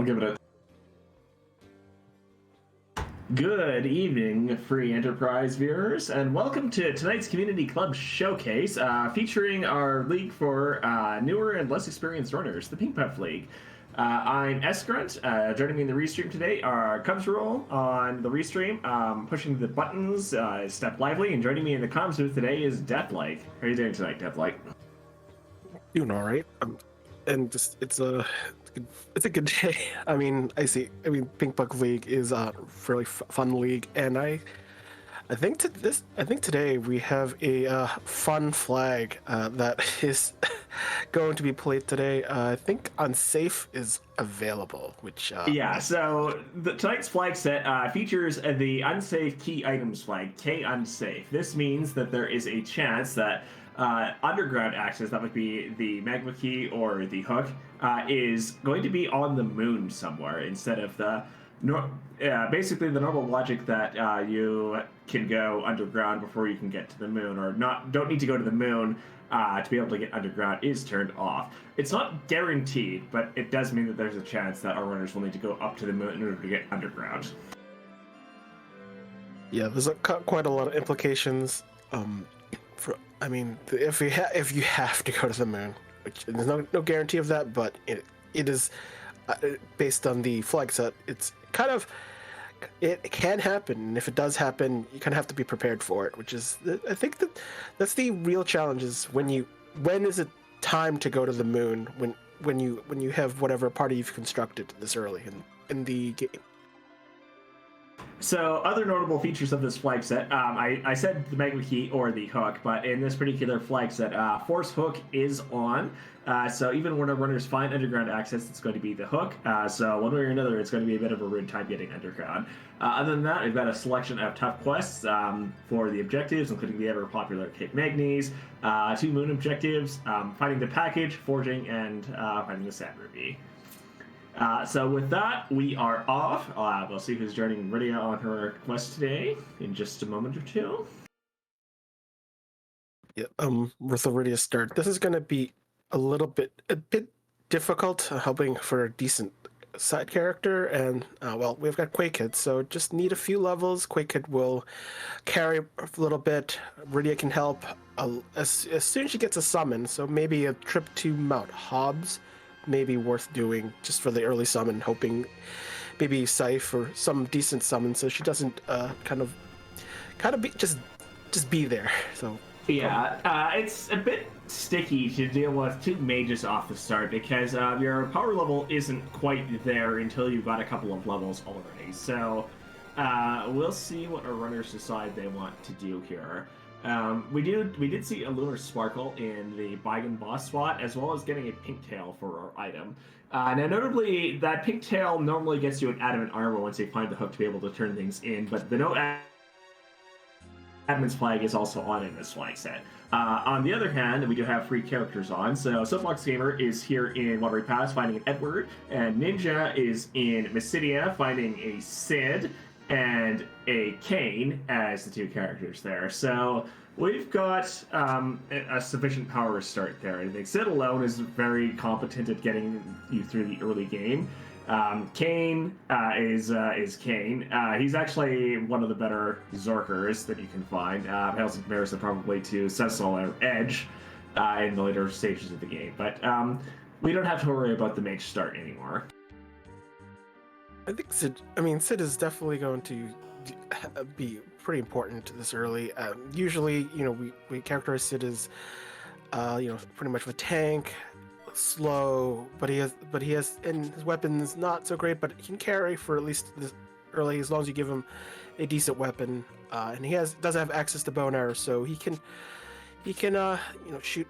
give it a... Good evening, free enterprise viewers, and welcome to tonight's Community Club Showcase, featuring our league for newer and less experienced runners, the Pink Puff League. I'm S-Grunt. Joining me in the restream today are Cubs Roll on the restream, pushing the buttons, Step Lively, and joining me in the comms booth today is Deathlike. How are you doing tonight, Deathlike? Doing all right. And just it's a good day. I mean, Pink Puck League is a fairly fun league, and I think today we have a fun flag that is going to be played today. I think Unsafe is available, which yeah. So tonight's flag set features the Unsafe Key Items flag, K Unsafe. This means that there is a chance that underground access, that would be the magma key or the hook, is going to be on the moon somewhere instead of the basically the normal logic that you can go underground before you can get to the moon, or don't need to go to the moon to be able to get underground, is turned off. It's not guaranteed, but it does mean that there's a chance that our runners will need to go up to the moon in order to get underground. Yeah, there's quite a lot of implications. If you have to go to the moon, which there's no guarantee of that, but it is based on the flag set. It can happen, and if it does happen, you kind of have to be prepared for it. Which is, I think that's the real challenge: is when is it time to go to the moon? When you have whatever party you've constructed this early in the game. So, other notable features of this flag set, I said the magma key or the hook, but in this particular flag set, force hook is on. So even when our runners find underground access, it's going to be the hook. So one way or another, it's going to be a bit of a rude time getting underground. Other than that, we've got a selection of tough quests for the objectives, including the ever-popular Cape Magnes, 2 moon objectives, finding the package, forging, and finding the sand ruby. So with that, we are off. We'll see who's joining Rydia on her quest today in just a moment or two. Yeah, with the Rydia start, this is going to be a bit difficult, hoping for a decent side character, and we've got Quakehead, so just need a few levels. Quakehead will carry a little bit. Rydia can help as soon as she gets a summon, so maybe a trip to Mount Hobbs may be worth doing just for the early summon, hoping maybe Scythe or some decent summon so she doesn't kind of be just be there. So yeah, it's a bit sticky to deal with 2 mages off the start because your power level isn't quite there until you've got a couple of levels already. So we'll see what our runners decide they want to do here. We did see a Lunar Sparkle in the Bygone boss spot, as well as getting a pink tail for our item. Now, notably, that pink tail normally gets you an adamant armor once you find the hook to be able to turn things in, but the no adamant's flag is also on in this flag set. On the other hand, we do have 3 characters on. So Soapbox Gamer is here in Watery Pass finding an Edward, and Ninja is in Mysidia finding a Sid and a Kane as the 2 characters there. So we've got a sufficient power start there. I think Sid alone is very competent at getting you through the early game. Kane is Kane. He's actually one of the better Zorkers that you can find. Pales in comparison probably to Cecil or Edge in the later stages of the game. But we don't have to worry about the mage start anymore. I think Sid is definitely going to be pretty important this early. Usually, we characterize Sid as, pretty much of a tank, slow, but he has, and his weapon's not so great, but he can carry for at least this early as long as you give him a decent weapon. And he does have access to bow and arrow, so he can shoot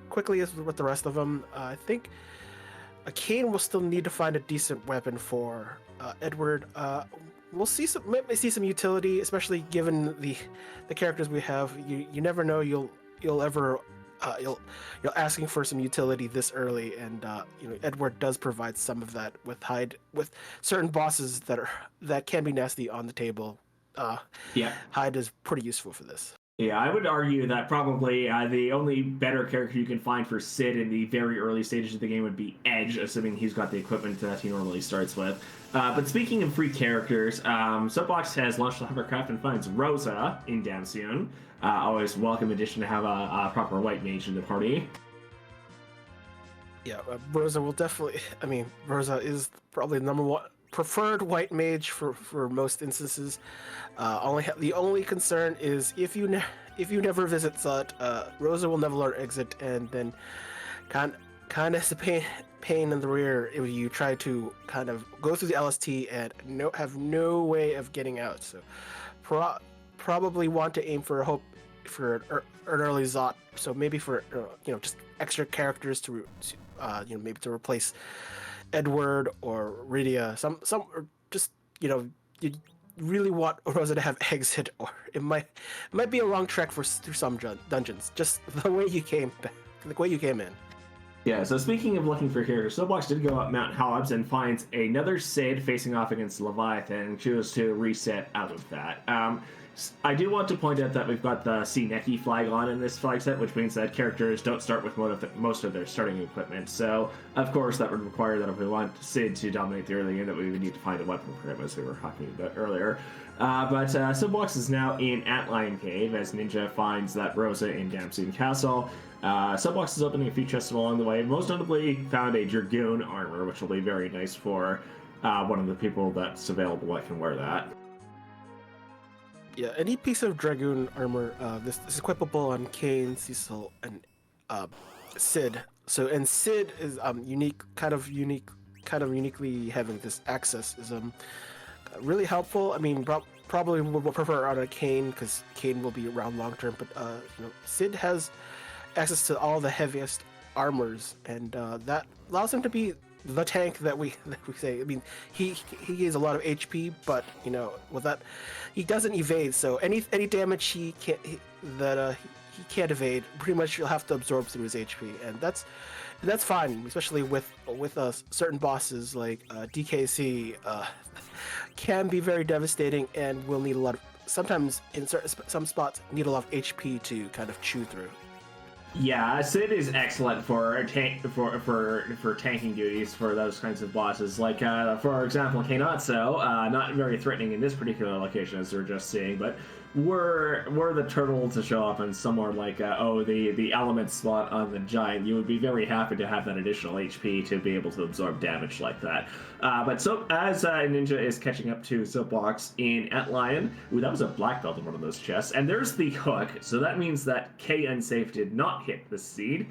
quickly as with the rest of them. I think Kane will still need to find a decent weapon for Edward. We'll see some utility, especially given the characters we have. You never know you'll asking for some utility this early, and Edward does provide some of that with certain bosses that can be nasty on the table. Yeah, Hyde is pretty useful for this. Yeah, I would argue that probably the only better character you can find for Sid in the very early stages of the game would be Edge, assuming he's got the equipment that he normally starts with. But speaking of free characters, Soapbox has launched the hovercraft and finds Rosa in Damsoon. Always welcome addition to have a proper white mage in the party. Yeah, Rosa will definitely. I mean, Rosa is probably the number one preferred white mage for most instances. The only concern is if you never visit Zut, Rosa will never learn exit, and then kind of is a pain in the rear if you try to kind of go through the LST and have no way of getting out. So probably want to aim for an early Zot. So maybe for just extra characters to maybe to replace Edward or Rydia, some or just you really want Rosa to have exit, or it might be a wrong trek through some dungeons. Just the way you came in. Yeah, so speaking of looking for characters, Soapbox did go up Mount Hobbs and finds another Sid facing off against Leviathan and chose to reset out of that. I do want to point out that we've got the Neki flag on in this flag set, which means that characters don't start with most of their starting equipment. So, of course, that would require that if we want Sid to dominate the early game, that we would need to find a weapon for him, as we were talking about earlier. But Soapbox is now in Antlion Cave, as Ninja finds that Rosa in Damsoon Castle. Soapbox is opening a few chests along the way, and most notably found a Dragoon armor, which will be very nice for one of the people that's available that can wear that. Yeah, any piece of Dragoon armor, this is equipable on Kane, Cecil, and Sid. So, and Sid is uniquely having this access is really helpful. I mean, probably would prefer on a Kane because Kane will be around long term, but Sid has access to all the heaviest armors, and that allows him to be the tank that we say. I mean, he gains a lot of HP, but with that, he doesn't evade. So any damage he can't evade, pretty much you'll have to absorb through his HP, and that's fine, especially with certain bosses like DKC can be very devastating and will need a lot of, sometimes in some spots need a lot of HP to kind of chew through. Yeah, Sid is excellent for tanking duties for those kinds of bosses. Like, for example, Kainatsu, not very threatening in this particular location, as we're just seeing, but were the turtle to show up in somewhere like the element spot on the giant, you would be very happy to have that additional HP to be able to absorb damage like that. But so as Ninja is catching up to Soapbox in Antlion, that was a black belt in one of those chests, and there's the hook. So that means that K Unsafe did not hit the seed.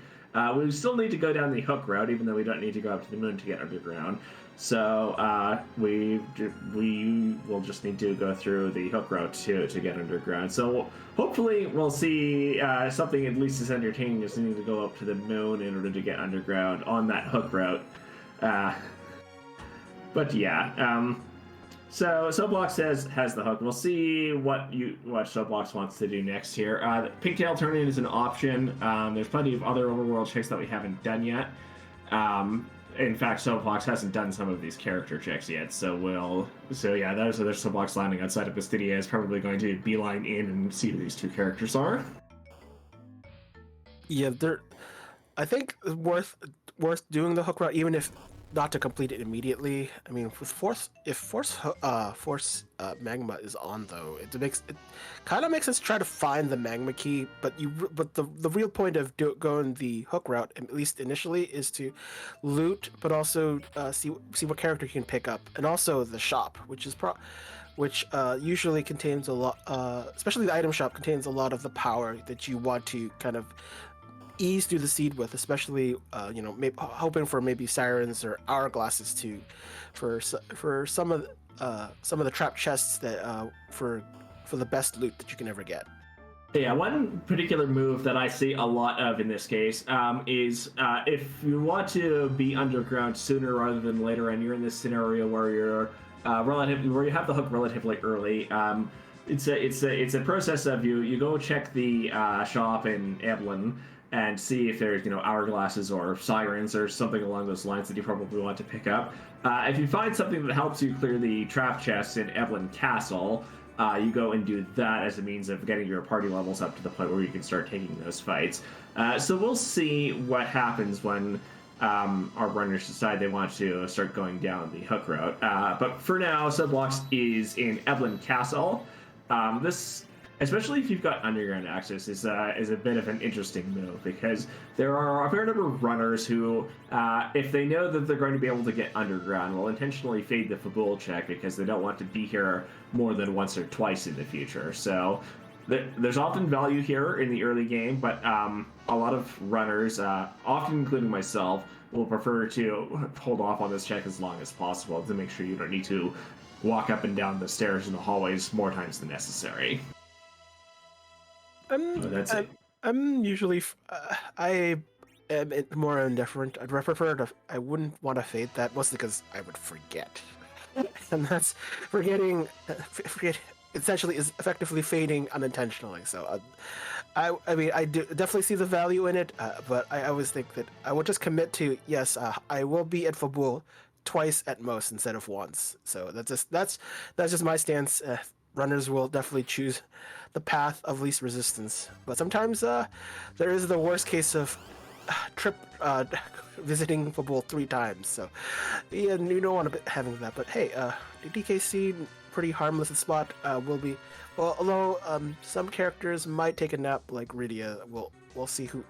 We still need to go down the hook route, even though we don't need to go up to the moon to get underground. So we will just need to go through the hook route to get underground. So hopefully we'll see something at least as entertaining as needing to go up to the moon in order to get underground on that hook route. But yeah, so Soapbox has the hook. We'll see what Soapbox wants to do next here. Pigtail turn-in is an option. There's plenty of other overworld checks that we haven't done yet. In fact, Soapbox hasn't done some of these character checks yet, so yeah, there's Soapbox landing outside of Bastidia is probably going to beeline in and see who these two characters are. Yeah, I think it's worth doing the hook route, even if not to complete it immediately. I mean, with force magma is on though, it kind of makes us try to find the magma key. But the real point of going the hook route, at least initially, is to loot, but also see what character you can pick up, and also the shop, which usually contains a lot. Especially the item shop contains a lot of the power that you want to kind of ease through the seed with, especially hoping for maybe sirens or hourglasses too, for some of the trap chests that for the best loot that you can ever get. Yeah, one particular move that I see a lot of in this case is if you want to be underground sooner rather than later, and you're in this scenario where you're where you have the hook relatively early. It's a process of you go check the shop in Evelyn and see if there's hourglasses or sirens or something along those lines that you probably want to pick up. If you find something that helps you clear the trap chests in Evelyn Castle, you go and do that as a means of getting your party levels up to the point where you can start taking those fights. So we'll see what happens when our runners decide they want to start going down the hook route. But for now, Subblocks is in Evelyn Castle. This, especially if you've got underground access, is a bit of an interesting move because there are a fair number of runners who, if they know that they're going to be able to get underground, will intentionally fade the Fabul check because they don't want to be here more than once or twice in the future. So there's often value here in the early game, but a lot of runners, often including myself, will prefer to hold off on this check as long as possible to make sure you don't need to walk up and down the stairs in the hallways more times than necessary. I'm usually I am more indifferent. I'd prefer to. I wouldn't want to fade that mostly because I would forget, and that's forgetting. Forget essentially is effectively fading unintentionally. So, I mean, I do definitely see the value in it, but I always think that I would just commit to yes, I will be at Fabul twice at most instead of once. So that's just my stance. Runners will definitely choose the path of least resistance, but sometimes there is the worst case of visiting Fabul 3 times. So yeah, you don't want to be having that. But hey, the DKC pretty harmless spot will be. Well, although some characters might take a nap, like Rydia, we'll see who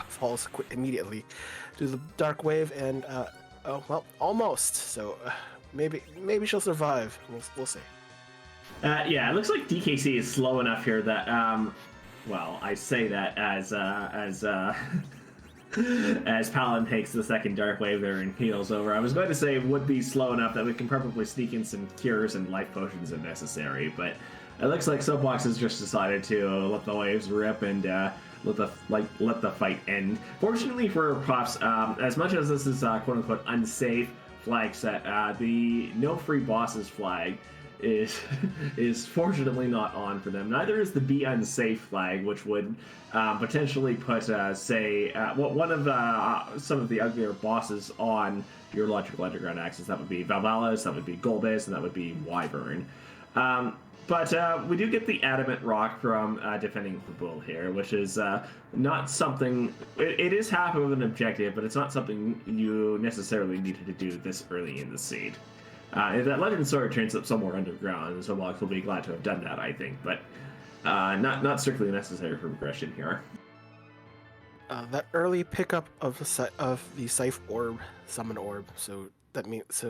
falls immediately to the dark wave, and oh well, almost. So maybe she'll survive. We'll see. Yeah, it looks like DKC is slow enough here that well, I say that as as Paladin takes the second dark wave there and heals over. I was going to say would be slow enough that we can probably sneak in some cures and life potions if necessary, but it looks like Subblocks has just decided to let the waves rip and let the fight end. Fortunately for Puffs, as much as this is quote unquote unsafe flag set, the no free bosses flag is fortunately not on for them. Neither is the be unsafe flag, which would potentially put one of some of the uglier bosses on your logical underground axis. That would be Valvalis, that would be Golbez, and that would be Wyvern. But we do get the Adamant Rock from defending Fabul here, which is not something. It is half of an objective, but it's not something you necessarily needed to do this early in the seed. If that Legend Sword turns up somewhere underground, Subblocks will be glad to have done that, I think, but not strictly necessary for progression here. That early pickup of the Scythe Orb, Summon Orb, so that means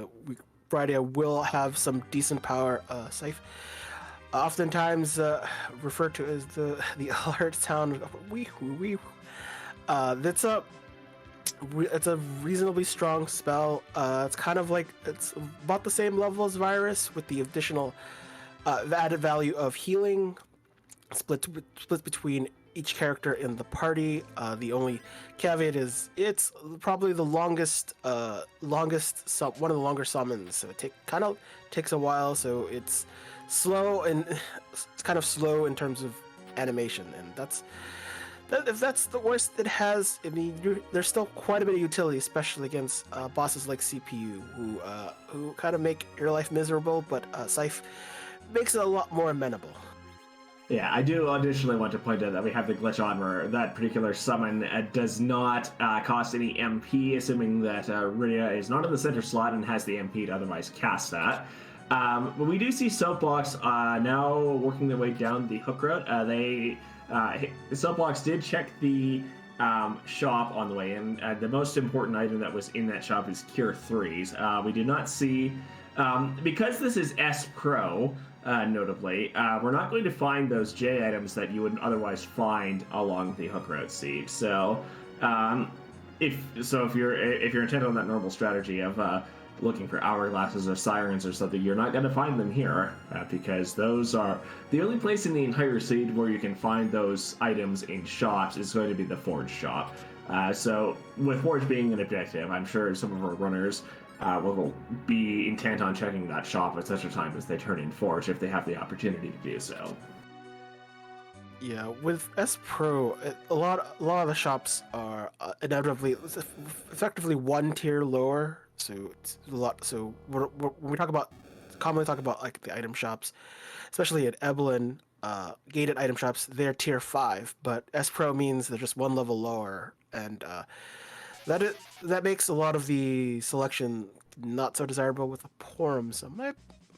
Friday will have some decent power. Scythe, oftentimes referred to as the alert sound. It's a reasonably strong spell. It's kind of like it's about the same level as Virus with the additional added value of healing, split between each character in the party. The only caveat is it's probably the one of the longer summons. So it kind of takes a while. So it's slow and it's kind of slow in terms of animation, and if that's the worst it has, I mean, there's still quite a bit of utility, especially against bosses like CPU, who kind of make your life miserable, but Scythe makes it a lot more amenable. Yeah, I do additionally want to point out that we have the glitch on where that particular summon does not cost any MP, assuming that Rydia is not in the center slot and has the MP to otherwise cast that. But we do see Soapbox now working their way down the hook route. Subblocks did check the shop on the way in. The most important item that was in that shop is Cure 3s. We do not see, because this is S Pro, notably, we're not going to find those J items that you would otherwise find along the hook route seed. So, if you're intent on that normal strategy of looking for hourglasses or sirens or something, you're not going to find them here because those are the only place in the entire seed where you can find those items in shops is going to be the Forge shop. So with Forge being an objective, I'm sure some of our runners will be intent on checking that shop at such a time as they turn in Forge if they have the opportunity to do so. Yeah, with S Pro, a lot of the shops are inevitably effectively one tier lower. So it's a lot. So when we talk about commonly talk about like the item shops, especially at Evelyn, gated item shops. They're tier 5, but S Pro means they're just one level lower, and that makes a lot of the selection not so desirable with a Porum. So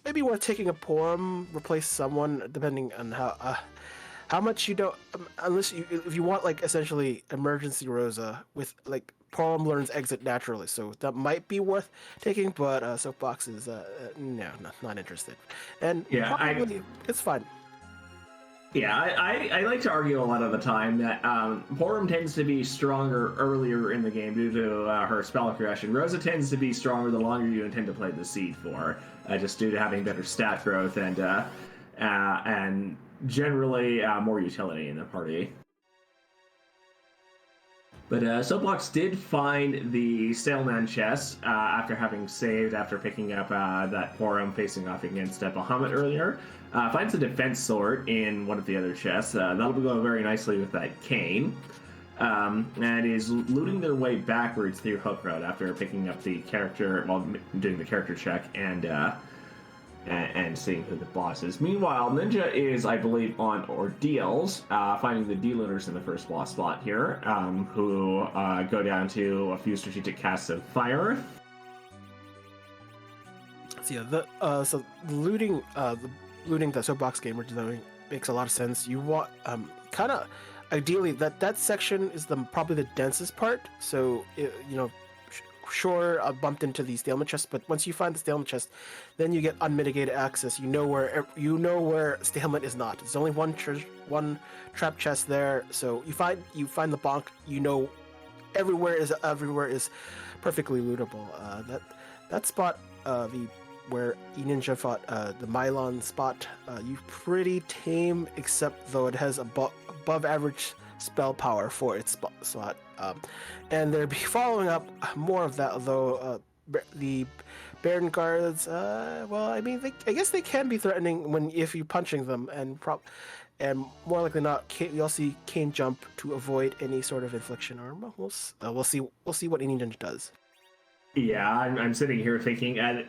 maybe worth taking a Porum, replace someone depending on how much you don't, unless you, if you want like essentially emergency Rosa with like Porum learns exit naturally, so that might be worth taking. But Soapbox is no, not interested, and Yeah, probably it's fine. Yeah, I like to argue a lot of the time that Porum tends to be stronger earlier in the game due to her spell aggression. Rosa tends to be stronger the longer you intend to play the seed for, just due to having better stat growth and generally more utility in the party. But Soapbox did find the Sailman chest after having saved after picking up that Porum facing off against Bahamut earlier. Finds a defense sword in one of the other chests. That'll go very nicely with that cane. And is looting their way backwards through Hook Road after picking up the character, while doing the character check and seeing who the boss is. Meanwhile, Ninja is, I believe, on Ordeals, finding the D-looters in the first boss spot here, who go down to a few strategic casts of Fire. So yeah, so looting the Soapbox game we're doing makes a lot of sense. You want kind of ideally that section is probably the densest part. So sure, I bumped into the stalemate chest, but once you find the stalemate chest, then you get unmitigated access. You know where stalemate is not. There's only one trap chest there. So you find the bonk. You know, everywhere is perfectly lootable. That spot, where E-Ninja fought the Mylon spot, you pretty tame, except though it has above average spell power for its slot. And they'll be following up more of that, though the Baron guards, well, I mean, I guess they can be threatening if you're punching them, and more likely not, you'll see Cane jump to avoid any sort of infliction, or we'll see what E-Ninja does. Yeah, I'm sitting here thinking, and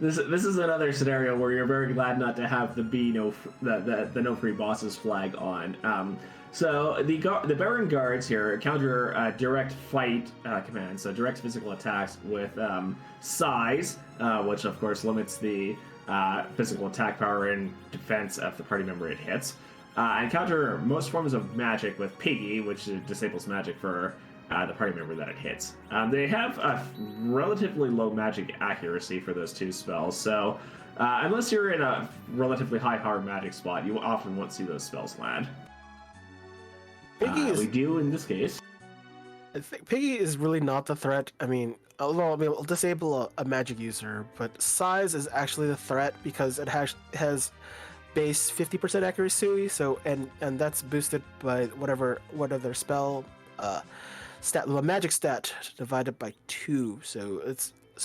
this is another scenario where you're very glad not to have the no free bosses flag on. So the Baron guards here counter direct fight commands, so direct physical attacks with size, which of course limits the physical attack power and defense of the party member it hits, and counter most forms of magic with Piggy, which disables magic for the party member that it hits. They have a relatively low magic accuracy for those two spells, so unless you're in a relatively high power magic spot, you often won't see those spells land. We do in this case. I think Piggy is really not the threat. I mean, although it'll disable a magic user, but size is actually the threat because it has base 50% accuracy. So and that's boosted by whatever spell stat, the magic stat divided by 2. So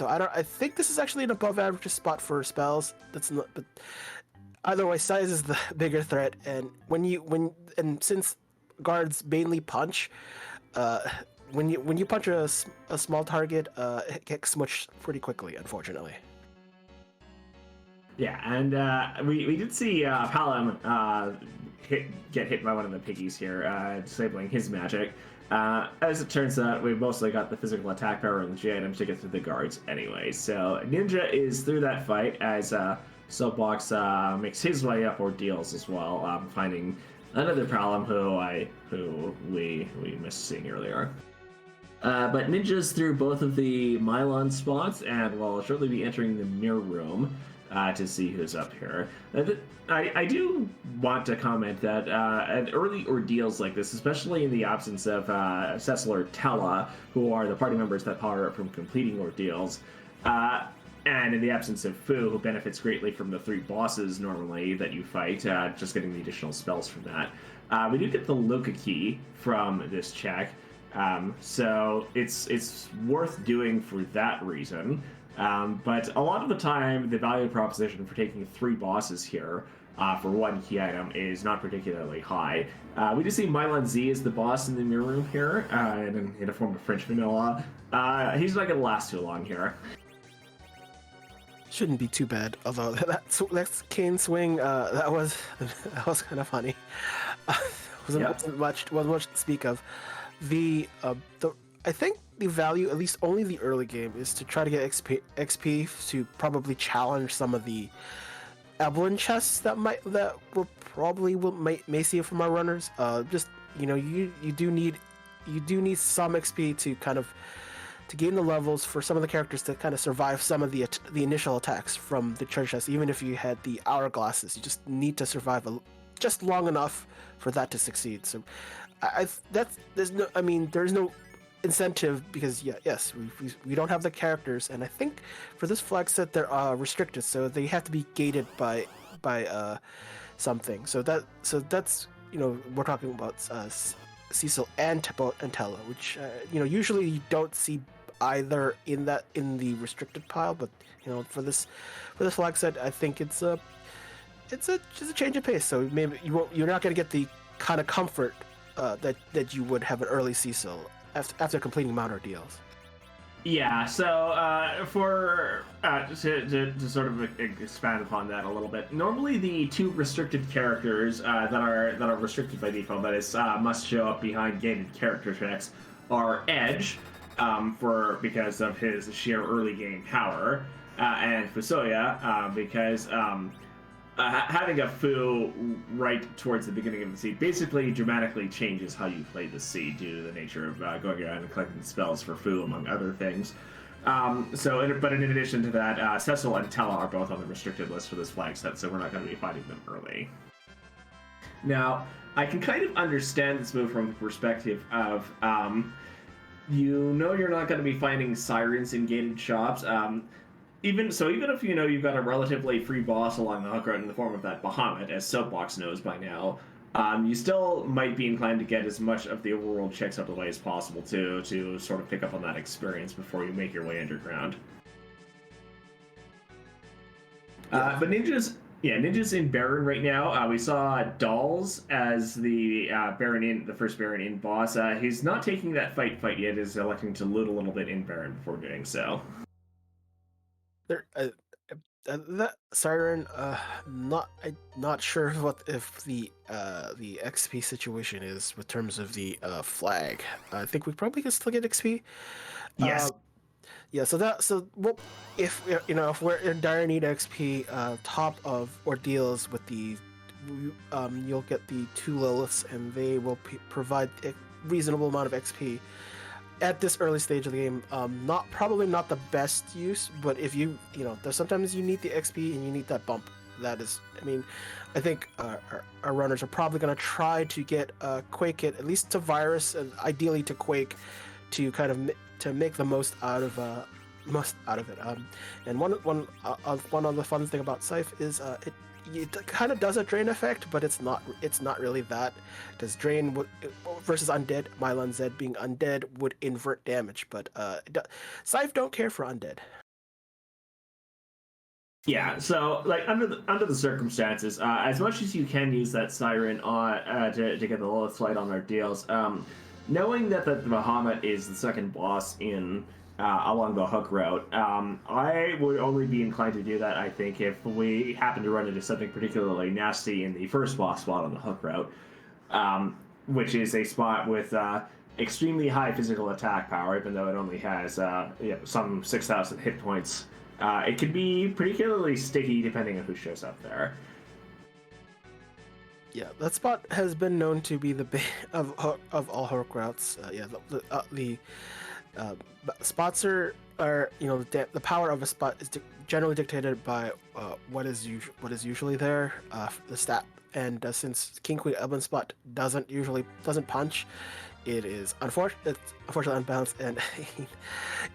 I think this is actually an above average spot for spells. That's not, but either way, size is the bigger threat. And since guards mainly punch, when you punch a small target, it gets smushed pretty quickly, unfortunately. Yeah, and we did see Palom get hit by one of the piggies here, disabling his magic. As it turns out, we've mostly got the physical attack power and the G items to get through the guards anyway. So Ninja is through that fight as Soapbox makes his way up Ordeals as well, finding another problem who we missed seeing earlier. But Ninja's through both of the Mylon spots and will shortly be entering the mirror room to see who's up here. I do want to comment that at early ordeals like this, especially in the absence of Cecil or Tella, who are the party members that power up from completing ordeals, and in the absence of Fu, who benefits greatly from the 3 bosses normally that you fight, just getting the additional spells from that. We do get the Loka key from this check, so it's worth doing for that reason. But a lot of the time, the value proposition for taking 3 bosses here for 1 key item is not particularly high. We do see Mylon Z as the boss in the mirror room here, in a form of French vanilla. He's not going to last too long here. shouldn't be too bad. Although that cane swing, that was that was kind of funny. Wasn't much to speak of. The I think the value, at least only the early game, is to try to get XP to probably challenge some of the Evelyn chests that we'll probably may see from our runners. Just you do need some XP to kind of to gain the levels for some of the characters to kind of survive some of the initial attacks from the treasure chest. Even if you had the hourglasses, you just need to survive just long enough for that to succeed. So there's no incentive because we don't have the characters, and I think for this flag set they're restricted, so they have to be gated by something. So that's we're talking about Cecil and Tella, which usually you don't see either in the restricted pile, but for this flag set I think it's just a change of pace. So maybe you're not going to get the kind of comfort that you would have an early Cecil after completing Mount Ordeals. Yeah, so to sort of expand upon that a little bit, normally the two restricted characters that are restricted by default, that is must show up behind gated character checks, are Edge, because of his sheer early game power, and Fusoya, because having a Fu right towards the beginning of the seed basically dramatically changes how you play the seed due to the nature of going around and collecting spells for Fu, among other things. But in addition to that, Cecil and Tella are both on the restricted list for this flag set, so we're not going to be fighting them early. Now, I can kind of understand this move from the perspective of, you're not going to be finding sirens in gated shops. Even if you've got a relatively free boss along the hook route in the form of that Bahamut, as Soapbox knows by now, you still might be inclined to get as much of the overworld checks out of the way as possible to sort of pick up on that experience before you make your way underground. But ninjas in Baron right now. We saw Dolls as the first Baron in boss. He's not taking that fight yet. Is electing to loot a little bit in Baron before doing so. That siren, not sure if the XP situation is with terms of the flag. I think we probably can still get XP. Yes. If we're in dire need of XP, top of Ordeals with the you'll get the 2 Liliths, and they will provide a reasonable amount of XP. At this early stage of the game, probably not the best use, but if there's sometimes you need the XP and you need that bump. That is, I think our runners are probably going to try to get Quake it at least to Virus, and ideally to Quake, to kind of to make the most out of it. And one other fun thing about Scythe is it kind of does a drain effect, but it's not really that, because drain versus undead, Mylon Z being undead would invert damage, but Scythe don't care for undead. Yeah, so under the circumstances, as much as you can use that siren on to get the Lilith flight on our deals, knowing that the Bahamut is the second boss in along the hook route, I would only be inclined to do that, I think, if we happen to run into something particularly nasty in the first boss spot on the hook route, which is a spot with extremely high physical attack power, even though it only has some 6,000 hit points. It can be particularly sticky depending on who shows up there. Yeah, that spot has been known to be the bane of all hook routes. The spots are the power of a spot is generally dictated by what is usually there, the stat, and since King Queen Evelyn spot doesn't punch, it is unfortunately unbalanced, and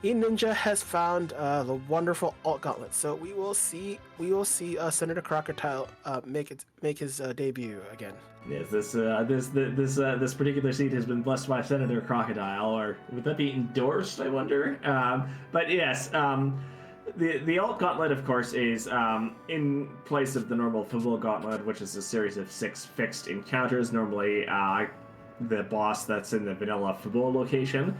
Ninja has found the wonderful alt gauntlet. So we will see Senator Crocodile make his debut again. Yes, this particular seat has been blessed by Senator Crocodile, or would that be endorsed, I wonder? But yes, the alt gauntlet, of course, is in place of the normal Fabul gauntlet, which is a series of 6 fixed encounters, normally the boss that's in the vanilla Fabul location.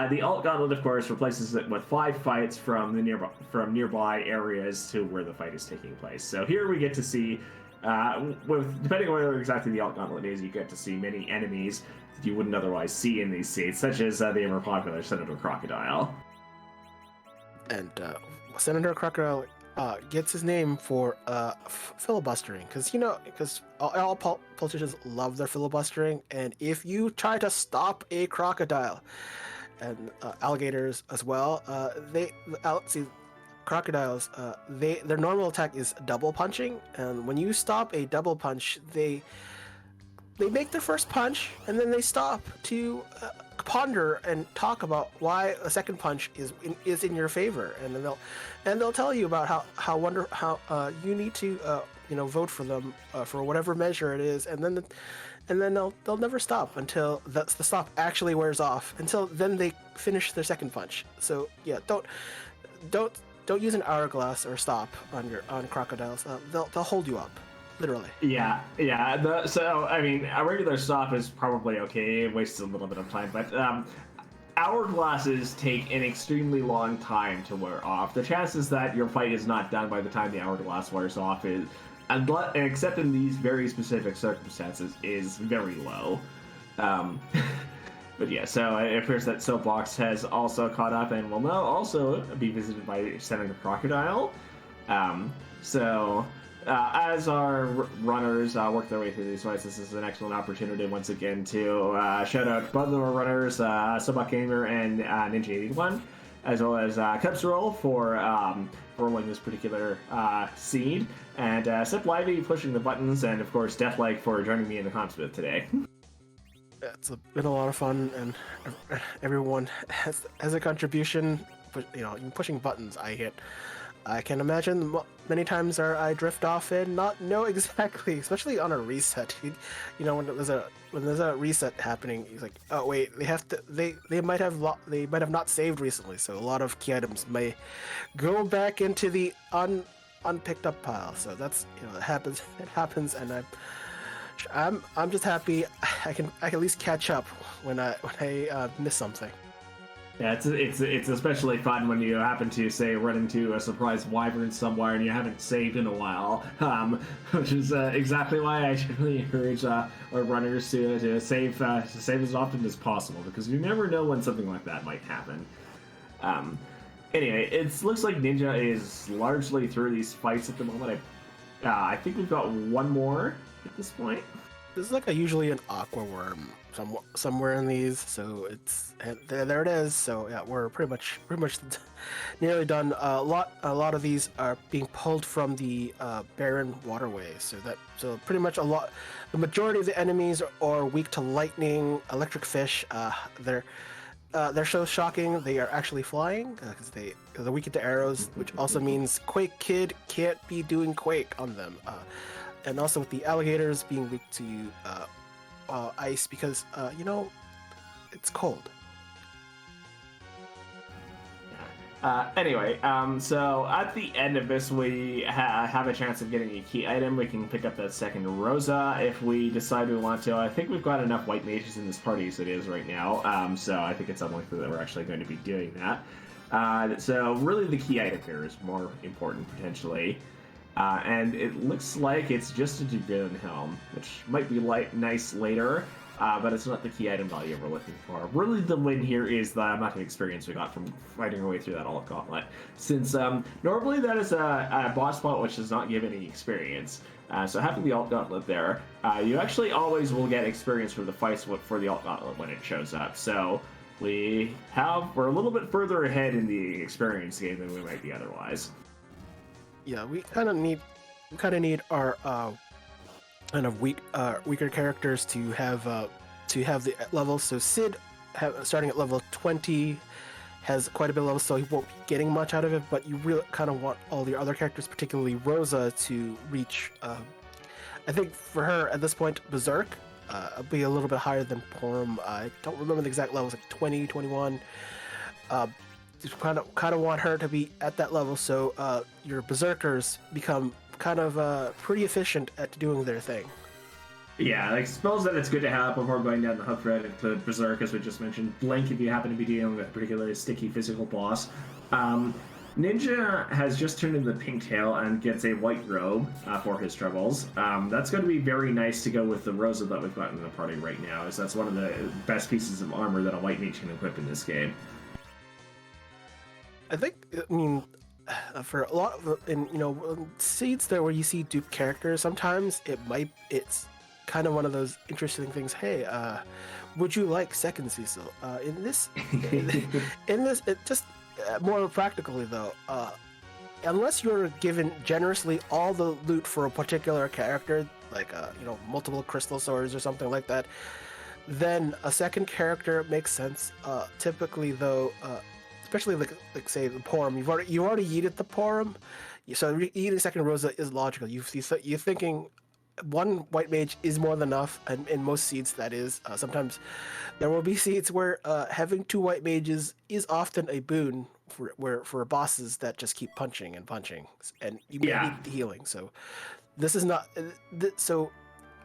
The alt gauntlet, of course, replaces it with 5 fights from nearby areas to where the fight is taking place. So here we get to see, depending on where exactly the alt gauntlet is, you get to see many enemies that you wouldn't otherwise see in these seats, such as the ever popular Senator Crocodile. And Senator Crocodile gets his name for filibustering, because all politicians love their filibustering, and if you try to stop a crocodile, and alligators as well, crocodiles, their normal attack is double punching, and when you stop a double punch, they make their first punch and then they stop to ponder and talk about why a second punch is in your favor, and then they'll tell you about how you need to vote for them for whatever measure it is, and then they'll never stop until the stop actually wears off. Until then, they finish their second punch. So yeah, don't use an hourglass or stop on crocodiles. They'll hold you up, literally. Yeah. So I mean, a regular stop is probably okay. It wastes a little bit of time, but hourglasses take an extremely long time to wear off. The chances that your fight is not done by the time the hourglass wears off is, except in these very specific circumstances, is very low. But yeah, so it appears that Soapbox has also caught up and will now also be visited by Senator Crocodile. As our runners work their way through these fights, this is an excellent opportunity once again to shout out both of our runners, Soapbox Gamer and Ninja81, as well as Cubsroll for rolling this particular seed, and Sip Lively pushing the buttons, and of course Deathlike for joining me in the comms booth today. It's been a lot of fun, and everyone has a contribution. But even pushing buttons, I can imagine many times I drift off and not know exactly, especially on a reset. When there's a reset happening, he's like, oh wait, they might have not saved recently, so a lot of key items may go back into the unpicked up pile. So that's it happens, and I'm just happy I can at least catch up when I miss something. Yeah, it's especially fun when you happen to, say, run into a surprise wyvern somewhere and you haven't saved in a while, which is exactly why I generally encourage our runners to save as often as possible, because you never know when something like that might happen. Anyway, it looks like Ninja is largely through these fights at the moment. I think we've got one more at this point. There's usually an aqua worm somewhere in these, so there it is. So yeah, we're pretty much nearly done. A lot of these are being pulled from the barren waterways, so pretty much the majority of the enemies are weak to lightning, electric fish. They're so shocking they are actually flying, because they're weak to arrows, which also means Quake Kid can't be doing Quake on them. And also with the alligators being weak to ice, because it's cold. Anyway, so at the end of this, we have a chance of getting a key item. We can pick up that second Rosa if we decide we want to. I think we've got enough white mages in this party as it is right now, so I think it's unlikely that we're actually going to be doing that. So really the key item here is more important, potentially. And it looks like it's just a Dragoon Helm, which might be nice later, but it's not the key item value we're looking for. Really, the win here is the amount of experience we got from fighting our way through that alt gauntlet. Since normally that is a boss fight which does not give any experience, so having the alt gauntlet there, you actually always will get experience for the fights for the alt gauntlet when it shows up. So we're a little bit further ahead in the experience game than we might be otherwise. Yeah, we kind of need our kind of weaker characters to have the levels. So Sid, starting at level 20, has quite a bit of levels, so he won't be getting much out of it. But you really kind of want all the other characters, particularly Rosa, to reach. I think for her at this point, Berserk, be a little bit higher than Porum. I don't remember the exact levels, like 20, 21. Just kind of want her to be at that level, so your berserkers become kind of pretty efficient at doing their thing. Yeah, like spells that it's good to have before going down the hook road into Berserk, as we just mentioned. Blink if you happen to be dealing with a particularly sticky physical boss. Ninja has just turned into the pink tail and gets a white robe for his troubles. That's going to be very nice to go with the Rosa that we've got in the party right now, as that's one of the best pieces of armor that a white mage can equip in this game. I think, I mean, for a lot of, seeds there where you see dupe characters, sometimes it's kind of one of those interesting things. Hey, would you like second Cecil? In this, it just more practically though, unless you're given generously all the loot for a particular character, like multiple crystal swords or something like that, then a second character makes sense. Typically though, especially like say the Porum, you already yeeted the Porum, so eating a second Rosa is logical. You're thinking one white mage is more than enough, and in most seeds that is. Sometimes there will be seeds where having two white mages is often a boon for bosses that just keep punching and punching, and you may need healing. So this is not. So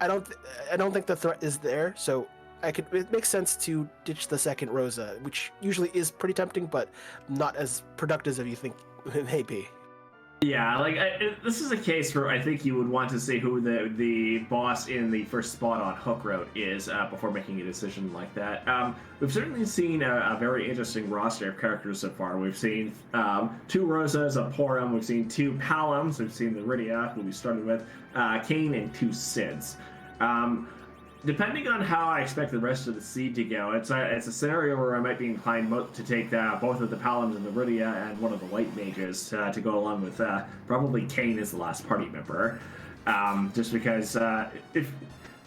I don't think the threat is there. So it makes sense to ditch the second Rosa, which usually is pretty tempting, but not as productive as you think it may be. Yeah, like this is a case where I think you would want to see who the boss in the first spot on Hook Road is before making a decision like that. We've certainly seen a very interesting roster of characters so far. We've seen two Rosas, a Porum, we've seen two Palums, we've seen the Rydia, who we started with, Kane, and two Sids. Depending on how I expect the rest of the seed to go, it's a scenario where I might be inclined to take both of the Palums and the Rydia and one of the White Mages to go along with probably Kane as the last party member. Just because if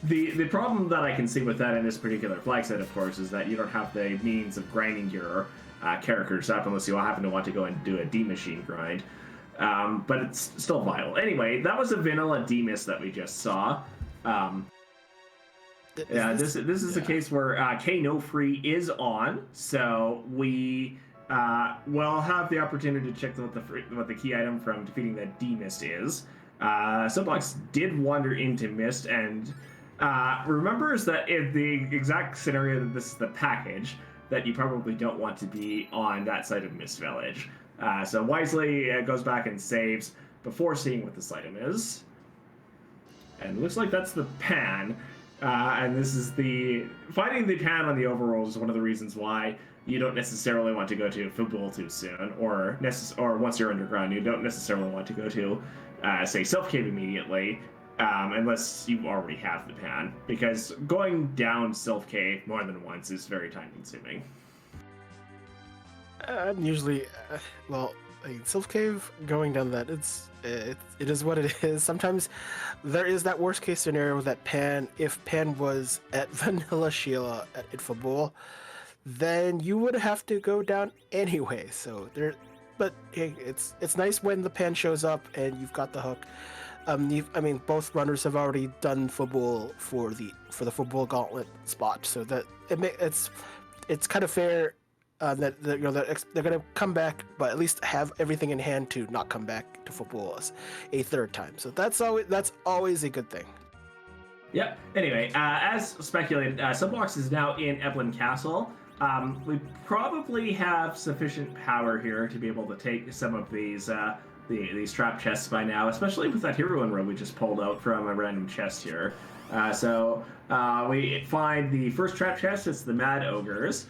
the problem that I can see with that in this particular flag set, of course, is that you don't have the means of grinding your characters up unless you happen to want to go and do a D-Machine grind. But it's still viable. Anyway, that was a vanilla D-Miss that we just saw. This is a case where K-No Free is on, so we will have the opportunity to check what the key item from defeating that D-Mist is. Subbox did wander into Mist and remembers that in the exact scenario that this is the package, that you probably don't want to be on that side of Mist Village. So wisely goes back and saves before seeing what this item is. And it looks like that's the pan. And this is finding the pan on the overworld is one of the reasons why you don't necessarily want to go to Fabul too soon, or once you're underground, you don't necessarily want to go to, say, Self Cave immediately, unless you already have the pan, because going down Self Cave more than once is very time consuming. Usually, Self Cave, going down that, it is what it is. Sometimes there is that worst case scenario that if Pan was at Vanilla Sheila at Fabul, then you would have to go down anyway. So but hey, it's nice when the Pan shows up and you've got the hook. Both runners have already done Fabul for the Fabul gauntlet spot, so that it's kind of fair. That they're going to come back, but at least have everything in hand to not come back to Fabul a third time. So that's always a good thing. Yep. Anyway, as speculated, Subbox is now in Eblin Castle. We probably have sufficient power here to be able to take some of these trap chests by now, especially with that hero robe we just pulled out from a random chest here. So we find the first trap chest. It's the Mad Ogres.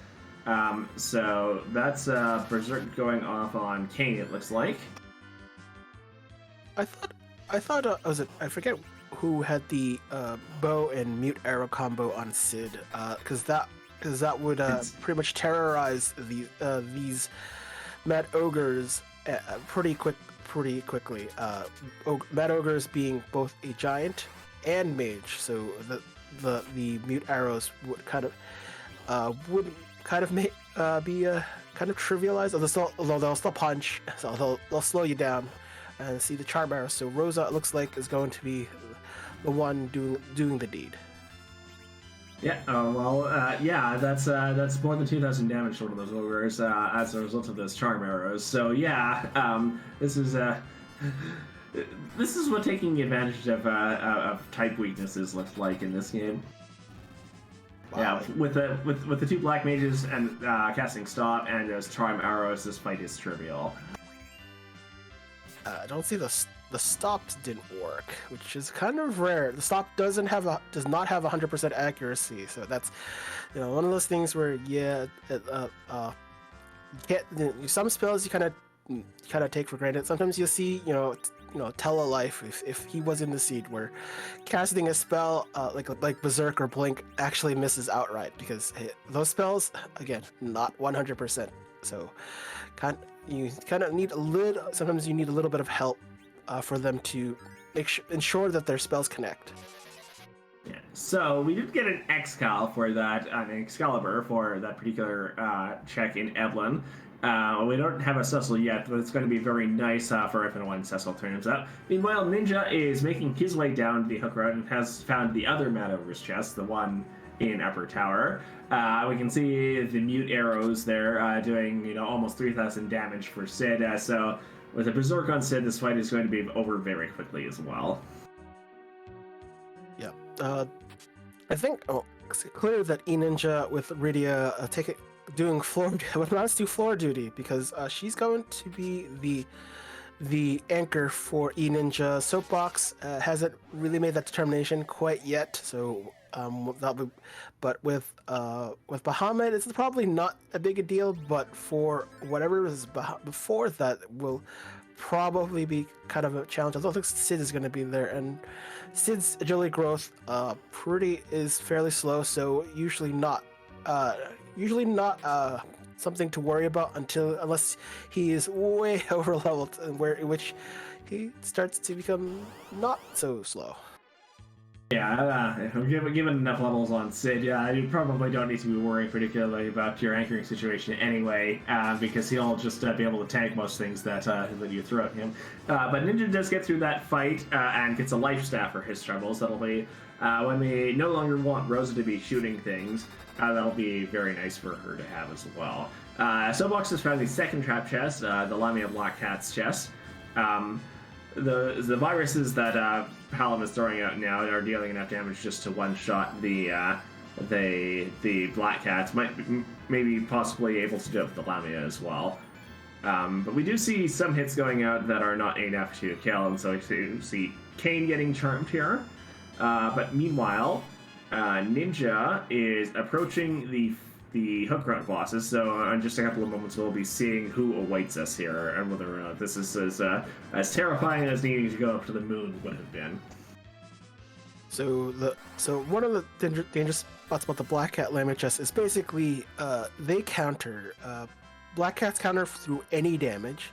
So that's Berserk going off on Kane, it looks like. I thought I forget who had the bow and mute arrow combo on Sid, because that would pretty much terrorize these Mad Ogres pretty quickly. Mad Ogres being both a giant and mage, so the mute arrows would kind of be kind of trivialized, although they'll still punch, so they'll slow you down. And see the charm arrow. So Rosa, it looks like, is going to be the one doing the deed. Yeah. That's more than 2,000 damage to one of those ogres as a result of those charm arrows. So yeah, this is this is what taking advantage of type weaknesses looks like in this game. Wow. Yeah, with the two black mages and casting stop and those charm arrows, this fight is trivial. I don't see the stops didn't work, which is kind of rare. The stop does not have 100% accuracy, so that's one of those things where some spells you kind of take for granted. Sometimes you'll see tell a life if he was in the seed where casting a spell like Berserk or Blink actually misses outright because those spells again not 100%. So you kind of need sometimes you need a little bit of help for them to ensure that their spells connect. Yeah. So we did get an Excal for that, an Excalibur for that particular check in Evelyn. We don't have a Cecil yet, but it's going to be very nice for if and when Cecil turns up. Meanwhile, Ninja is making his way down the hook road and has found the other Manover's chest, the one in Upper Tower. We can see the mute arrows there doing almost 3,000 damage for Sid. So with a Berserk on Sid, this fight is going to be over very quickly as well. Yeah. I think it's clear that E-Ninja with Rydia doing floor duty because she's going to be the anchor for E-Ninja. Soapbox hasn't really made that determination quite yet, so but with Bahamut, it's probably not a big a deal. But for whatever was before that, will probably be kind of a challenge. I don't think Sid is going to be there, and Sid's agility growth is fairly slow, so usually not something to worry about unless he is way over leveled, which he starts to become not so slow. Yeah, given enough levels on Sid, you probably don't need to be worrying particularly about your anchoring situation anyway, because he'll just be able to tank most things that you throw at him. But Ninja does get through that fight and gets a life staff for his troubles. That'll be when we no longer want Rosa to be shooting things. That'll be very nice for her to have as well. Soapbox has found the second trap chest, the Lamia Black Cat's chest. The viruses that Hallam is throwing out now are dealing enough damage just to one-shot the Black Cats. Maybe possibly able to do it with the Lamia as well. But we do see some hits going out that are not enough to kill, and so we see Kane getting charmed here. But meanwhile, Ninja is approaching the hook road bosses, so in just a couple of moments we'll be seeing who awaits us here and whether or not this is as terrifying as needing to go up to the moon would have been. So one of the dangerous spots about the Black Cat Lamia chest is basically they counter. Black Cats counter through any damage.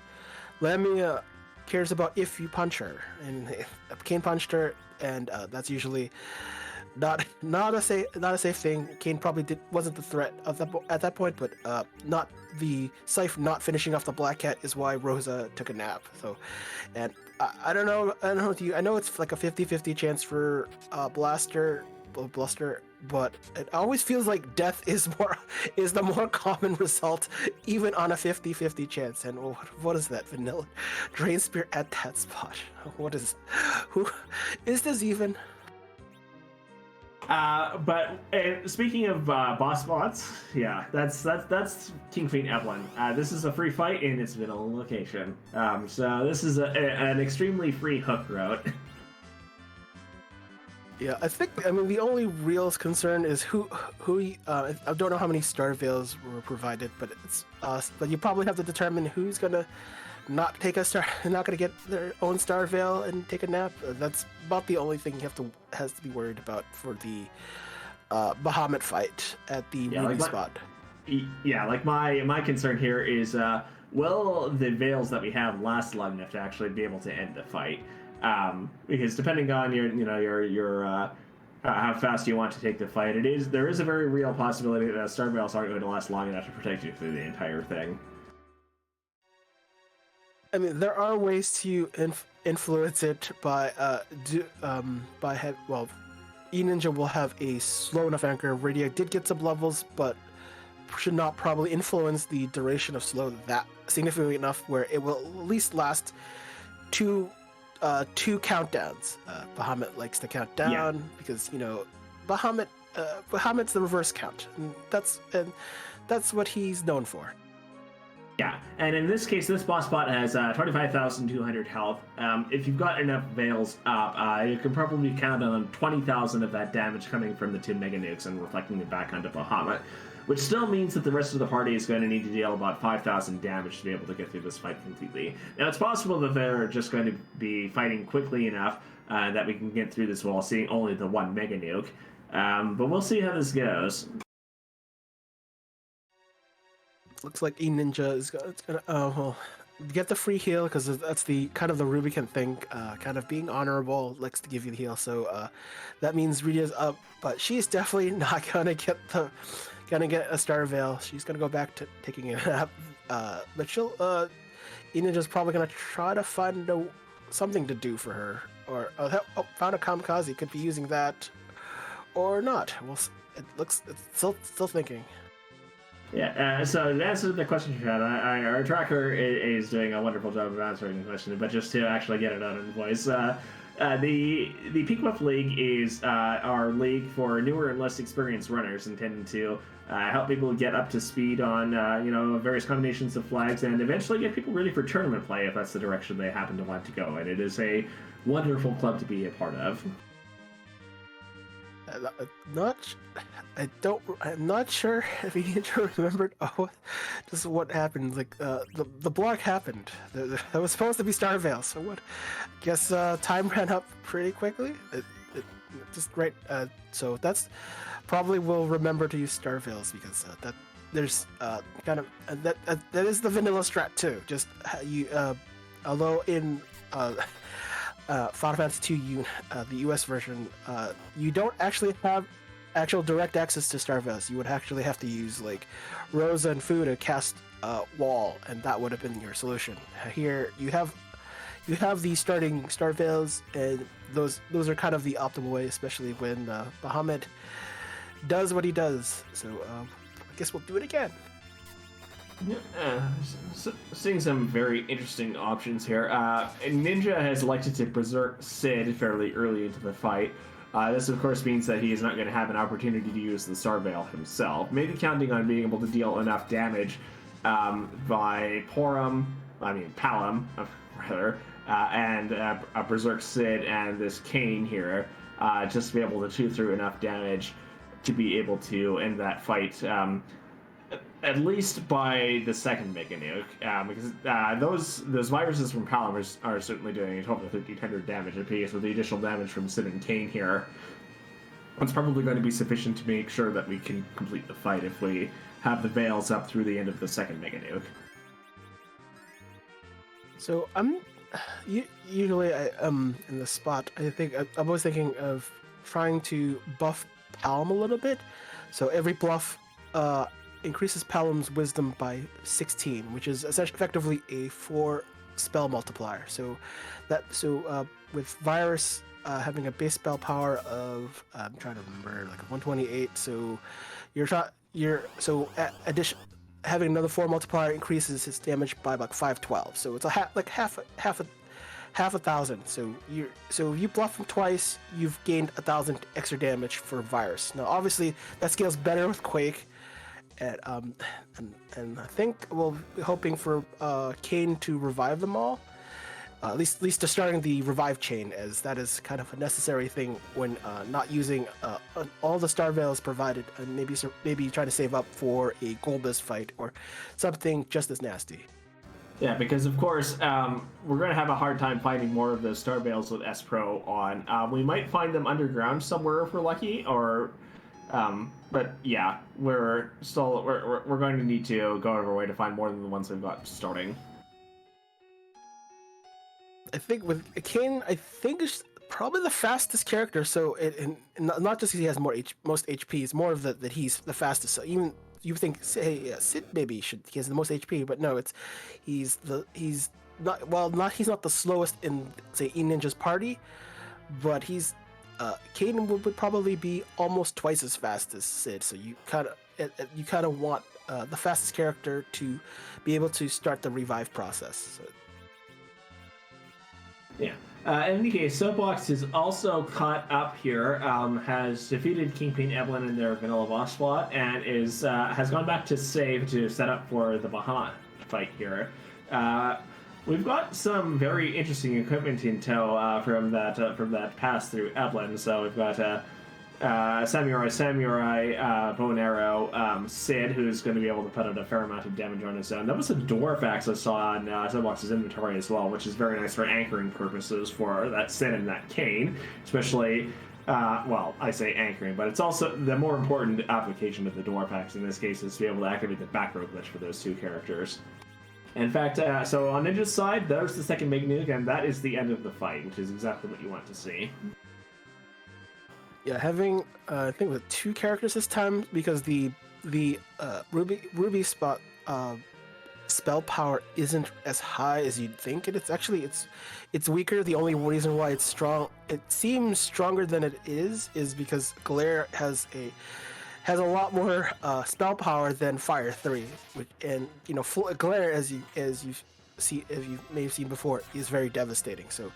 Lamia cares about if you punch her, and Kane punched her, and that's usually not a safe thing. Kane probably wasn't the threat at that point, but not the Scythe not finishing off the Black Cat is why Rosa took a nap. So, and I don't know I know it's like a 50-50 chance for Bluster, but it always feels like death is the more common result, even on a 50-50 chance. And what is that? Vanilla Drain Spear at that spot. Who is this even? But speaking of boss spots, yeah, that's King Queen Evelyn. This is a free fight in its vanilla location. So this is an extremely free hook route. Yeah, I mean the only real concern is who I don't know how many Star Veils were provided, but but you probably have to determine who's gonna not gonna get their own Star Veil and take a nap. That's about the only thing has to be worried about for the Bahamut fight at the movie spot. Yeah, like my concern here is will the veils that we have last long enough to actually be able to end the fight? Because depending on your how fast you want to take the fight, there is a very real possibility that Star Veils aren't going to last long enough to protect you through the entire thing. I mean, there are ways to influence it by E-Ninja will have a slow enough anchor. Rydia did get some levels, but should not probably influence the duration of slow that significantly enough where it will at least last 2 2 countdowns. Bahamut likes to count down because Bahamut's the reverse count, and that's what he's known for. Yeah, and in this case, this boss bot has 25,200 health. If you've got enough veils up, you can probably count on 20,000 of that damage coming from the 2 mega nukes and reflecting it back onto Bahamut, which still means that the rest of the party is going to need to deal about 5,000 damage to be able to get through this fight completely. Now, it's possible that they're just going to be fighting quickly enough that we can get through this while seeing only the 1 mega nuke, but we'll see how this goes. Looks like E-Ninja is gonna get the free heal because that's the kind of the Rubicon thing. Kind of being honorable likes to give you the heal, so that means Rita's up, but she's definitely not gonna get a Star Veil. She's gonna go back to taking it up, but E-Ninja's probably gonna try to find something to do for her, or found a kamikaze. Could be using that or not. It's still thinking. Yeah, so to answer the question you had, our tracker is doing a wonderful job of answering the question, but just to actually get it out in voice, the Peak Buff League is our league for newer and less experienced runners, intended to help people get up to speed on various combinations of flags, and eventually get people ready for tournament play if that's the direction they happen to want to go. And it is a wonderful club to be a part of. I'm not sure if you remembered just what happened. Like the block happened. That was supposed to be Star Veil. So what? I guess time ran up pretty quickly. It just right. So that's probably will remember to use Star Veils because that there's kind of that is the vanilla strat too. Just you although in Final Fantasy II, the US version, you don't actually have actual direct access to Star Veils. You would actually have to use like Rosa and Fu to cast Wall, and that would have been your solution. Here you have the starting Star Veils, and those are kind of the optimal way, especially when Bahamut does what he does. So I guess we'll do it again. Seeing some very interesting options here. Ninja has elected to berserk Sid fairly early into the fight. This, of course, means that he is not going to have an opportunity to use the Star Veil himself, maybe counting on being able to deal enough damage by Palom, rather, and berserk Sid and this Kane here, just to be able to chew through enough damage to be able to end that fight. At least by the second Mega Nuke, because those viruses from Palom are certainly doing a total of 1,300 damage apiece, with the additional damage from Sid and Kane here. It's probably going to be sufficient to make sure that we can complete the fight if we have the Veils up through the end of the second Mega Nuke. So usually in the spot. I think I'm always thinking of trying to buff Palom a little bit. So every bluff increases Palom's wisdom by 16, which is essentially effectively a 4 spell multiplier. So with Virus having a base spell power of I'm trying to remember, like 128. So having another 4 multiplier increases his damage by like 512. So it's half a thousand. So you bluff him twice, you've gained 1,000 extra damage for Virus. Now obviously that scales better with Quake. And I think we'll be hoping for Kane to revive them all, at least to starting the revive chain, as that is kind of a necessary thing when not using all the Star Veils provided, and maybe try to save up for a Golbez fight or something just as nasty. Yeah, because of course we're going to have a hard time finding more of those Star Veils with S-Pro on. We might find them underground somewhere if we're lucky, or. But yeah, we're going to need to go out of our way to find more than the ones we've got starting. I think with Kane, is probably the fastest character. So not just because he has most HP, it's more of that he's the fastest. So even you think, say, Sid maybe he has the most HP, but no, he's not the slowest in, say, E-Ninja's party, but he's. Caden would probably be almost twice as fast as Sid, so you kind of want the fastest character to be able to start the revive process. So. Yeah, In any case, Soapbox is also caught up here, has defeated Kingpin Evelyn in their vanilla boss spot, and is has gone back to save to set up for the Bahamut fight here. We've got some very interesting equipment in tow from that pass through Evelyn. So we've got Samurai, bow and arrow, Sid, who's going to be able to put out a fair amount of damage on his own. That was a dwarf axe I saw on Soapbox's inventory as well, which is very nice for anchoring purposes for that Sid and that Cane, especially. Well, I say anchoring, but it's also the more important application of the dwarf axe in this case is to be able to activate the back row glitch for those two characters. In fact, so on Ninja's side, there's the second Mega Nuke, and that is the end of the fight, which is exactly what you want to see. Yeah, having I think with 2 characters this time because the Ruby spot spell power isn't as high as you'd think. It's weaker. The only reason why it's strong, it seems stronger than it is because Glare has a lot more spell power than Fire 3, and full Glare as you may have seen before is very devastating. So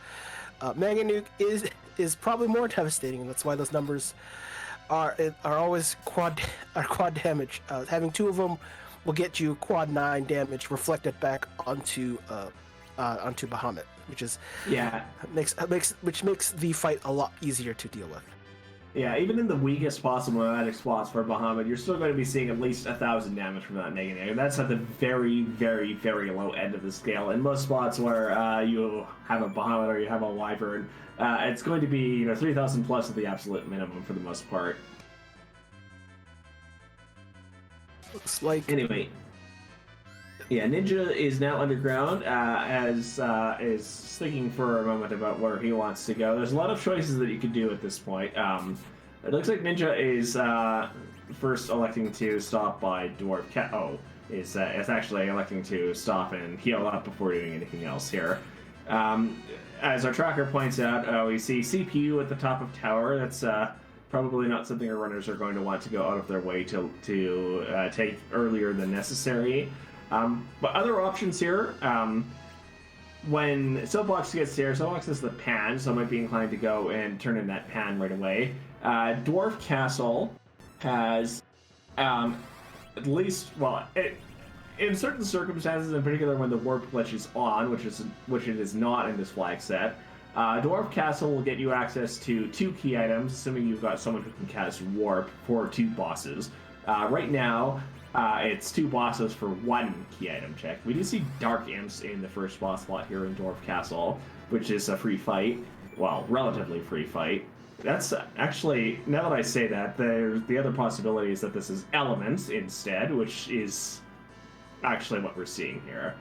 Mega Nuke is probably more devastating, and that's why those numbers are always quad damage. Having 2 of them will get you quad 9 damage reflected back onto Bahamut, which makes the fight a lot easier to deal with. Yeah, even in the weakest possible magic spots for Bahamut, you're still going to be seeing at least 1,000 damage from that Mega Nuke, and that's at the very, very, very low end of the scale. In most spots where you have a Bahamut or you have a wyvern, it's going to be 3,000 plus at the absolute minimum for the most part. Looks like anyway. Yeah, Ninja is now underground, as is thinking for a moment about where he wants to go. There's a lot of choices that you could do at this point. It looks like Ninja is first electing to stop by Dwarf Cat. Is actually electing to stop and heal up before doing anything else here. As our tracker points out, we see CPU at the top of tower. That's probably not something our runners are going to want to go out of their way to take earlier than necessary. But other options here, when Soapbox gets here, Soapbox is the pan, so I might be inclined to go and turn in that pan right away. Dwarf Castle has, at least, in certain circumstances, in particular when the warp glitch is on, which it is not in this flag set, Dwarf Castle will get you access to 2 key items, assuming you've got someone who can cast warp for 2 bosses. Right now, it's 2 bosses for 1 key item check. We do see Dark Imps in the first boss slot here in Dwarf Castle, which is a free fight. Well, relatively free fight. That's actually, now that I say that, there's the other possibility is that this is Elements instead, which is actually what we're seeing here.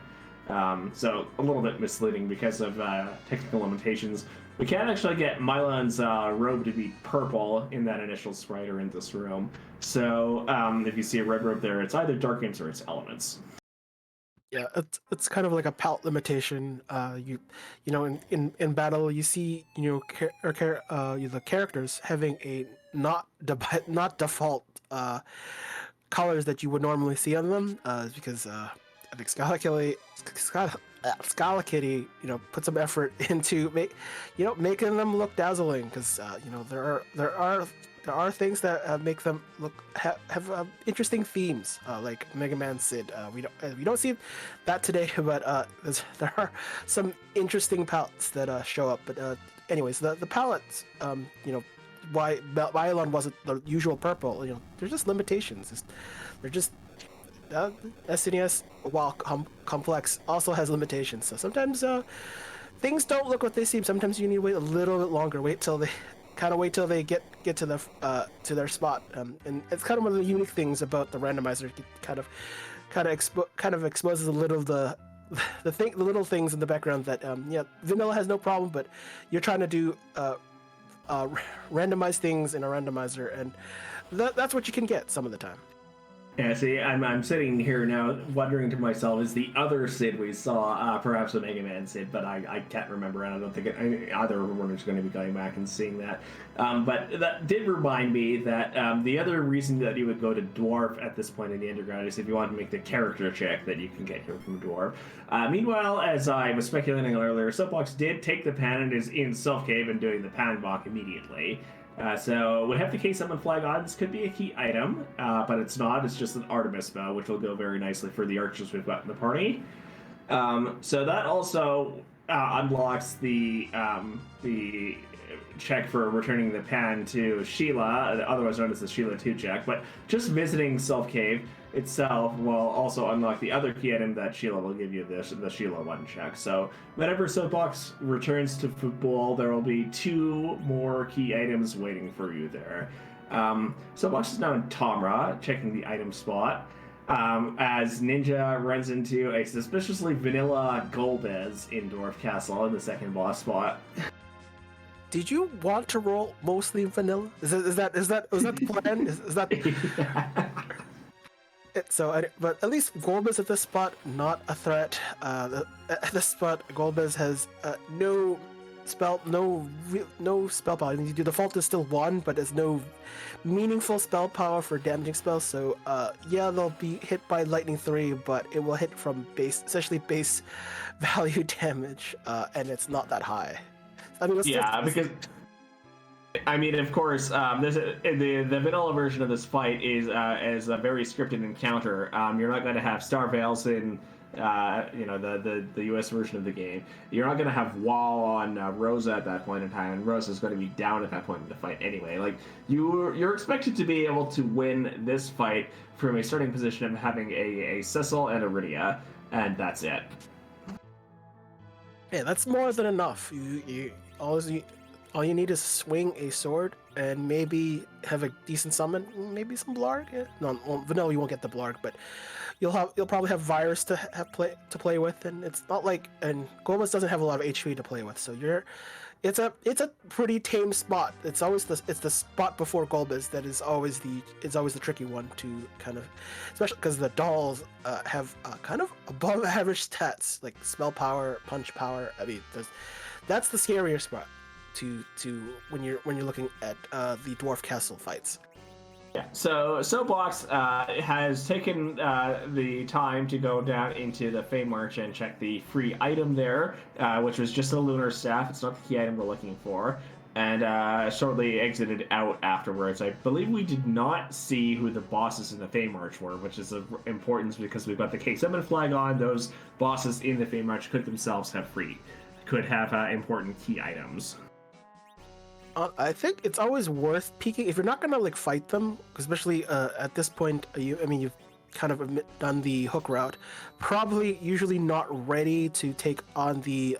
So a little bit misleading because of technical limitations. We can't actually get Mylon's robe to be purple in that initial sprite or in this room. So if you see a red robe there, it's either Dark Imps or it's Elements. Yeah, it's kind of like a palette limitation. In battle, you see the characters having a not default colors that you would normally see on them, because I think Scala Kitty, put some effort into making them look dazzling, because there are things that make them have interesting themes, like Mega Man Sid. We don't see that today, but there are some interesting palettes that show up. But anyways, the palettes, why Bylon wasn't the usual purple? They're just limitations. They're just SNES, while complex, also has limitations. So sometimes things don't look what they seem. Sometimes you need to wait a little bit longer. Wait till they get to their spot. And it's kind of one of the unique things about the randomizer. It kind of exposes a little the little things in the background that vanilla has no problem, but you're trying to do randomize things in a randomizer, and that's what you can get some of the time. Yeah, see, I'm sitting here now wondering to myself, is the other Sid we saw perhaps a Mega Man Sid, but I can't remember, and I don't think either one is going to be going back and seeing that. But that did remind me that the other reason that you would go to Dwarf at this point in the Underground is if you want to make the character check that you can get here from Dwarf. Meanwhile, as I was speculating earlier, Soapbox did take the pan and is in Self Cave and doing the pan walk immediately. So would have to case summon Flagon. This could be a key item, but it's not. It's just an Artemis bow, which will go very nicely for the archers we've got in the party. So that also unlocks the check for returning the pan to Sheila, otherwise known as the Sheila 2 check. But just visiting Self Cave itself will also unlock the other key item that Sheila will give you, the Sheila 1 check. So whenever Soapbox returns to Fabul, there will be 2 more key items waiting for you there. Soapbox is now in Tomra, checking the item spot, as Ninja runs into a suspiciously vanilla Golbez in Dwarf Castle in the second boss spot. Did you want to roll mostly vanilla? Was that the plan? Is that? But at least Golbez at this spot not a threat. At this spot, Golbez has no spell power. The default is still 1, but there's no meaningful spell power for damaging spells. So yeah, they'll be hit by lightning 3, but it will hit from essentially base value damage, and it's not that high. I mean, because I mean, of course, the vanilla version of this fight is a very scripted encounter. You're not going to have Star Veils in the US version of the game. You're not going to have Wall on Rosa at that point in time, and Rosa's going to be down at that point in the fight anyway. Like you're expected to be able to win this fight from a starting position of having a Cecil and a Rydia, and that's it. Yeah, that's more than enough. All you need is swing a sword and maybe have a decent summon, maybe some Blarg. Yeah. No, vanilla you won't get the Blarg, but you'll probably have Virus to play with, and it's not like Golbez doesn't have a lot of HP to play with, so it's a pretty tame spot. It's the spot before Golbez that is always the tricky one to kind of, especially because the dolls have kind of above average stats like spell power, punch power. I mean, that's the scarier spot to when you're looking at the Dwarf Castle fights. Yeah. So Soapbox has taken the time to go down into the Fey March and check the free item there, which was just a lunar staff. It's not the key item we're looking for, and shortly exited out afterwards. I believe we did not see who the bosses in the Fey March were, which is of importance because we've got the K7 flag on. Those bosses in the Fey March could themselves have important key items. I think it's always worth peeking if you're not gonna fight them, especially at this point. You've kind of done the hook route, probably usually not ready to take on the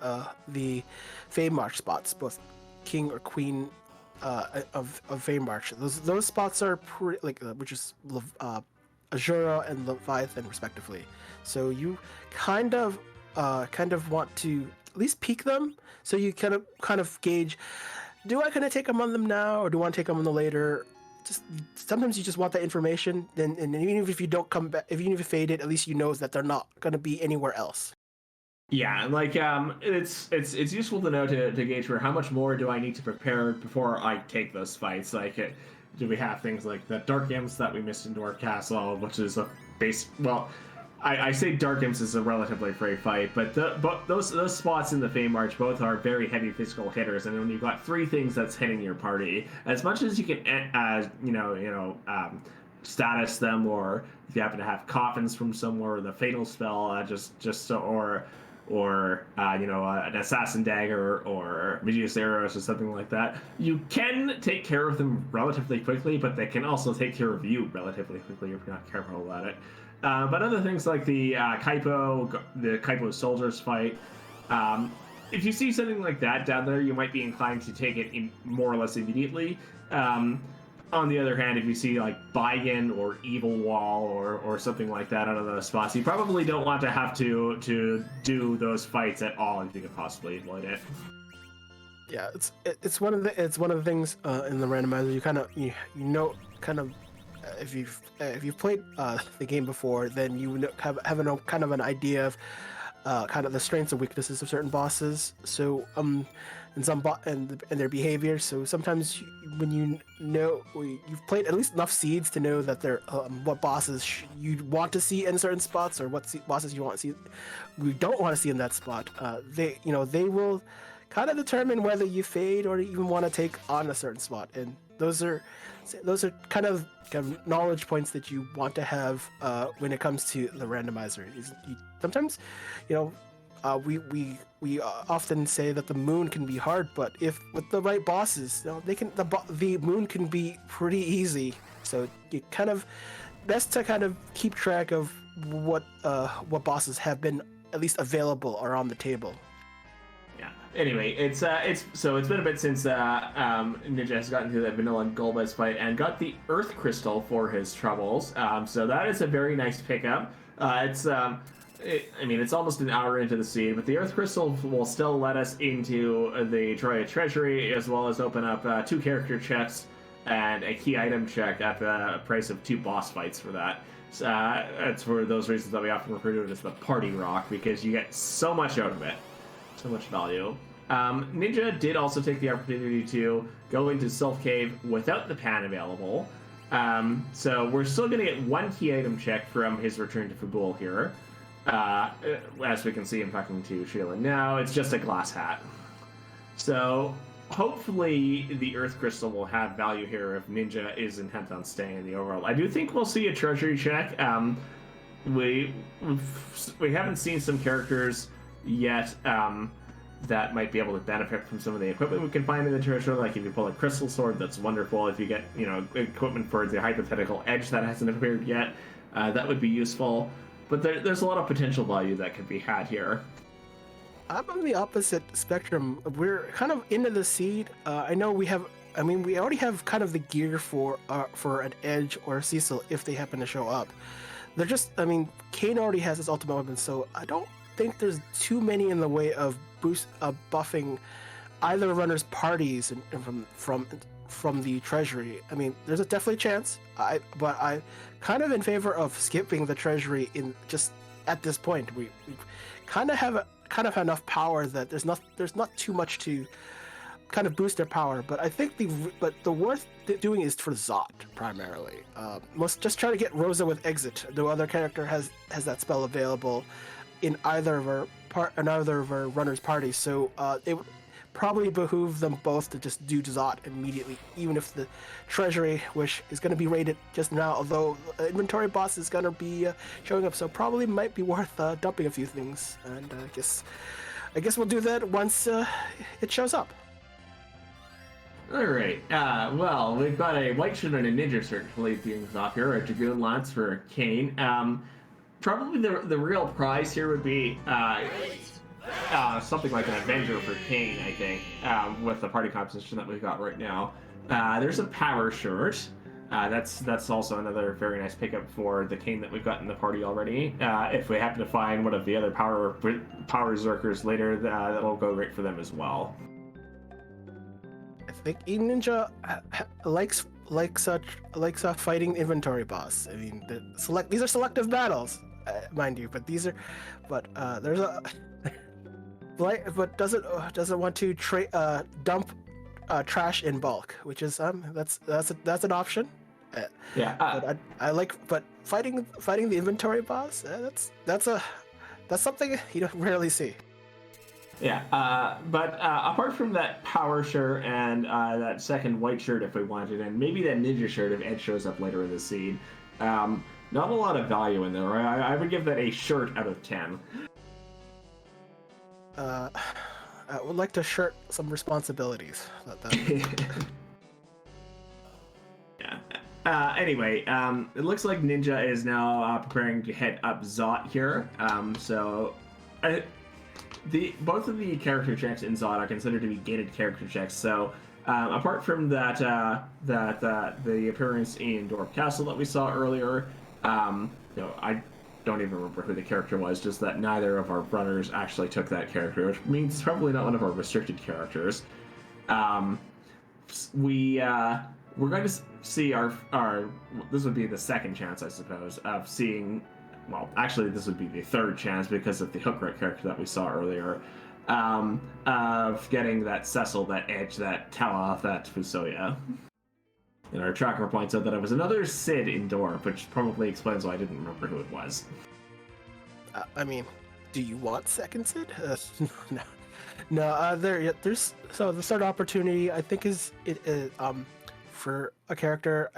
Fey March spots, both King or Queen of Fey March. Those spots are which is Azura and Leviathan respectively. So you kind of want to at least peek them, so you kind of gauge. Do I kind of take them on them now, or do I want to take them on them later? Just sometimes you just want that information, and even if you don't come back, even if you fade it, at least you know that they're not going to be anywhere else. Yeah, it's useful to know to gauge for how much more do I need to prepare before I take those fights. Do we have things like the Dark Imps that we missed in Dwarf Castle, which is a base. Well, I say Dark Imps is a relatively free fight, but those spots in the Fey March both are very heavy physical hitters, and when you've got 3 things that's hitting your party, as much as you can, status them, or if you happen to have coffins from somewhere, the fatal spell, or an assassin dagger or Medius arrows or something like that, you can take care of them relatively quickly, but they can also take care of you relatively quickly if you're not careful about it. But other things like the Kaipo soldiers fight, if you see something like that down there, you might be inclined to take it in more or less immediately. On the other hand, if you see Baigen or Evil Wall or something like that out of those spots, you probably don't want to have to do those fights at all if you could possibly avoid it. Yeah, it's one of the things in the randomizer you kind of if you've played the game before, then you have kind of an idea of kind of the strengths and weaknesses of certain bosses. So and and their behavior. So sometimes when you've played at least enough seeds to know that they're what bosses you want to see in certain spots, or what bosses you don't want to see in that spot. They will kind of determine whether you fade or even want to take on a certain spot, and those are kind of knowledge points that you want to have when it comes to the randomizer. Sometimes, we often say that the moon can be hard, but if with the right bosses, the moon can be pretty easy. So you kind of best to kind of keep track of what bosses have been at least available or on the table. Anyway, it's been a bit since Ninja has gotten to that vanilla Golbez fight and got the Earth Crystal for his troubles. So that is a very nice pickup. It's almost an hour into the seed, but the Earth Crystal will still let us into the Troya Treasury, as well as open up 2 character checks and a key item check at the price of 2 boss fights for that. It's for those reasons that we often refer to it as the Party Rock, because you get so much out of it. So much value. Ninja did also take the opportunity to go into Sylph Cave without the pan available. So we're still going to get 1 key item check from his return to Fabul here. As we can see him talking to Sheila now, it's just a glass hat. So hopefully the Earth Crystal will have value here if Ninja is intent on staying in the overworld. I do think we'll see a treasury check. We haven't seen some characters yet that might be able to benefit from some of the equipment we can find in the treasure. Like if you pull a crystal sword, that's wonderful. If you get equipment for the hypothetical edge that hasn't appeared yet, that would be useful. But there's a lot of potential value that could be had here. I'm on the opposite spectrum. We're kind of into the seed. I know we already have kind of the gear for an edge or a Cecil if they happen to show up. Kane already has his ultimate weapon, so I don't think there's too many in the way of buffing either runner's parties and from the treasury. I mean, there's definitely a chance. But I kind of in favor of skipping the treasury in just at this point. We kind of have enough power that there's not too much to kind of boost their power. But I think the worth doing is for Zot primarily. Let's just try to get Rosa with exit. No other character has that spell available in either of our runners' parties, so it would probably behoove them both to just do Zot immediately, even if the treasury, which is going to be raided just now, although the inventory boss is going to be showing up, so probably might be worth dumping a few things, and I guess we'll do that once it shows up. Alright, well, we've got a white shirt and a ninja shirt to lead things off here, a Dragoon Lance for Kane. Probably the real prize here would be something like an Avenger for Kane, I think, with the party composition that we've got right now. There's a Power Shirt. That's also another very nice pickup for the Kane that we've got in the party already. If we happen to find one of the other Power Zerkers later, that'll go great for them as well. I think Ninja likes fighting inventory boss. I mean, these are selective battles, mind you, but there's a but doesn't want to dump trash in bulk, which is that's an option. But but fighting the inventory boss, that's something you don't rarely see. Yeah, but apart from that Power Shirt and that second white shirt if we wanted, and maybe that ninja shirt if Ed shows up later in the seed, not a lot of value in there. I would give that a shirt out of 10. I would like to shirt some responsibilities. Yeah. Anyway, it looks like Ninja is now preparing to head up Zot here. Both of the character checks in Zod are considered to be gated character checks. So, apart from that, the appearance in Dorp Castle that we saw earlier, I don't even remember who the character was. Just that neither of our runners actually took that character, which means it's probably not one of our restricted characters. we're going to see our this would be the second chance, I suppose, of seeing. Well, actually, this would be the third chance because of the hook rat character that we saw earlier, of getting that Cecil, that Edge, that Tala, that Fusoya. And our tracker points out that it was another Sid indoor, which probably explains why I didn't remember who it was. I mean, do you want second Sid? No. No, there's so the third opportunity I think is for a character.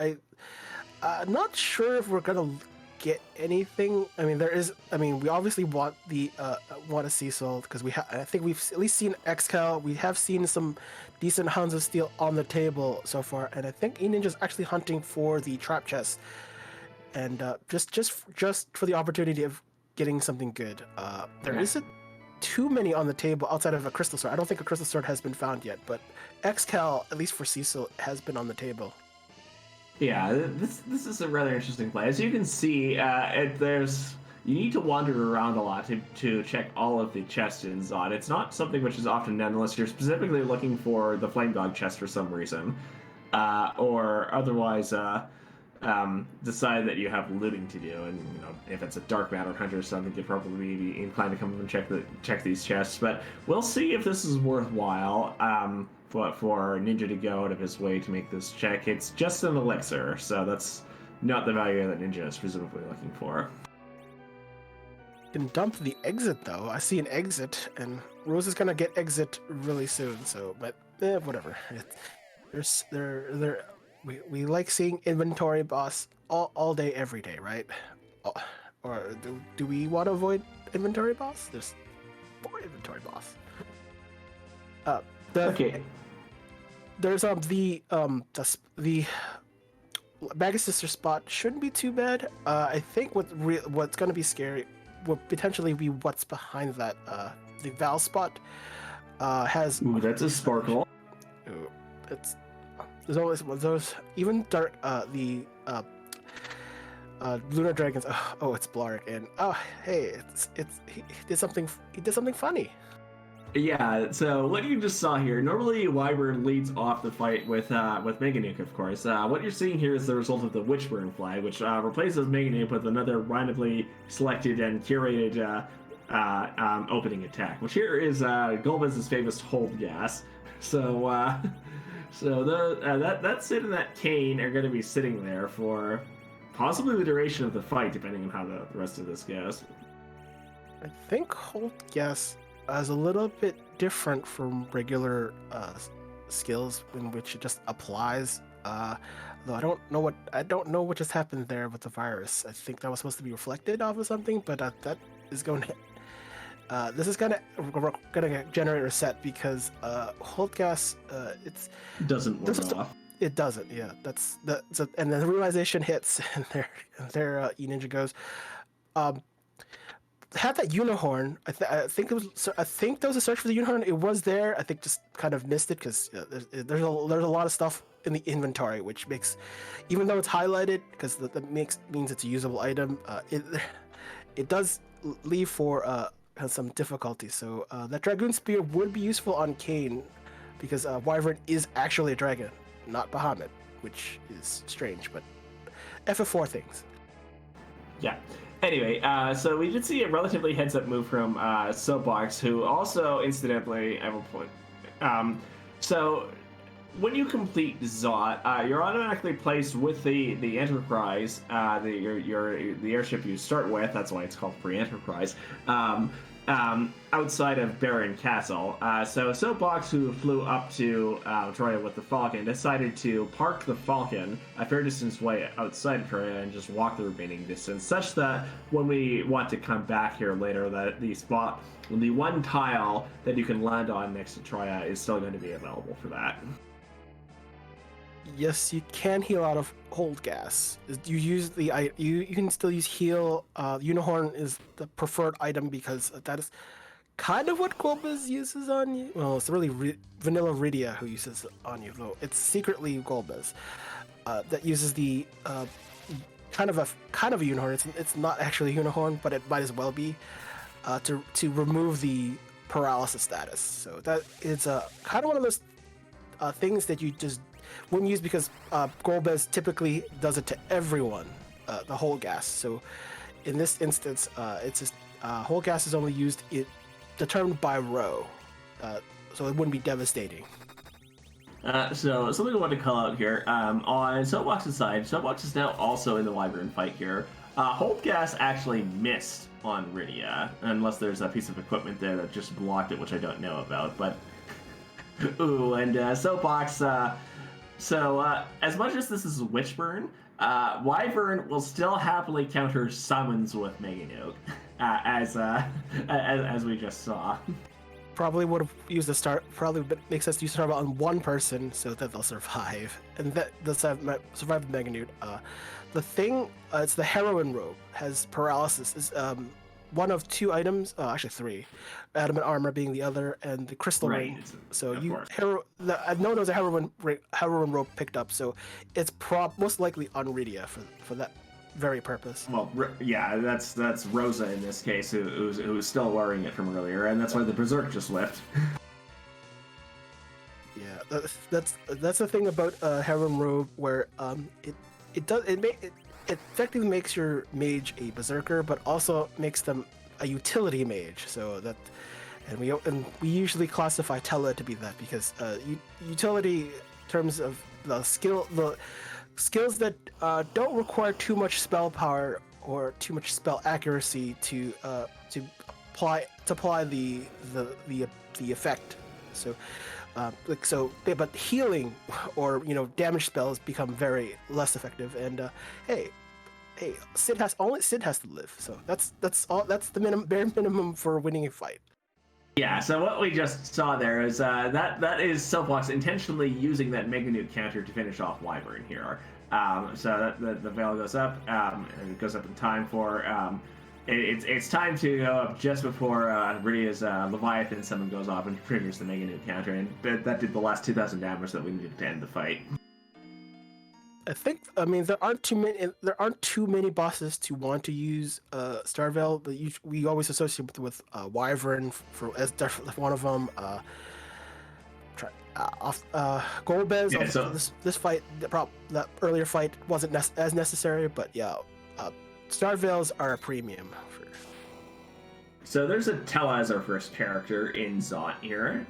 I'm not sure if we're gonna get anything. I mean, we obviously want a Cecil because I think we've at least seen Excal. We have seen some decent Hounds of Steel on the table so far, and I think E-Ninja's actually hunting for the trap chest, and just for the opportunity of getting something good. There isn't too many on the table outside of a crystal sword. I don't think a crystal sword has been found yet, but Excal, at least for Cecil, has been on the table. Yeah, this is a rather interesting play. As you can see, you need to wander around a lot to check all of the chests in Zod. It's not something which is often done unless you're specifically looking for the Flame Dog chest for some reason, or otherwise decide that you have looting to do. And if it's a Dark Matter Hunter or something, you'd probably be inclined to come and check these chests. But we'll see if this is worthwhile. For Ninja to go out of his way to make this check. It's just an elixir, so that's not the value that Ninja is presumably looking for. Can dump the exit though. I see an exit, and Rose is gonna get exit really soon. So, but whatever. We like seeing inventory boss all day, every day, right? Or do we want to avoid inventory boss? There's more inventory boss. Okay. There's the Bag of Sister spot shouldn't be too bad. I think what's gonna be scary will potentially be what's behind that. The Val spot has. Ooh, that's a sparkle. Ooh, there's always those even dark the Lunar Dragons. Oh, it's Blarg, and hey, he did something funny. Yeah, so what you just saw here, normally Wyvern leads off the fight with Mega Nuke, of course. What you're seeing here is the result of the Witchburn flag, which replaces Mega Nuke with another randomly selected and curated opening attack, which here is Golbez's famous Hold Gas. So that Sid and that Kane are going to be sitting there for possibly the duration of the fight, depending on how the rest of this goes. I think Hold Gas is a little bit different from regular skills in which it just applies. Though I don't know what just happened there with the virus. I think that was supposed to be reflected off of something, but that is going to. This is gonna generate reset because Hold Gas it doesn't work off. It doesn't. Yeah, and then the realization hits, and there E-Ninja goes. Had that unicorn. I think there was a search for the unicorn. It was there. I think just kind of missed it because there's a lot of stuff in the inventory, which makes, even though it's highlighted, because that means it's a usable item. It does leave for some difficulty. So that Dragoon Spear would be useful on Kane, because Wyvern is actually a dragon, not Bahamut, which is strange, but FF4 things. Yeah. Anyway, so we did see a relatively heads-up move from Soapbox, who also, incidentally, I will point. So when you complete Zot, you're automatically placed with the Enterprise, the airship you start with. That's why it's called Pre-Enterprise. Outside of Baron Castle. So Soapbox, who flew up to Troya with the Falcon, decided to park the Falcon a fair distance away outside of Troya and just walk the remaining distance, such that when we want to come back here later, that the one tile that you can land on next to Troya is still going to be available for that. Yes, you can heal out of Hold Gas. You use you can still use heal. Unicorn is the preferred item because that is kind of what Golbez uses on you. Well, it's really Vanilla Rydia who uses it on you, though it's secretly Golbez that uses the kind of a unicorn. It's not actually a unicorn, but it might as well be to remove the paralysis status. So that is kind of one of those things that you just wouldn't use because Golbez typically does it to everyone, the whole gas. So in this instance, it's just whole gas is only used determined by row, so it wouldn't be devastating. So something I want to call out here, on Soapbox's side, Soapbox is now also in the wyvern fight here. Hold gas actually missed on Rydia, unless there's a piece of equipment there that just blocked it, which I don't know about, but... Ooh, and Soapbox, as much as this is Witchburn, Wyvern will still happily counter summons with Mega Nuke, as we just saw. Probably would have used the start. Probably makes sense to use Starbell on one person so that they'll survive, and that they'll survive the Mega Nuke. The thing, it's the Heroine Robe, has paralysis. Is one of two items, actually three, adamant armor being the other, and the crystal ring. So no one knows a Heroine Robe picked up, so it's most likely on Rydia for that very purpose. Well, yeah, that's Rosa in this case, who's still wearing it from earlier, and that's why the Berserk just left. Yeah, that's the thing about Heroine Robe, where it effectively makes your mage a berserker, but also makes them a utility mage. So that, and we usually classify Tella to be that because utility in terms of the skills that don't require too much spell power or too much spell accuracy to apply the effect. So. But healing or damage spells become very less effective. And hey, Sid has to live. So that's the bare minimum for winning a fight. Yeah. So what we just saw there is that is Soapbox intentionally using that Mega Nuke counter to finish off Wyvern here. So that the veil goes up, and it goes up in time for. It's time to go up just before Rydia's Leviathan summon goes off and triggers the Mega Nuke counter, and that did the last 2,000 damage that we needed to end the fight. I mean, there aren't too many bosses to want to use Starveil, but we always associate with Wyvern as definitely one of them. Golbez. Yeah, so this fight, that earlier fight wasn't as necessary, but yeah. Starveils are a premium. So there's a Tella as our first character in Zot here.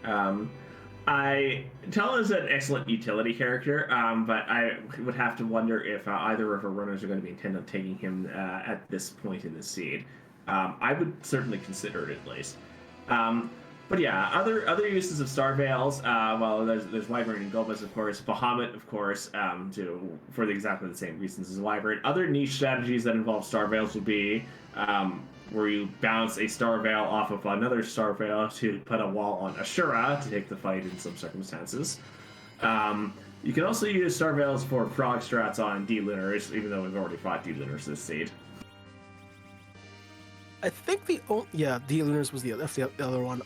Tella is an excellent utility character, but I would have to wonder if either of our runners are going to be intent on taking him at this point in the seed. I would certainly consider it at least. But yeah, other uses of Starveils. Well, there's Wyvern and Golbez, of course. Bahamut, of course, for exactly the same reasons as Wyvern. Other niche strategies that involve Starveils would be where you bounce a Starveil off of another Starveil to put a wall on Ashura to take the fight in some circumstances. You can also use Starveils for frog strats on D-Lunars, even though we've already fought D-Lunars this seed. I think D-Lunars was the other one.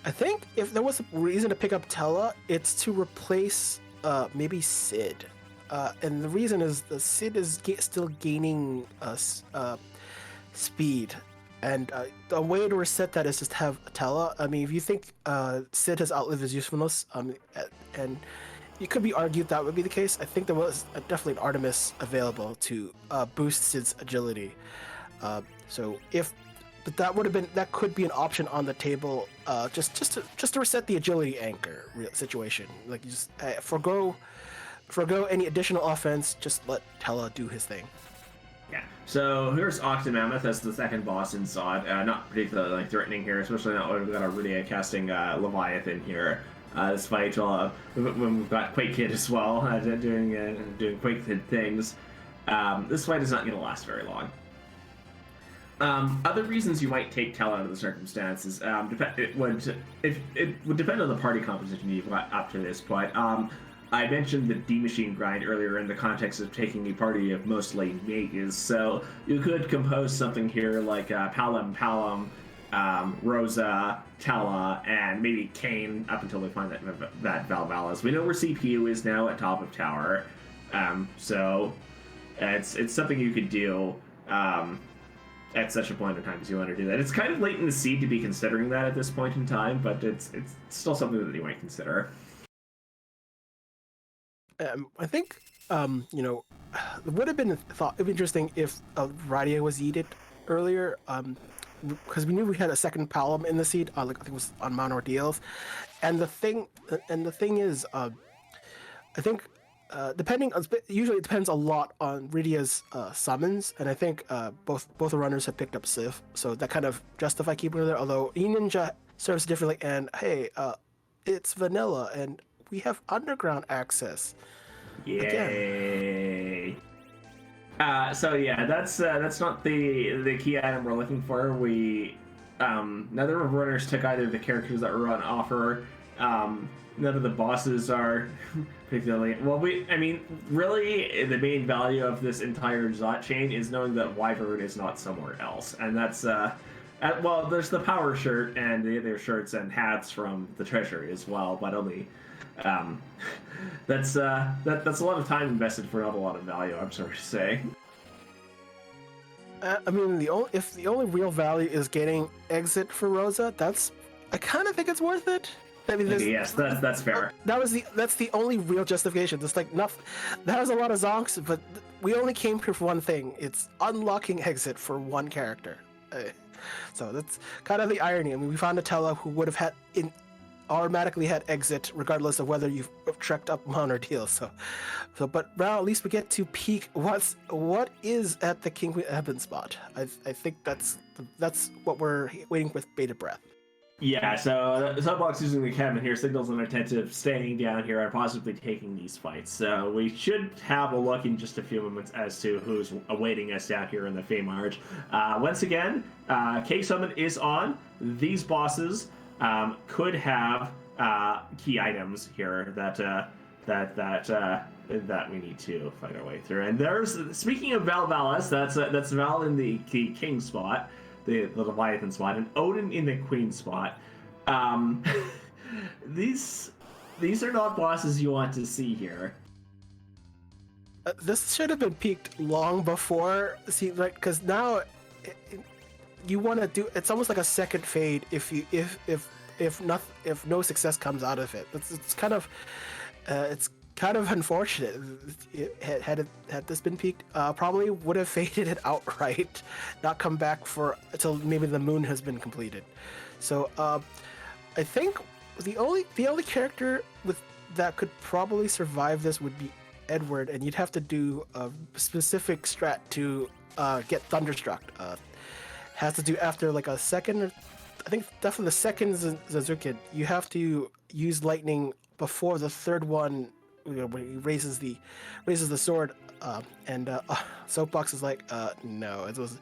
I think if there was a reason to pick up Tella, it's to replace maybe Sid. And the reason is the Sid is still gaining speed. And the way to reset that is just have Tella. I mean, if you think Sid has outlived his usefulness, and it could be argued that would be the case, I think there was definitely an Artemis available to boost Sid's agility. But that could be an option on the table, just to reset the agility anchor situation. Like you just forgo any additional offense. Just let Tella do his thing. Yeah. So here's Octomammoth as the second boss in Zod. Not particularly threatening here, especially not when we've got our Rydia casting Leviathan here. This fight, when we've got Quake Kid as well, doing Quake Kid things. This fight is not going to last very long. Other reasons you might take Tella under the circumstances, it would depend on the party composition you've got up to this point. I mentioned the D-Machine grind earlier in the context of taking a party of mostly mages, so you could compose something here like Palom, Rosa, Tella, and maybe Kane up until we find that Valvalis. We know where CPU is now at top of tower, so it's something you could do at such a point in time as you want to do that. It's kind of late in the seed to be considering that at this point in time, but it's still something that you might consider. I think it would have been thought it'd be interesting if Radia was eaten earlier. Because we knew we had a second Palom in the seed, like I think it was on Mount Ordeals, and the thing is, I think depending on usually it depends a lot on Rydia's summons, and I think both the runners have picked up Sif, so that kind of justify keeping her there. Although E Ninja serves differently, and hey, it's vanilla, and we have underground access. Again, Yay! So yeah, that's not the key item we're looking for. We neither of runners took either of the characters that were on offer. None of the bosses are particularly well. I mean, really, the main value of this entire Zot chain is knowing that Wyvern is not somewhere else, and that's well, there's the power shirt and the other shirts and hats from the treasury as well, but only that's a lot of time invested for not a lot of value. I'm sorry to say. I mean, if the only real value is getting exit for Rosa, I kind of think it's worth it. I mean, Okay, yes, that's fair. That's the only real justification. Just like nothing. That has a lot of zonks, but we only came here for one thing. It's unlocking exit for one character. So that's kind of the irony. I mean, we found a Tella who would have automatically had exit regardless of whether you've trekked up Mount or Deal. So but now at least we get to peek what is at the King Queen Eben spot. I think that's what we're waiting with bated breath. Yeah, so Subbox using the cabin here signals an intent of staying down here and possibly taking these fights. So we should have a look in just a few moments as to who's awaiting us down here in the Fame Arch. Once again, K Summon is on. These bosses could have key items here that we need to find our way through. And there's, speaking of Val Valis, that's Val in the king spot, the Leviathan spot, and Odin in the queen spot. These are not bosses you want to see here. This should have been peaked long before. See, like, because now you want to do. It's almost like a second fade if no success comes out of it. It's kind of unfortunate. Had this been peaked, probably would have faded it outright, not come back until maybe the moon has been completed. So I think the only character that could probably survive this would be Edward, and you'd have to do a specific strat to get Thunderstruck. Has to do after like a second, I think definitely the second Zazukin, you have to use lightning before the third one, when he raises the sword, and Soapbox is like, no, it was,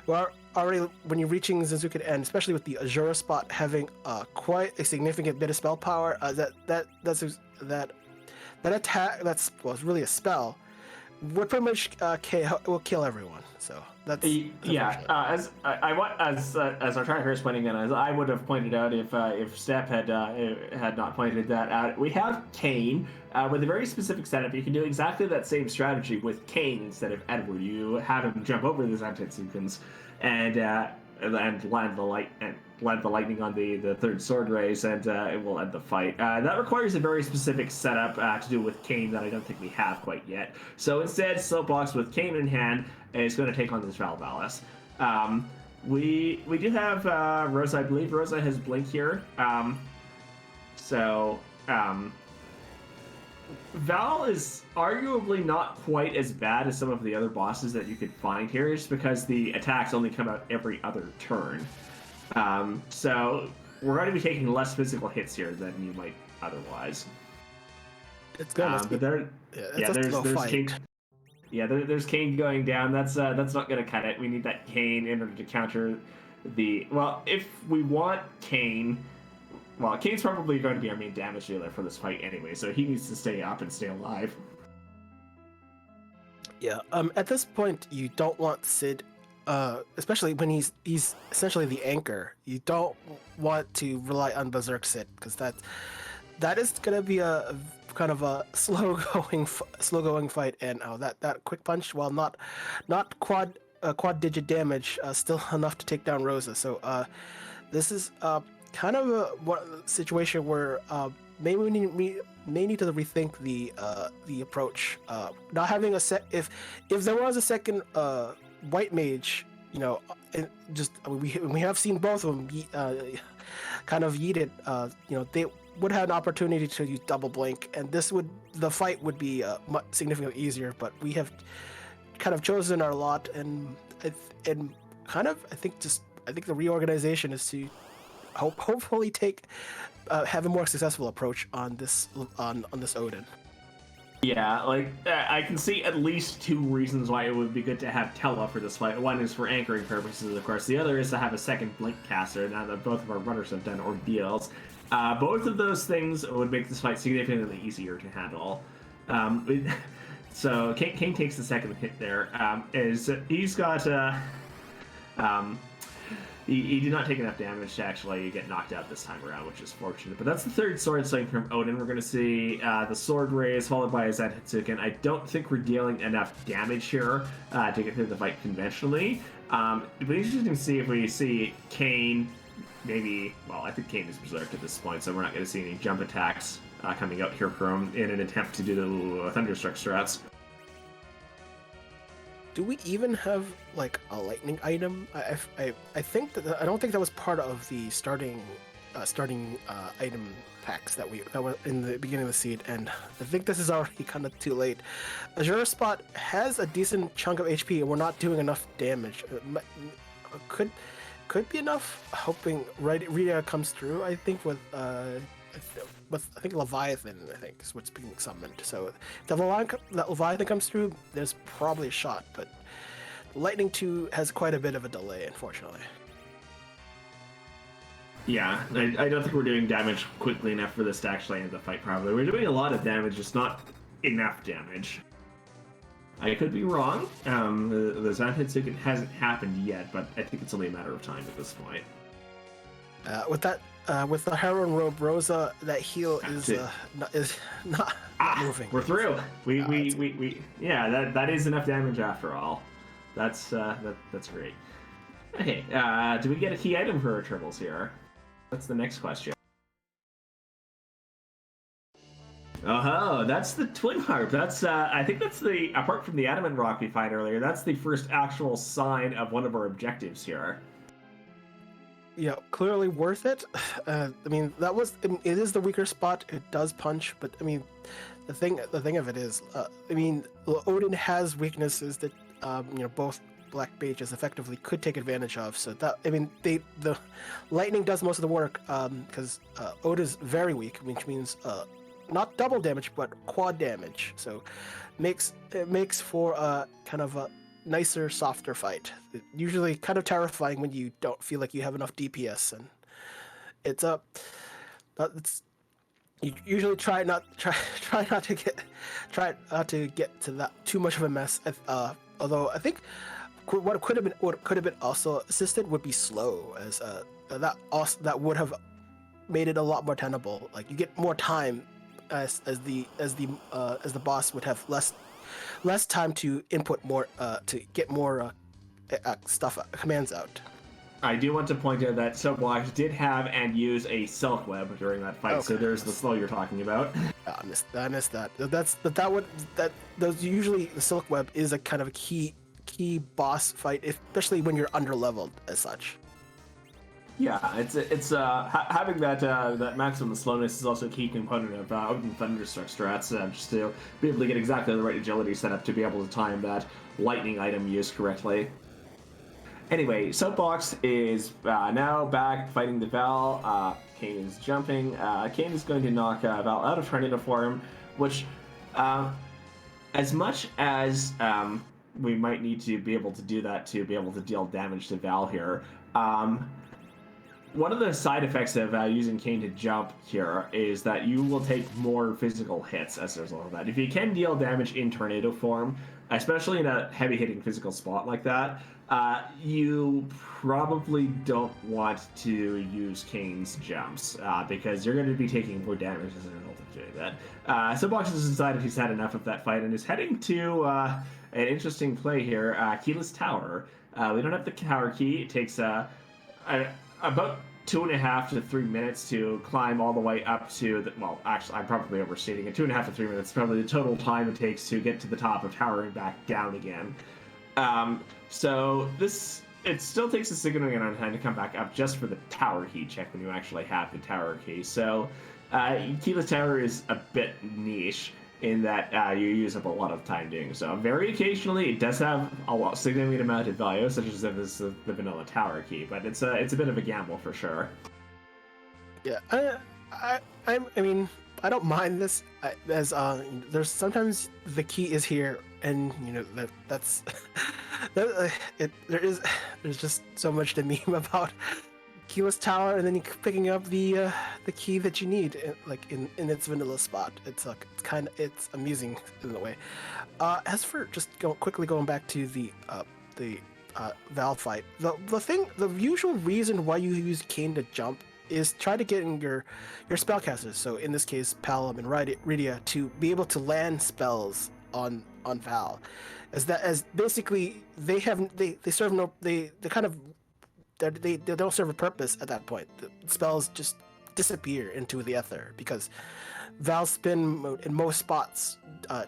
well, already when you're reaching Zazukin, and especially with the Azura spot having quite a significant bit of spell power, that attack it's really a spell, would pretty much will kill everyone. So that's yeah. As our tracker is pointing out, as I would have pointed out if Step had not pointed that out, we have Kane with a very specific setup. You can do exactly that same strategy with Kane instead of Edward. You have him jump over the Zantet sequence and land the lightning on the third sword raise, and it will end the fight. That requires a very specific setup to do with Kane that I don't think we have quite yet. So instead, Soapbox with Kane in hand is going to take on this Val Valis. We do have Rosa. I believe Rosa has Blink here. Val is arguably not quite as bad as some of the other bosses that you could find here, just because the attacks only come out every other turn. So we're going to be taking less physical hits here than you might otherwise. It's gonna but there's Kane. Yeah, there's Kane going down. That's not going to cut it. We need that Kane in order to counter the. Well, if we want Kane. Well, Kane's probably going to be our main damage dealer for this fight anyway, so he needs to stay up and stay alive. Yeah. At this point, you don't want Sid, especially when he's essentially the anchor. You don't want to rely on Berserk Sid, because that is going to be a kind of a slow going fight, and that quick punch, while not quad digit damage, still enough to take down Rosa. So this is kind of a situation where may need to rethink the approach. Not having a set if there was a second white mage, we have seen both of them kind of yeeted. They would have an opportunity to use double blink, and the fight would be significantly easier. But we have kind of chosen our lot, and I think the reorganization is to hopefully have a more successful approach on this Odin. Yeah, I can see at least two reasons why it would be good to have Tella for this fight. One is for anchoring purposes, of course. The other is to have a second blink caster, now that both of our runners have done Ordeals. Both of those things would make this fight significantly easier to handle. So Kane takes the second hit there. He's got... He did not take enough damage to actually get knocked out this time around, which is fortunate. But that's the third sword swing from Odin. We're going to see the sword raise followed by a Zanhetsuken. I don't think we're dealing enough damage here to get through the fight conventionally. It'd be interesting to see if we see Kane maybe... Well, I think Kane is berserked at this point, so we're not going to see any jump attacks coming out here from him in an attempt to do the Thunderstruck strats. Do we even have like a lightning item? I think that I don't think that was part of the starting item packs that were in the beginning of the seed, and I think this is already kind of too late. Azure Spot has a decent chunk of HP, and we're not doing enough damage. Could be enough. Hoping Rita comes through. I think with Leviathan, I think, is what's being summoned. So if the Leviathan comes through, there's probably a shot, but Lightning 2 has quite a bit of a delay, unfortunately. Yeah, I don't think we're doing damage quickly enough for this to actually end the fight properly. We're doing a lot of damage, just not enough damage. I could be wrong. The Zanhetsuken hasn't happened yet, but I think it's only a matter of time at this point. With the Heron Robe, Rosa, that heal is not moving. We're through. That is enough damage after all. That's great. Okay, do we get a key item for our tribbles here? That's the next question. Oh, that's the Twin Harp. That's I think that's the, apart from the Adamant Rock we find earlier, that's the first actual sign of one of our objectives here. Yeah, clearly worth it. It is the weaker spot. It does punch, but I mean, the thing of it is, Odin has weaknesses that both black mages effectively could take advantage of. So that the lightning does most of the work because Odin's very weak, which means not double damage but quad damage. So it makes for a kind of a nicer, softer fight. Usually kind of terrifying when you don't feel like you have enough DPS, and you usually try not to get to that too much of a mess. Although I think what could have been also assisted would be slow, as that would have made it a lot more tenable. Like you get more time as the boss would have less time to input more to get more commands out. I do want to point out that Soapbox did have and use a Silk Web during that fight, okay. So there's the slow you're talking about. I missed that. Those usually the Silk Web is a kind of a key boss fight, especially when you're underleveled as such. Yeah, it's having that maximum slowness is also a key component of Odin Thunderstruck strats, just to be able to get exactly the right agility setup to be able to time that lightning item use correctly. Anyway, Soapbox is now back fighting the Val. Kane is jumping. Kane is going to knock Val out of tornado form, which, as much as we might need to be able to do that to be able to deal damage to Val here, one of the side effects of using Kane to jump here is that you will take more physical hits as a result of that. If you can deal damage in tornado form, especially in a heavy-hitting physical spot like that, you probably don't want to use Kane's jumps because you're going to be taking more damage as a result of doing that. Soapbox has decided he's had enough of that fight and is heading to an interesting play here, Keyless Tower. We don't have the tower key. It takes about 2.5 to 3 minutes to climb all the way up to the, well, actually, I'm probably overstating it. 2.5 to 3 minutes is probably the total time it takes to get to the top of tower and back down again. So this it still takes a significant amount of time to come back up just for the tower key check when you actually have the tower key. So keyless tower is a bit niche in that you use up a lot of time doing so. Very occasionally, it does have a significant amount of value, such as if it's the vanilla tower key, but it's a bit of a gamble for sure. Yeah, I mean, I don't mind this. As there's sometimes the key is here, and that's there's just so much to meme about keyless tower, and then you picking up the key that you need, like in its vanilla spot. It's it's amusing in a way. As for just quickly going back to the Val fight, the usual reason why you use Kane to jump is try to get in your spellcasters. So in this case, Palom and Rydia to be able to land spells on Val, as basically they serve no they don't serve a purpose at that point. The spells just disappear into the ether because Val's spin mode in most spots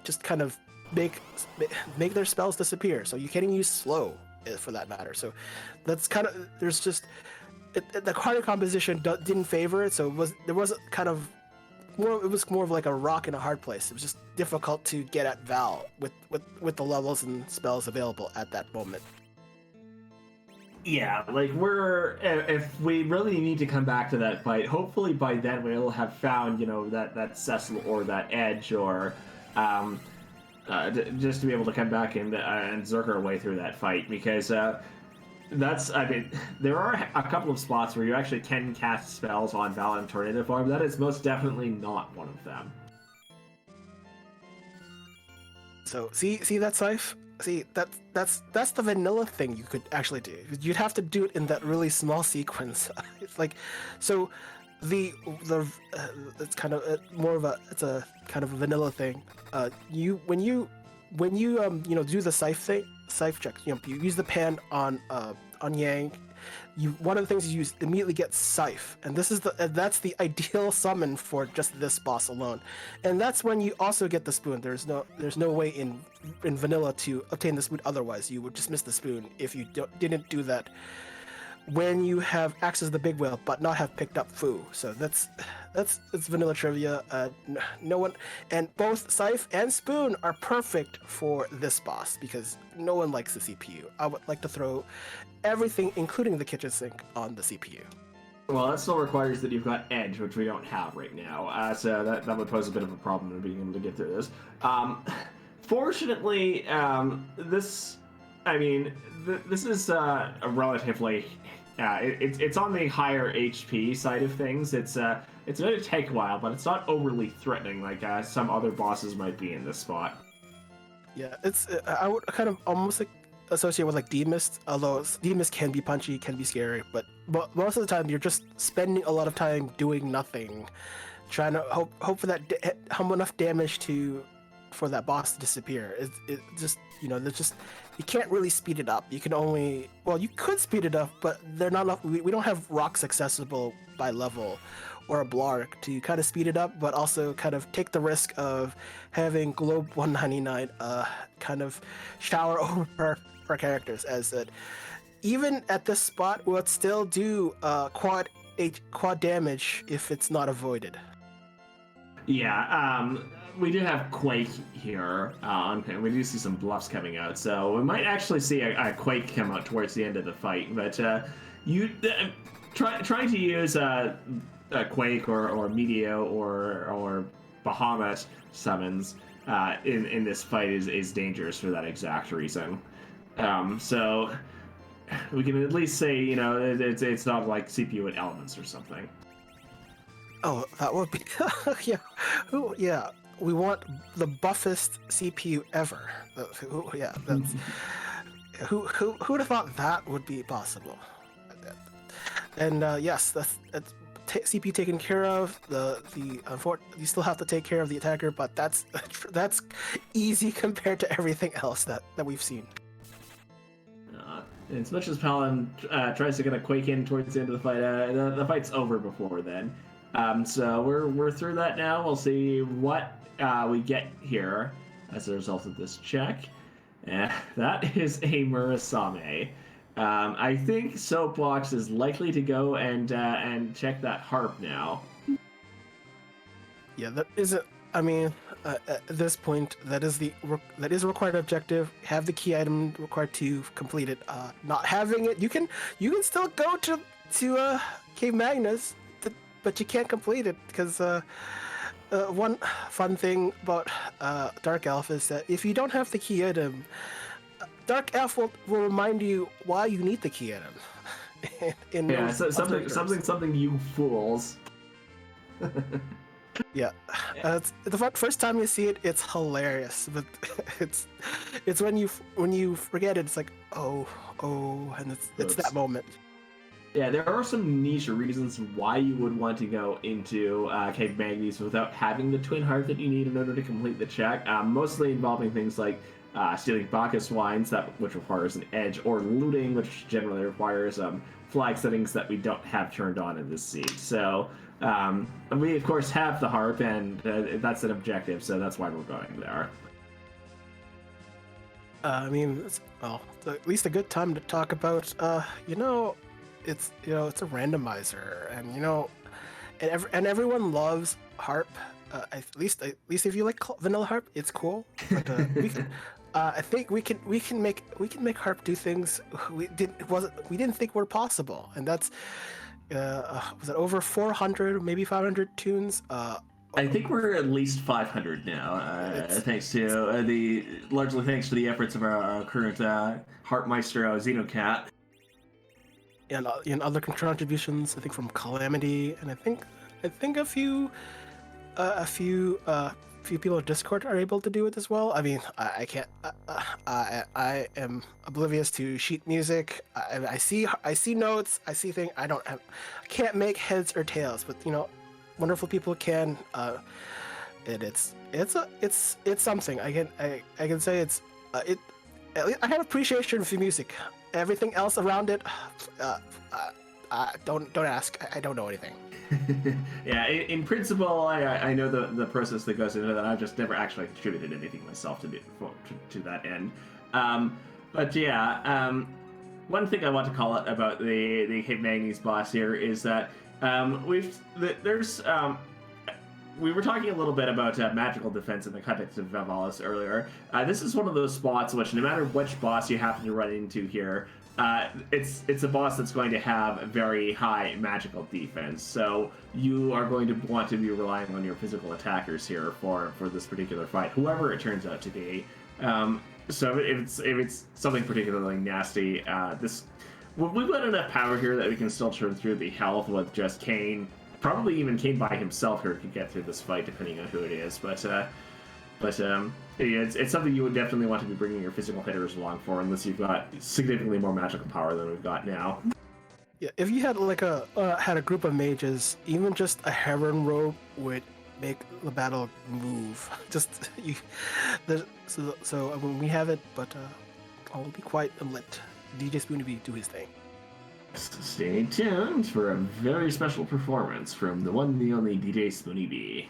just kind of make their spells disappear. So you can't even use slow for that matter. So that's kind of the card composition didn't favor it. So it was more of like a rock in a hard place. It was just difficult to get at Val with the levels and spells available at that moment. Yeah, like if we really need to come back to that fight, hopefully by then we'll have found, that Cecil or that Edge or just to be able to come back and zerk our way through that fight, because there are a couple of spots where you actually can cast spells on Val in Tornado form. That is most definitely not one of them. So see that, Scythe? See, that's the vanilla thing you could actually do. You'd have to do it in that really small sequence. It's like, so it's kind of it's a kind of a vanilla thing. When you do the scythe check, you use the pan on Yang. One of the things you immediately get Scythe, and that's the ideal summon for just this boss alone. And that's when you also get the spoon. There's no way in vanilla to obtain the spoon otherwise. You would just miss the spoon if you didn't do that when you have access to the big whale but not have picked up Fu. So that's vanilla trivia. No one, and both Scythe and Spoon are perfect for this boss because no one likes the CPU. I would like to throw everything, including the kitchen sink, on the CPU. Well, that still requires that you've got Edge, which we don't have right now. So that would pose a bit of a problem in being able to get through this. Fortunately, this is a relatively it's on the higher HP side of things. It's going to take a while, but it's not overly threatening like some other bosses might be in this spot. Yeah, it's I would kind of almost like associate with like D-Mist, although D-Mist can be punchy, can be scary, but most of the time you're just spending a lot of time doing nothing, trying to hope for that enough damage for that boss to disappear. It just there's just, you can't really speed it up. You can only, well, you could speed it up, but they're not enough. We don't have rocks accessible by level or a Blark to kind of speed it up, but also kind of take the risk of having Globe 199 kind of shower over our characters, as that even at this spot will still do quad damage if it's not avoided. Yeah, we do have Quake here. We do see some bluffs coming out, so we might actually see a Quake come out towards the end of the fight. But trying to use a Quake or Meteo or Bahamut summons in this fight is dangerous for that exact reason. So we can at least say it's not like CPU and elements or something. Oh, that would be yeah. We want the buffest CPU ever. Who would have thought that would be possible? And yes, that's CPU taken care of. You still have to take care of the attacker, but that's easy compared to everything else that we've seen. as much as Palin tries to kind of quake in towards the end of the fight, the fight's over before then. So we're through that now. We'll see what we get here as a result of this check. That is a Murasame. I think Soapbox is likely to go and check that harp now. Yeah, that isn't. I mean, at this point, that is a required objective. Have the key item required to complete it. Not having it, you can still go to Cave Magnus, but you can't complete it because one fun thing about Dark Elf is that if you don't have the key item, Dark Elf will remind you why you need the key item. Yeah, something you fools. Yeah, it's the first time you see it, it's hilarious. But it's when you forget it, it's like oh, and it's that moment. Yeah, there are some niche reasons why you would want to go into Cave Magnus without having the twin heart that you need in order to complete the check. Mostly involving things like stealing Bacchus wines, which requires an edge, or looting, which generally requires flag settings that we don't have turned on in this seat. So we of course have the harp, and that's an objective, so that's why we're going there. I mean, it's at least a good time to talk about it's a randomizer, and everyone loves harp. At least if you like vanilla harp, it's cool. But I think we can make harp do things we didn't think were possible, and that's was it over 400, maybe 500 tunes? I think we're at least 500 now, largely thanks to the efforts of our current harpmeister Xenocat. And other contributions, I think from Calamity, and I think a few people in Discord are able to do it as well. I mean, I can't. I am oblivious to sheet music. I see notes. I see things. I can't make heads or tails, but wonderful people can. It's something. I can say it's it. I have appreciation for music. Everything else around it, don't ask. I don't know anything. Yeah, in principle, I know the process that goes into that. I've just never actually contributed anything myself to that end. But yeah, one thing I want to call out about the Cave Magnus boss here is that we were talking a little bit about magical defense in the context of Vavalis earlier. This is one of those spots which, no matter which boss you happen to run into here, it's a boss that's going to have very high magical defense. So you are going to want to be relying on your physical attackers here for this particular fight, whoever it turns out to be. So if it's something particularly nasty, we've got enough power here that we can still turn through the health with just Kane. Probably even Kane by himself here could get through this fight, depending on who it is. But it's something you would definitely want to be bringing your physical hitters along for, unless you've got significantly more magical power than we've got now. Yeah, if you had had a group of mages, even just a heron robe would make the battle move. So I mean, we have it, but I'll be quiet and let DJ Spoonybee do his thing. Stay tuned for a very special performance from the one and the only DJ Spoonybee.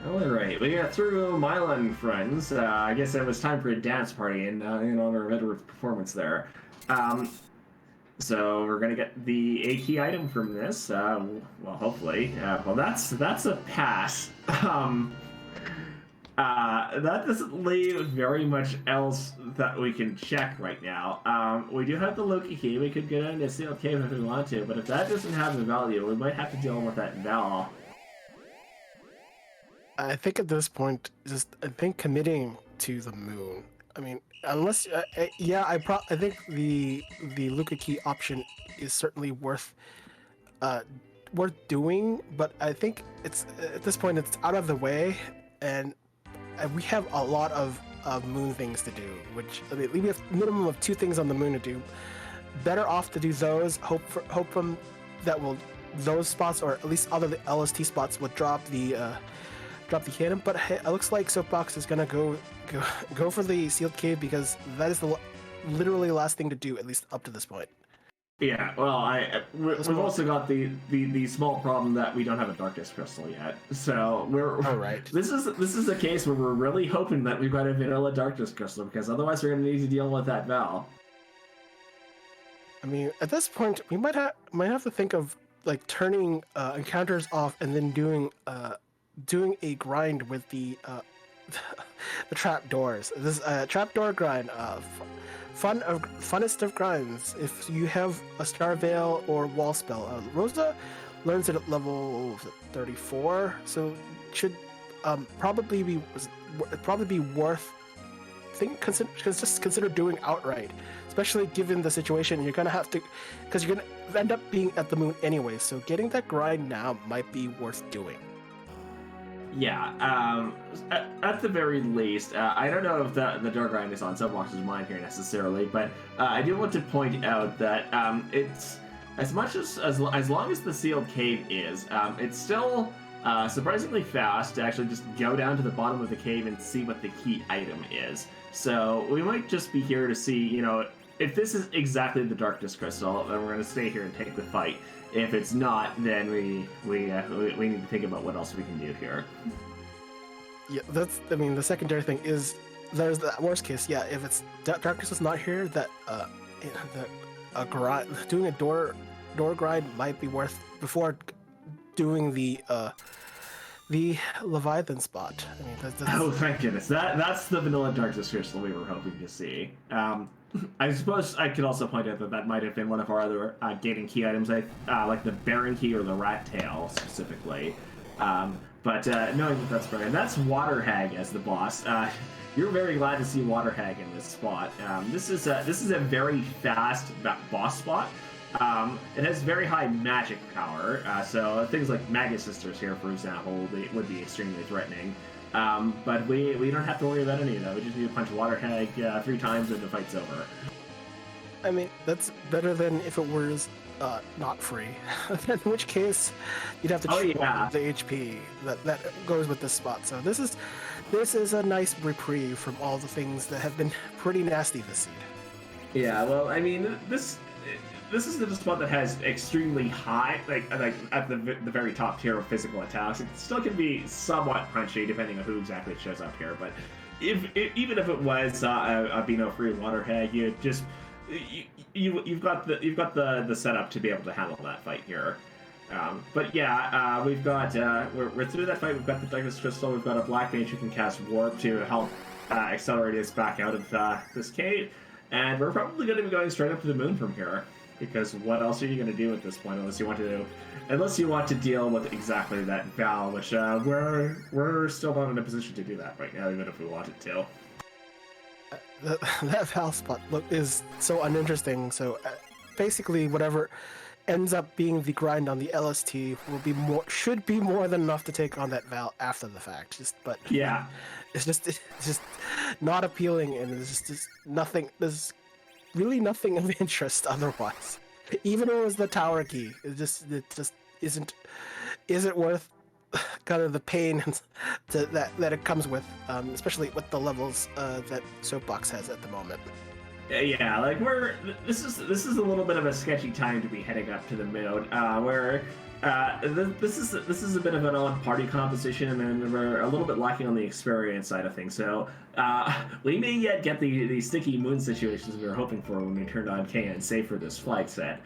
Alright, we got through Mila and friends. I guess it was time for a dance party in honor of Edward's performance there. So we're gonna get the A key item from this. Well, hopefully. Well, that's a pass. That doesn't leave very much else that we can check right now. We do have the Loki key. We could get into a sealed cave if we want to, but if that doesn't have the value, we might have to deal with that Val. I think at this point, I think committing to the moon. I mean, unless, yeah, I think the Luca key option is certainly worth doing, but I think it's at this point it's out of the way, and we have a lot of moon things to do. Which I mean, we have a minimum of 2 things on the moon to do. Better off to do those. Hope from that will those spots, or at least other the LST spots, will drop the cannon. But it looks like Soapbox is gonna go for the sealed cave, because that is the literally last thing to do, at least up to this point. Yeah, well, we've also got the small problem that we don't have a darkness crystal yet. So we're right. This is a case where we're really hoping that we've got a vanilla darkness crystal, because otherwise we're going to need to deal with that Val. I mean, at this point, we might have to think of like turning encounters off and then doing a grind with the the trap doors. This trapdoor grind, funnest of grinds. If you have a Star Veil or Wall Spell, Rosa learns it at level 34, so should probably be worth. Just consider doing outright, especially given the situation. You're gonna have to, because you're gonna end up being at the moon anyway. So getting that grind now might be worth doing. Yeah, at the very least, I don't know if the dark grind is on Soapbox's mind here necessarily, but I do want to point out that it's as long as the sealed cave is, it's still surprisingly fast to actually just go down to the bottom of the cave and see what the key item is. So we might just be here to see, if this is exactly the darkness crystal, then we're going to stay here and take the fight. If it's not, then we need to think about what else we can do here. Yeah, the secondary thing is there's the worst case. Yeah, if it's darkness is not here, that doing a door grind might be worth before doing the Leviathan spot. I mean, that's... Oh, thank goodness! That's the vanilla darkness crystal we were hoping to see. I suppose I could also point out that might have been one of our other gating key items, like the Baron key or the Rat Tail specifically. But knowing that that's and that's Water Hag as the boss. You're very glad to see Water Hag in this spot. This is a very fast boss spot. It has very high magic power, so things like Magus Sisters here, for example, would be extremely threatening. But we don't have to worry about any of that. We just need to punch Water Hag 3 times and the fight's over. I mean, that's better than if it was not free. In which case, you'd have to choose the HP that goes with this spot. So this is a nice reprieve from all the things that have been pretty nasty this seed. Yeah, well, I mean, this is the spot that has extremely high, like at the very top tier of physical attacks. It still can be somewhat punchy depending on who exactly shows up here. But even if it was a Beano free Water Hag, you've got the setup to be able to handle that fight here. But yeah, we've got we're through that fight. We've got the Darkness Crystal. We've got a Black Mage who can cast Warp to help accelerate us back out of this cave. And we're probably going to be going straight up to the moon from here. because what else are you going to do at this point unless you want to deal with exactly that Val, which we're still not in a position to do that right now, even if we wanted to. That Val spot is so uninteresting. So basically, whatever ends up being the grind on the LST should be more than enough to take on that Val after the fact. Yeah, it's just not appealing, and there's just nothing. There's really nothing of interest otherwise. Even if it was the tower key, it just isn't worth kind of the pain that it comes with, especially with the levels that Soapbox has at the moment. Yeah, like this is a little bit of a sketchy time to be heading up to the moon, where this is a bit of an odd party composition, and we're a little bit lacking on the experience side of things. So we may yet get the sticky moon situations we were hoping for when we turned on KNC for this flight set.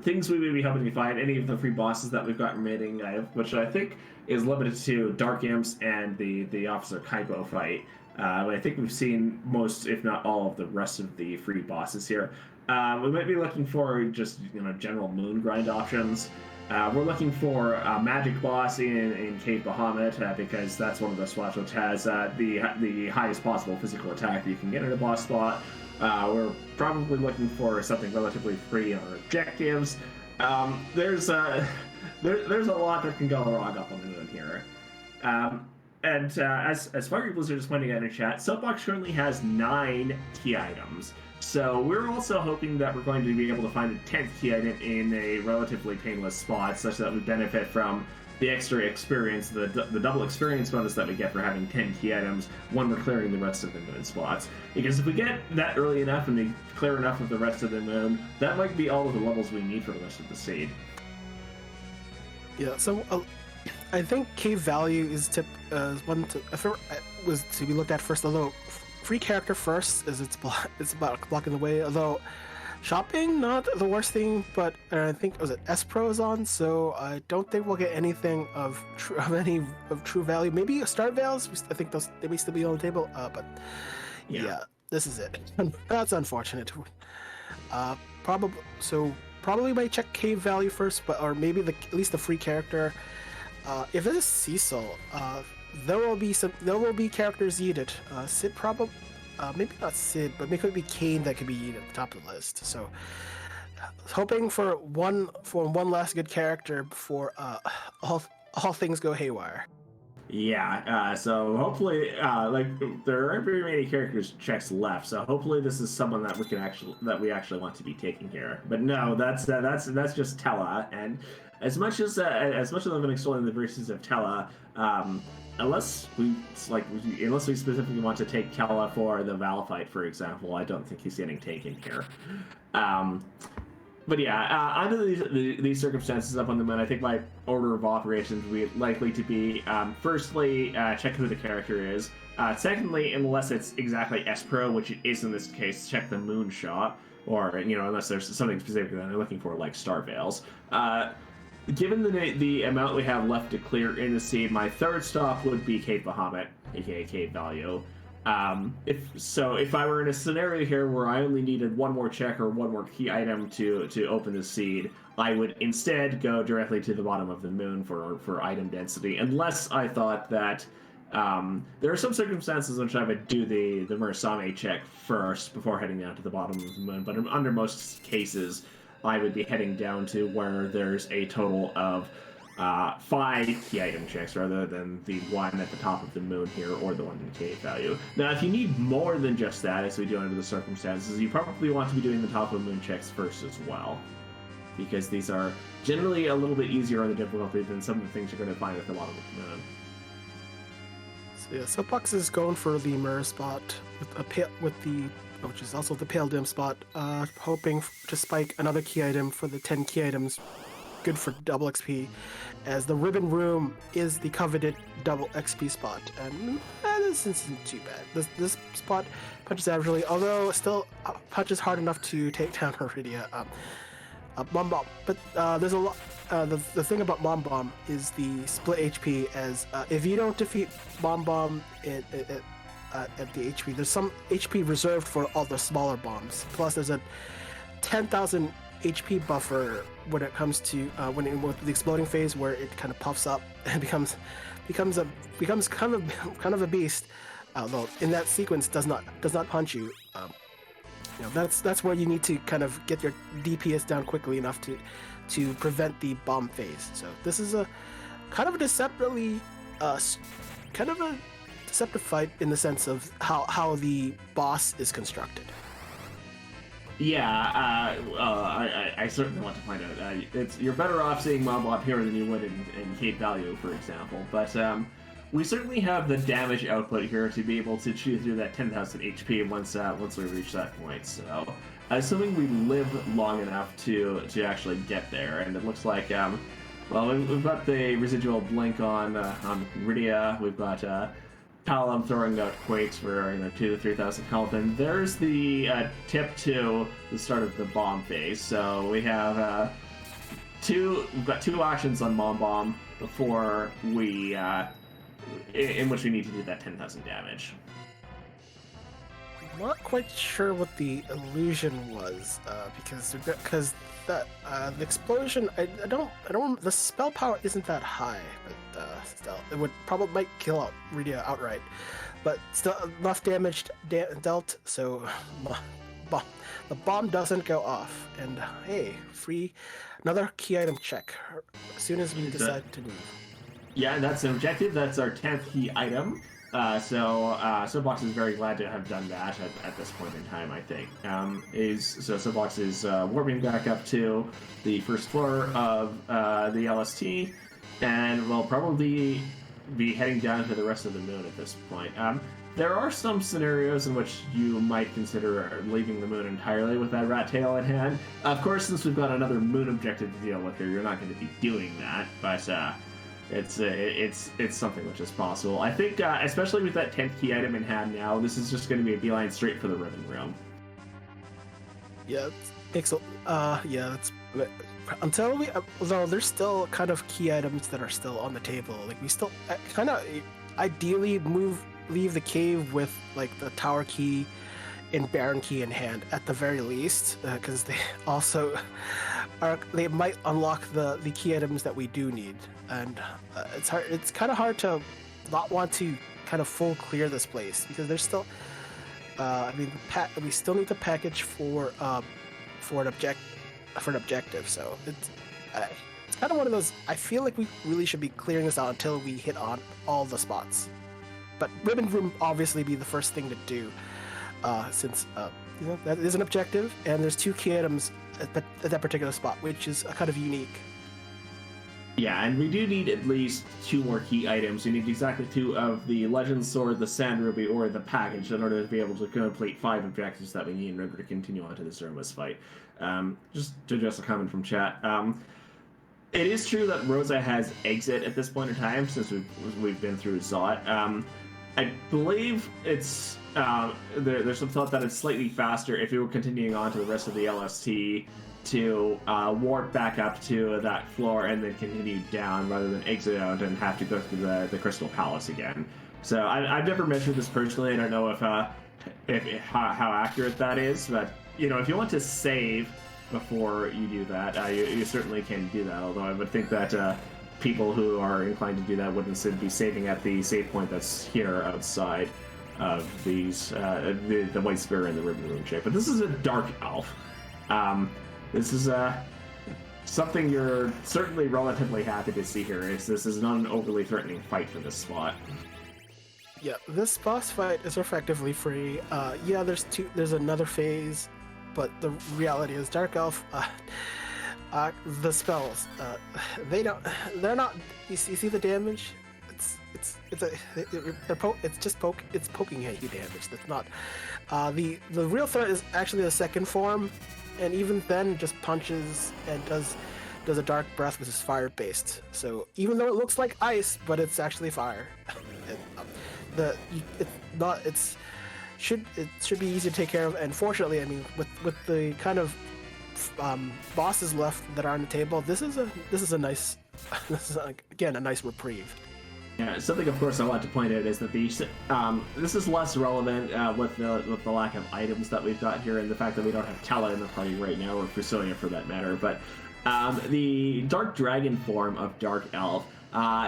Things we may be hoping to find, any of the free bosses that we've got remaining, which I think is limited to Dark Imps and the Officer Kaipo fight. I think we've seen most, if not all, of the rest of the free bosses here. We might be looking for just general moon grind options. We're looking for a magic boss in Cave Bahamut, because that's one of the spots which has the highest possible physical attack that you can get in a boss spot. We're probably looking for something relatively free on objectives. There's a lot that can go wrong up on the moon here. And as Fiery Blizzard is pointing out in chat, Soapbox currently has 9 key items. So we're also hoping that we're going to be able to find a 10th key item in a relatively painless spot, such that we benefit from the extra experience, the double experience bonus that we get for having 10 key items when we're clearing the rest of the moon spots. Because if we get that early enough and we clear enough of the rest of the moon, that might be all of the levels we need for the rest of the seed. Yeah, so I think cave value is one to be looked at first. Although free character first, as it's about blocking the way. Although shopping not the worst thing, but I think S Pro is on, so I don't think we'll get anything of true value. Maybe start veils. I think they may still be on the table. But yeah, this is it. That's unfortunate. Probably might check cave value first, or maybe at least the free character. If it is Cecil, there will be characters needed. Sid probably, maybe not Sid, but maybe it could be Kane that could be at the top of the list. So, hoping for one last good character before all things go haywire. Yeah, so hopefully, there aren't very many characters checks left. So hopefully, this is someone that we actually want to be taking here. But no, that's just Tella. And as much as I've been exploring the verses of Tella, unless we specifically want to take Tella for the Val fight, for example, I don't think he's getting taken here. But yeah, under these circumstances up on the moon, I think my order of operations would be likely to be, firstly, check who the character is. Secondly, unless it's exactly S Pro, which it is in this case, check the moonshot, or unless there's something specific that they're looking for, like Star Veils. Given the amount we have left to clear in the seed, my third stop would be Cave Bahamut, aka Cave Value. If I were in a scenario here where I only needed one more check or one more key item to open the seed, I would instead go directly to the bottom of the moon for item density, unless I thought that there are some circumstances in which I would do the Murasame check first before heading down to the bottom of the moon, but under most cases, I would be heading down to where there's a total of 5 key item checks rather than the one at the top of the moon here or the one in cave value. Now, if you need more than just that, as we do under the circumstances, you probably want to be doing the top of the moon checks first as well, because these are generally a little bit easier on the difficulty than some of the things you're going to find at the bottom of the moon. So yeah, Soapbox is going for the mirror spot which is also the Pale Dim spot, hoping to spike another key item for the 10 key items, good for double XP, as the Ribbon Room is the coveted double XP spot, and this isn't too bad. This spot punches averagely, although still punches hard enough to take down Iridia. Bomb Bomb, but there's a lot. The thing about Bomb Bomb is the split HP, as if you don't defeat Bomb Bomb at the HP, there's some HP reserved for all the smaller bombs. Plus, there's a 10,000 HP buffer when it comes to with the exploding phase, where it kind of puffs up and becomes kind of a beast. Although in that sequence does not punch you. That's where you need to kind of get your DPS down quickly enough to prevent the bomb phase. So this is a kind of a deceptive fight in the sense of how the boss is constructed. Yeah, I certainly want to find out. You're better off seeing Mob Mob here than you would in Cape Value, for example. But we certainly have the damage output here to be able to chew through that 10,000 HP once we reach that point. So, assuming we live long enough to actually get there, and it looks like, we've got the residual blink on Rydia. We've got Palam throwing out quakes for 2,000 to 3,000 health, and there's the tip to the start of the bomb phase. So we have we've got two actions on Mom Bomb before we in which we need to do that 10,000 damage. I'm not quite sure what the illusion was, because the explosion, I don't the spell power isn't that high, but still it would probably might kill out Rydia outright, but still enough damage dealt, so the bomb doesn't go off, and hey, free another key item check as soon as we decide to move. Yeah, that's an objective. That's our 10th key item. So Soapbox is very glad to have done that at this point in time, I think. Soapbox is warping back up to the first floor of the LST, and will probably be heading down to the rest of the moon at this point. There are some scenarios in which you might consider leaving the moon entirely with that rat tail in hand. Of course, since we've got another moon objective to deal with here, you're not going to be doing that, but it's something which is possible. I think, especially with that 10th key item in hand now, this is just going to be a beeline straight for the ribbon room. Yeah, that's until although there's still kind of key items that are still on the table. Like we still kind of ideally leave the cave with like the tower key and Baron key in hand at the very least, because they also they might unlock the key items that we do need, and it's kind of hard to not want to kind of full clear this place, because there's still we still need to package for an objective, so it's kind of one of those. I feel like we really should be clearing this out until we hit on all the spots, but ribbon room obviously be the first thing to do, since that is an objective, and there's two key items at that particular spot, which is kind of unique. Yeah, and we do need at least 2 more key items. We need exactly 2 of the Legend Sword, the Sand Ruby, or the package in order to be able to complete 5 objectives that we need in order to continue on to the Zeromus fight. Just to address a comment from chat, it is true that Rosa has exit at this point in time, since we've been through Zot. I believe it's there's some thought that it's slightly faster if we were continuing on to the rest of the LST to warp back up to that floor and then continue down, rather than exit out and have to go through the Crystal Palace again. So I've never measured this personally. I don't know if how accurate that is, but if you want to save before you do that, you certainly can do that. Although I would think that people who are inclined to do that wouldn't be saving at the save point that's here outside of these the White Spear and the Ribbon Room shape. But this is a Dark Elf. This is something you're certainly relatively happy to see here. This is not an overly threatening fight for this spot. Yeah, this boss fight is effectively free. There's another phase, but the reality is Dark Elf, the spells, they're not, you see the damage? It's poking at you damage. That's not, the real threat is actually the second form, and even then just punches and does a dark breath, which is fire based. So even though it looks like ice, but it's actually fire. It should be easy to take care of, and fortunately, I mean, with the kind of bosses left that are on the table, this is a nice, again a nice reprieve. Yeah, something of course I want to point out is that this is less relevant with the lack of items that we've got here and the fact that we don't have Kala in the party right now, or Fusonia for that matter. But the Dark Dragon form of Dark Elf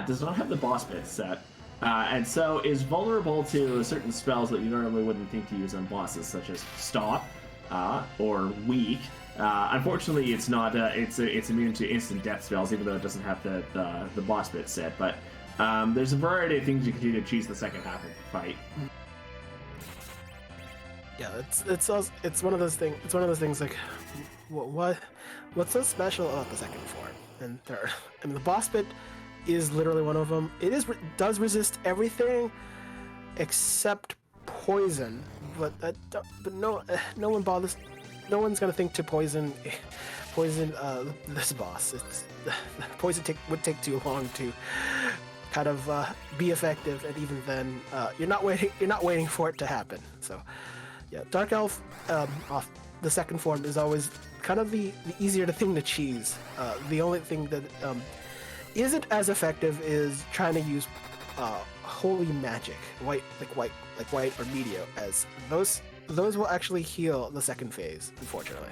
does not have the boss bit set, and so is vulnerable to certain spells that you normally wouldn't think to use on bosses, such as Stop or Weak. Unfortunately, it's not. It's immune to instant death spells, even though it doesn't have the boss bit set. But there's a variety of things you can do to cheese the second half of the fight. Yeah, it's one of those things. It's one of those things like, what's so special about the second form? And the boss bit is literally one of them. It does resist everything except poison, but no one bothers. No one's gonna think to poison this boss. Poison would take too long to kind of be effective, and even then, you're not waiting for it to happen. So, yeah, Dark Elf off the second form is always kind of the easier thing to cheese. The only thing that isn't as effective is trying to use holy magic, white or meteor, as those will actually heal the second phase, unfortunately.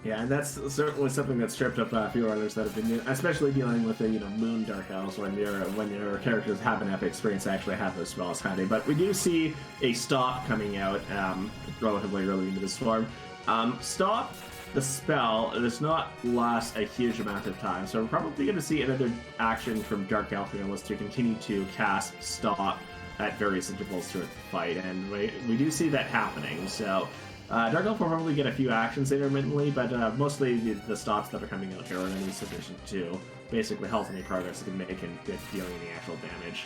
Yeah, and that's certainly something that's tripped up a few others that have been, especially dealing with the Moon Dark Elves when your characters have enough experience to actually have those spells handy. But we do see a Stop coming out relatively early into this form. Stop, the spell, does not last a huge amount of time, so we're probably going to see another action from Dark Elf Analyst to continue to cast Stop at various intervals throughout the fight, and we do see that happening. So Dark Elf will probably get a few actions intermittently, but mostly the stops that are coming out here are going to be sufficient to basically halt any progress it can make and dealing any actual damage.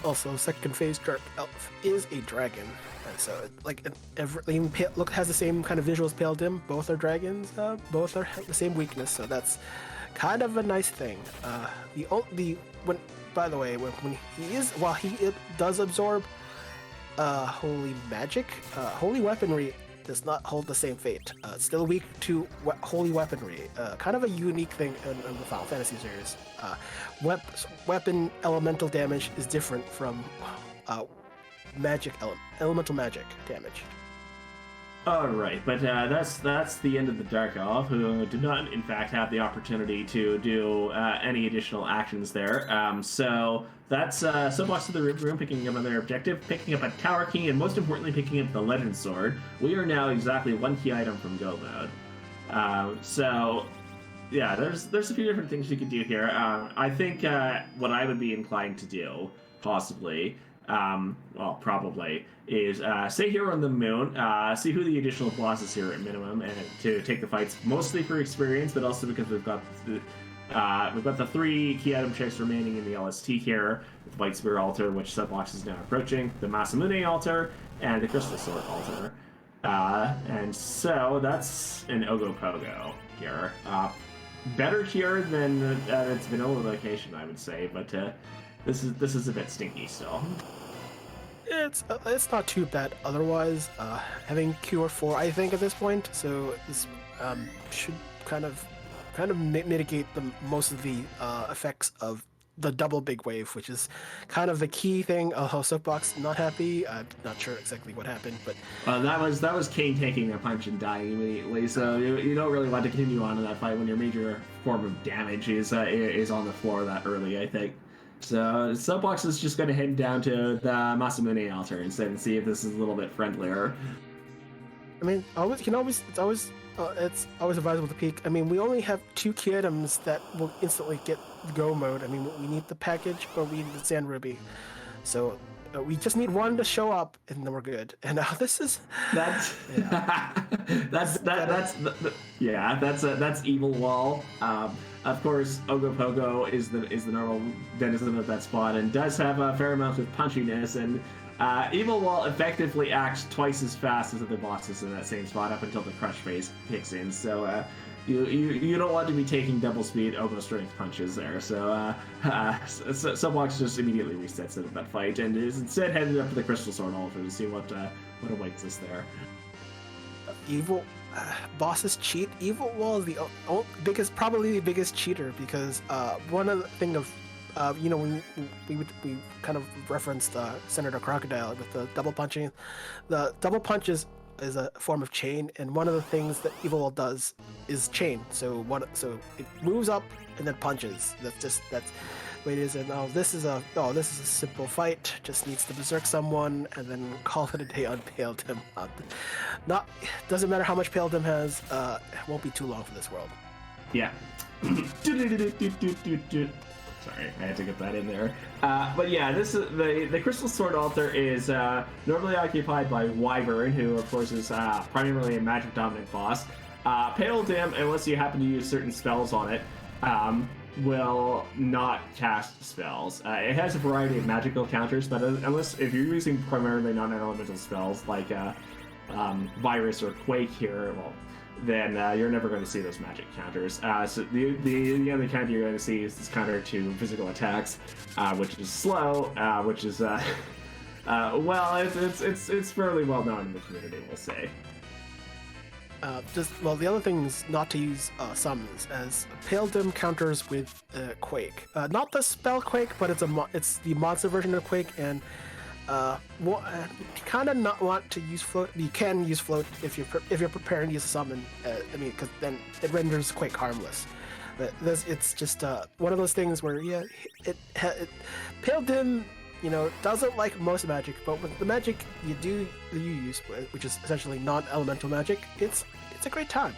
Also, second phase Dark Elf is a dragon, and so has the same kind of visuals as Pale Dim. Both are dragons. Both have the same weakness, so that's kind of a nice thing. By the way, while he does absorb holy magic, holy weaponry does not hold the same fate. It's still weak to holy weaponry. Kind of a unique thing in the Final Fantasy series. Weapon elemental damage is different from elemental magic damage. Alright, but that's the end of the Dark Elf, who did not, in fact, have the opportunity to do any additional actions there. So that's Soapbox to the room, picking up another objective, picking up a Tower Key, and most importantly, picking up the Legend Sword. We are now exactly one key item from Go Mode. So, yeah, there's a few different things you could do here. I think what I would be inclined to do, possibly, probably, is stay here on the moon, see who the additional bosses here at minimum, and to take the fights mostly for experience, but also because we've got the 3 key item checks remaining in the LST here, the White Spear Altar, which Subbox is now approaching, the Masamune Altar, and the Crystal Sword Altar. And so that's an Ogopogo here. Better here than its vanilla location, I would say, but this is a bit stinky still. It's not too bad otherwise. Having Cure 4, I think, at this point, so this should kind of mitigate most of the effects of the double big wave, which is kind of the key thing. Soapbox not happy. I'm not sure exactly what happened, but that was Kane taking a punch and dying immediately. So you don't really want to continue on in that fight when your major form of damage is on the floor that early, I think. So Soapbox is just going to head down to the Masamune Altar instead and see if this is a little bit friendlier. I mean, it's always advisable to peek. I mean, we only have 2 key items that will instantly get Go Mode. I mean, we need the package or we need the Sand Ruby. So we just need one to show up, and then we're good. And this is that's Evil Wall. Of course, Ogopogo is the normal denizen of that spot and does have a fair amount of punchiness, and Evil Wall effectively acts twice as fast as other bosses in that same spot up until the crush phase kicks in. So you don't want to be taking double speed Ogo strength punches there. So Subbox just immediately resets it at that fight and is instead headed up to the Crystal Sword Altar to see what awaits us there. Evil bosses cheat. Probably the biggest cheater, because one of the thing of we kind of referenced Senator Crocodile with the double punching. The double punch is a form of chain, and one of the things that Evil does is chain. So it moves up and then punches. That's the way it is. And this is a simple fight. Just needs to berserk someone and then call it a day on Paledem. Doesn't matter how much Paledem has. It won't be too long for this world. Yeah. Sorry, I had to get that in there. But yeah, this is the Crystal Sword Altar is normally occupied by Wyvern, who of course is primarily a magic dominant boss. Paledem, unless you happen to use certain spells on it, will not cast spells. It has a variety of magical counters, but if you're using primarily non-elemental spells like Virus or Quake here, well, then you're never going to see those magic counters. So the only counter you're going to see is this counter to physical attacks, which is slow, which is it's fairly well known in the community, we'll say. The other thing is not to use summons, as Paledem counters with Quake. Not the spell Quake, but it's the monster version of Quake, and kind of not want to use float. You can use float if you're preparing to use a summon. Because then it renders Quake harmless. But it's just one of those things where Paledem, doesn't like most magic, but with the magic you use, which is essentially non-elemental magic, it's a great time.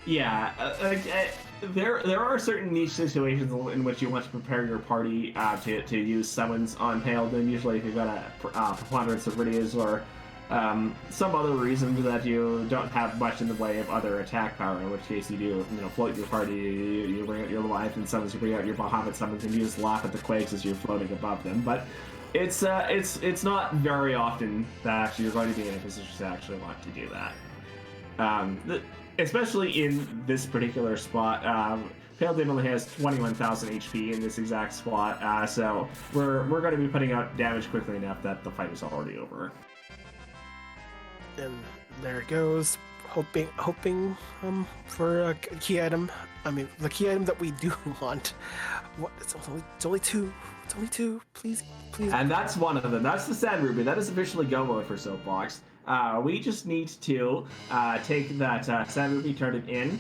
Yeah, there are certain niche situations in which you want to prepare your party to use summons on Paledem. Usually, if you've got a preponderance of Ordeals or some other reason that you don't have much in the way of other attack power, in which case you do, float your party, you bring out your Leviathan summons, you bring out your Bahamut summons, and you just laugh at the Quakes as you're floating above them. But it's not very often that you're going to be in a position to actually want to do that. Especially in this particular spot, Paledem only has 21,000 HP in this exact spot, so we're going to be putting out damage quickly enough that the fight is already over. And there it goes, hoping for a key item. I mean, the key item that we do want. It's only two. It's only two. Please. And that's one of them. That's the Sand Ruby. That is officially go mode for Soapbox. We just need to take that Sand Ruby, turn it in,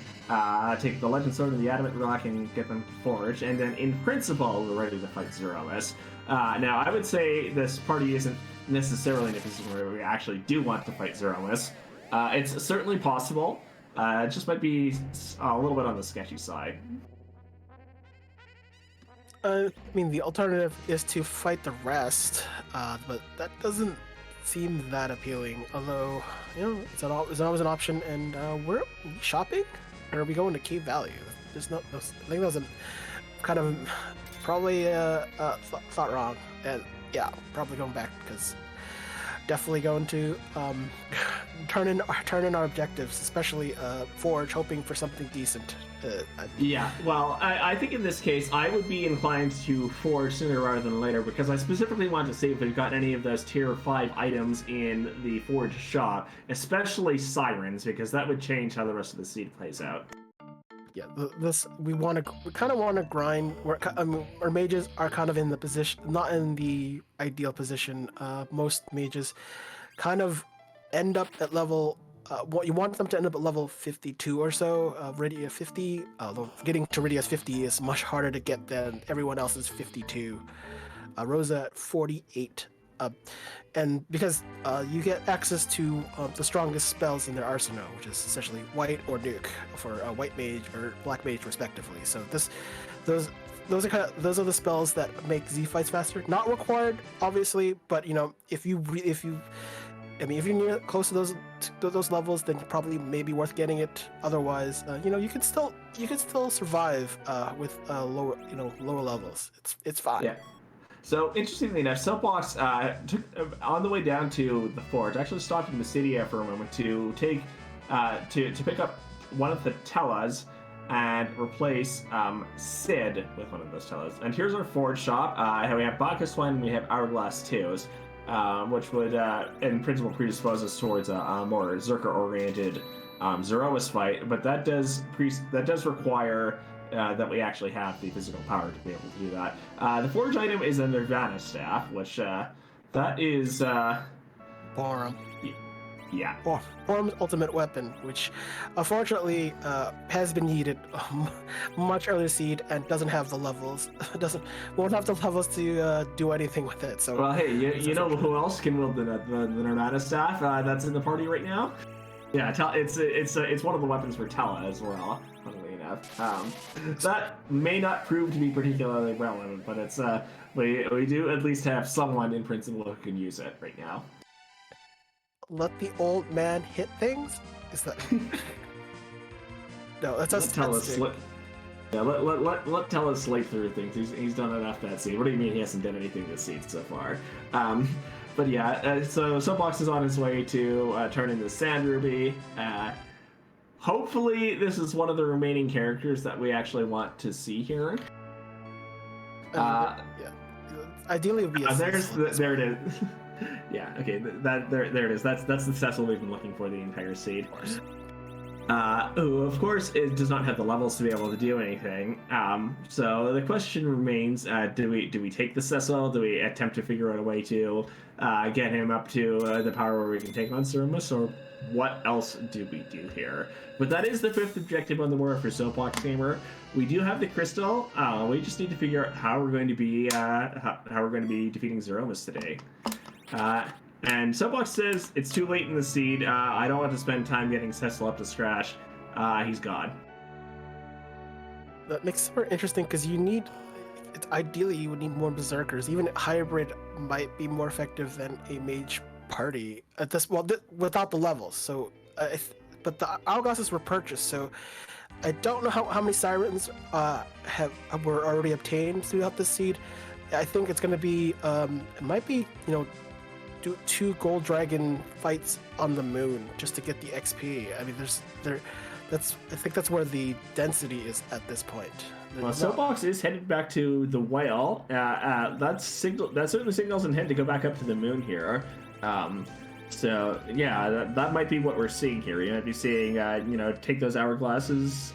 take the Legend Sword and the Adamant Rock and get them forged, and then in principle, we're ready to fight Zeromus. Now, I would say this party isn't necessarily in a position where we actually do want to fight Zeromus. It's certainly possible. It just might be a little bit on the sketchy side. The alternative is to fight the rest, but that doesn't seem that appealing. Although, it's always an option. And we're shopping, or are we going to Cave Valley? There's no. I think that was a kind of probably thought wrong. And yeah, probably going back because definitely going to turn in our objectives, especially Forge, hoping for something decent. Yeah, well, I think in this case, I would be inclined to Forge sooner rather than later, because I specifically want to see if we've got any of those tier 5 items in the Forge shop, especially Sirens, because that would change how the rest of the seed plays out. Yeah, we kind of want to grind. Our mages are kind of in the position, not in the ideal position. Most mages kind of end up at level. You want them to end up at level 52 or so, Rydia 50. Although getting to Rydia's 50 is much harder to get than everyone else's 52. Rosa at 48. And because you get access to the strongest spells in their arsenal, which is essentially white or nuke for white mage or black mage respectively. So those are the spells that make Z fights faster. Not required, obviously, but if you're near close to those levels, then probably maybe worth getting it. Otherwise, you can still survive with lower levels. It's fine. Yeah. So interestingly enough, Soapbox took on the way down to the Forge. Actually stopped in Mysidia for a moment to take to pick up one of the Tellas and replace Sid with one of those Tellas. And here's our Forge shop. We have Bacchus One and we have Hourglass 2s. Which would, in principle, predispose us towards a more Zerker-oriented Zeromus fight, but that does require that we actually have the physical power to be able to do that. The forge item is a Nirvana staff, which that is Forum. yeah. Forum's ultimate weapon, which unfortunately has been needed much earlier seed and doesn't have the levels. Won't have the levels to do anything with it. So well, hey, you know who else can wield the Nirvana staff? That's in the party right now. Yeah, it's one of the weapons for Tella as well. Funnily enough, that may not prove to be particularly relevant, but it's we do at least have someone in principle who can use it right now. Let the old man hit things? Is that no? That's us. Yeah, let Tella slate through things. He's done enough that scene. What do you mean he hasn't done anything this scene so far? But yeah, so Soapbox is on his way to turn into Sand Ruby. Hopefully, this is one of the remaining characters that we actually want to see here. Yeah, ideally, it would be. There it is. Yeah. Okay. There it is. That's the Cecil we've been looking for the entire seed. Who, of course, it does not have the levels to be able to do anything. So the question remains: do we take the Cecil? Do we attempt to figure out a way to get him up to the power where we can take on Zeromus, or what else do we do here? But that is the 5th objective on the board for Soapbox Gamer. We do have the crystal. We just need to figure out how we're going to be defeating Zeromus today. And Soapbox says it's too late in the seed. I don't want to spend time getting Cecil up to scratch. He's gone. That makes it super interesting because ideally you would need more berserkers. Even hybrid might be more effective than a mage party at this. Well, without the levels. So, but the hourglasses were purchased. So I don't know how many sirens were already obtained throughout the seed. I think it's going to be it might be do 2 gold dragon fights on the moon just to get the XP. I mean, I think that's where the density is at this point. Well, Soapbox is headed back to the whale. That certainly signals intent to go back up to the moon here. So yeah, that might be what we're seeing here. You might be seeing, take those hourglasses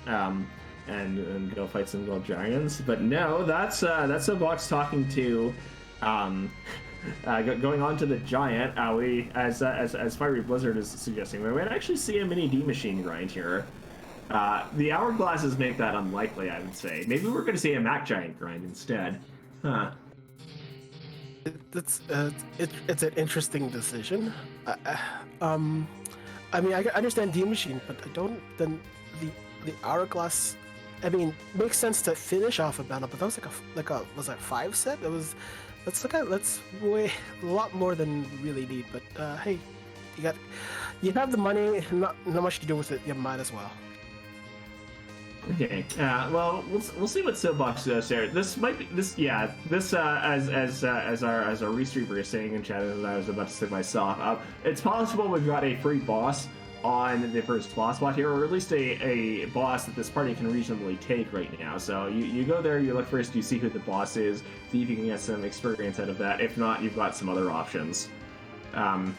and go fight some gold dragons. But no, that's Soapbox talking to. Going on to the giant, we as Fiery Blizzard is suggesting, we might actually see a mini D machine grind here. The hourglasses make that unlikely, I would say. Maybe we're going to see a Mac Giant grind instead. Huh. It's an interesting decision. I mean, I understand D machine, but I don't. Then the hourglass. I mean, makes sense to finish off a battle, but that was was that 5 set? That's way a lot more than we really need. But hey, you have the money, not much to do with it. You might as well. Okay. Well, we'll see what Soapbox does there. This might be as our restreamer is saying in chat, as I was about to say myself. It's possible we've got a free boss on the first boss spot here, or at least a boss that this party can reasonably take right now. So you go there, you look first, you see who the boss is, see if you can get some experience out of that. If not, you've got some other options. And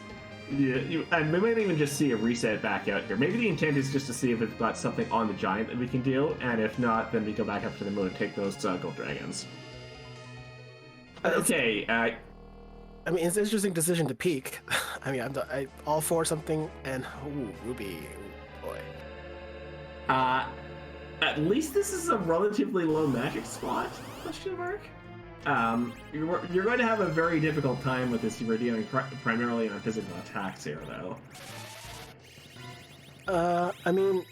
we might even just see a reset back out here. Maybe the intent is just to see if we've got something on the giant that we can do, and if not, then we go back up to the moon and take those gold dragons. Okay. I mean, it's an interesting decision to peek. I mean, I'm all for something, and Ruby, boy. At least this is a relatively low magic spot? Question mark. You're going to have a very difficult time with this if you're dealing primarily on physical attacks here, though. I mean,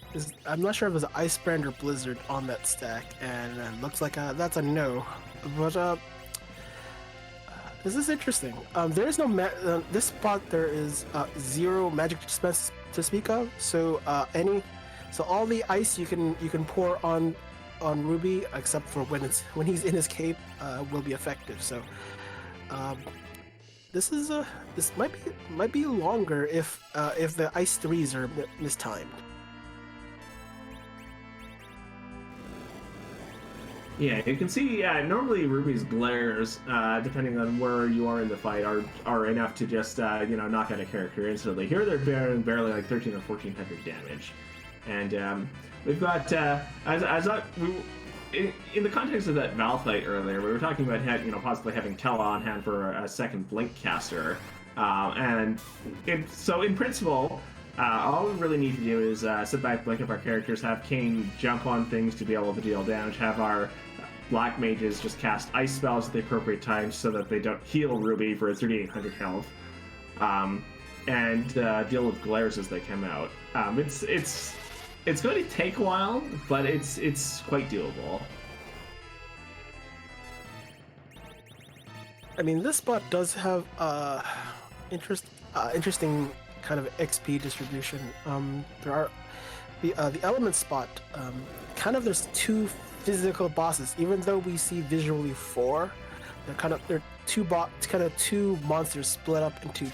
I'm not sure if there's an Icebrand or Blizzard on that stack, and it looks like that's a no. But this is interesting. There is no this spot. There is 0 magic dispense to speak of. So all the ice you can pour on Ruby, except for when he's in his cape, will be effective. So this might be longer if the ice 3s are mistimed. Yeah, you can see, normally Ruby's glares, depending on where you are in the fight, are enough to just, knock out a character instantly. Here they're barely like 13 or 1400 damage. And we've got, in the context of that Val fight earlier, we were talking about possibly having Tella on hand for a second Blink caster, so in principle, all we really need to do is sit back, blink up our characters, have Kane jump on things to be able to deal damage, have our black mages just cast ice spells at the appropriate times so that they don't heal Ruby for 3,800 health, and deal with glares as they come out. It's going to take a while, but it's quite doable. I mean, this spot does have interesting kind of XP distribution. There are the element spot. There's two physical bosses, even though we see visually four. They're two monsters split up into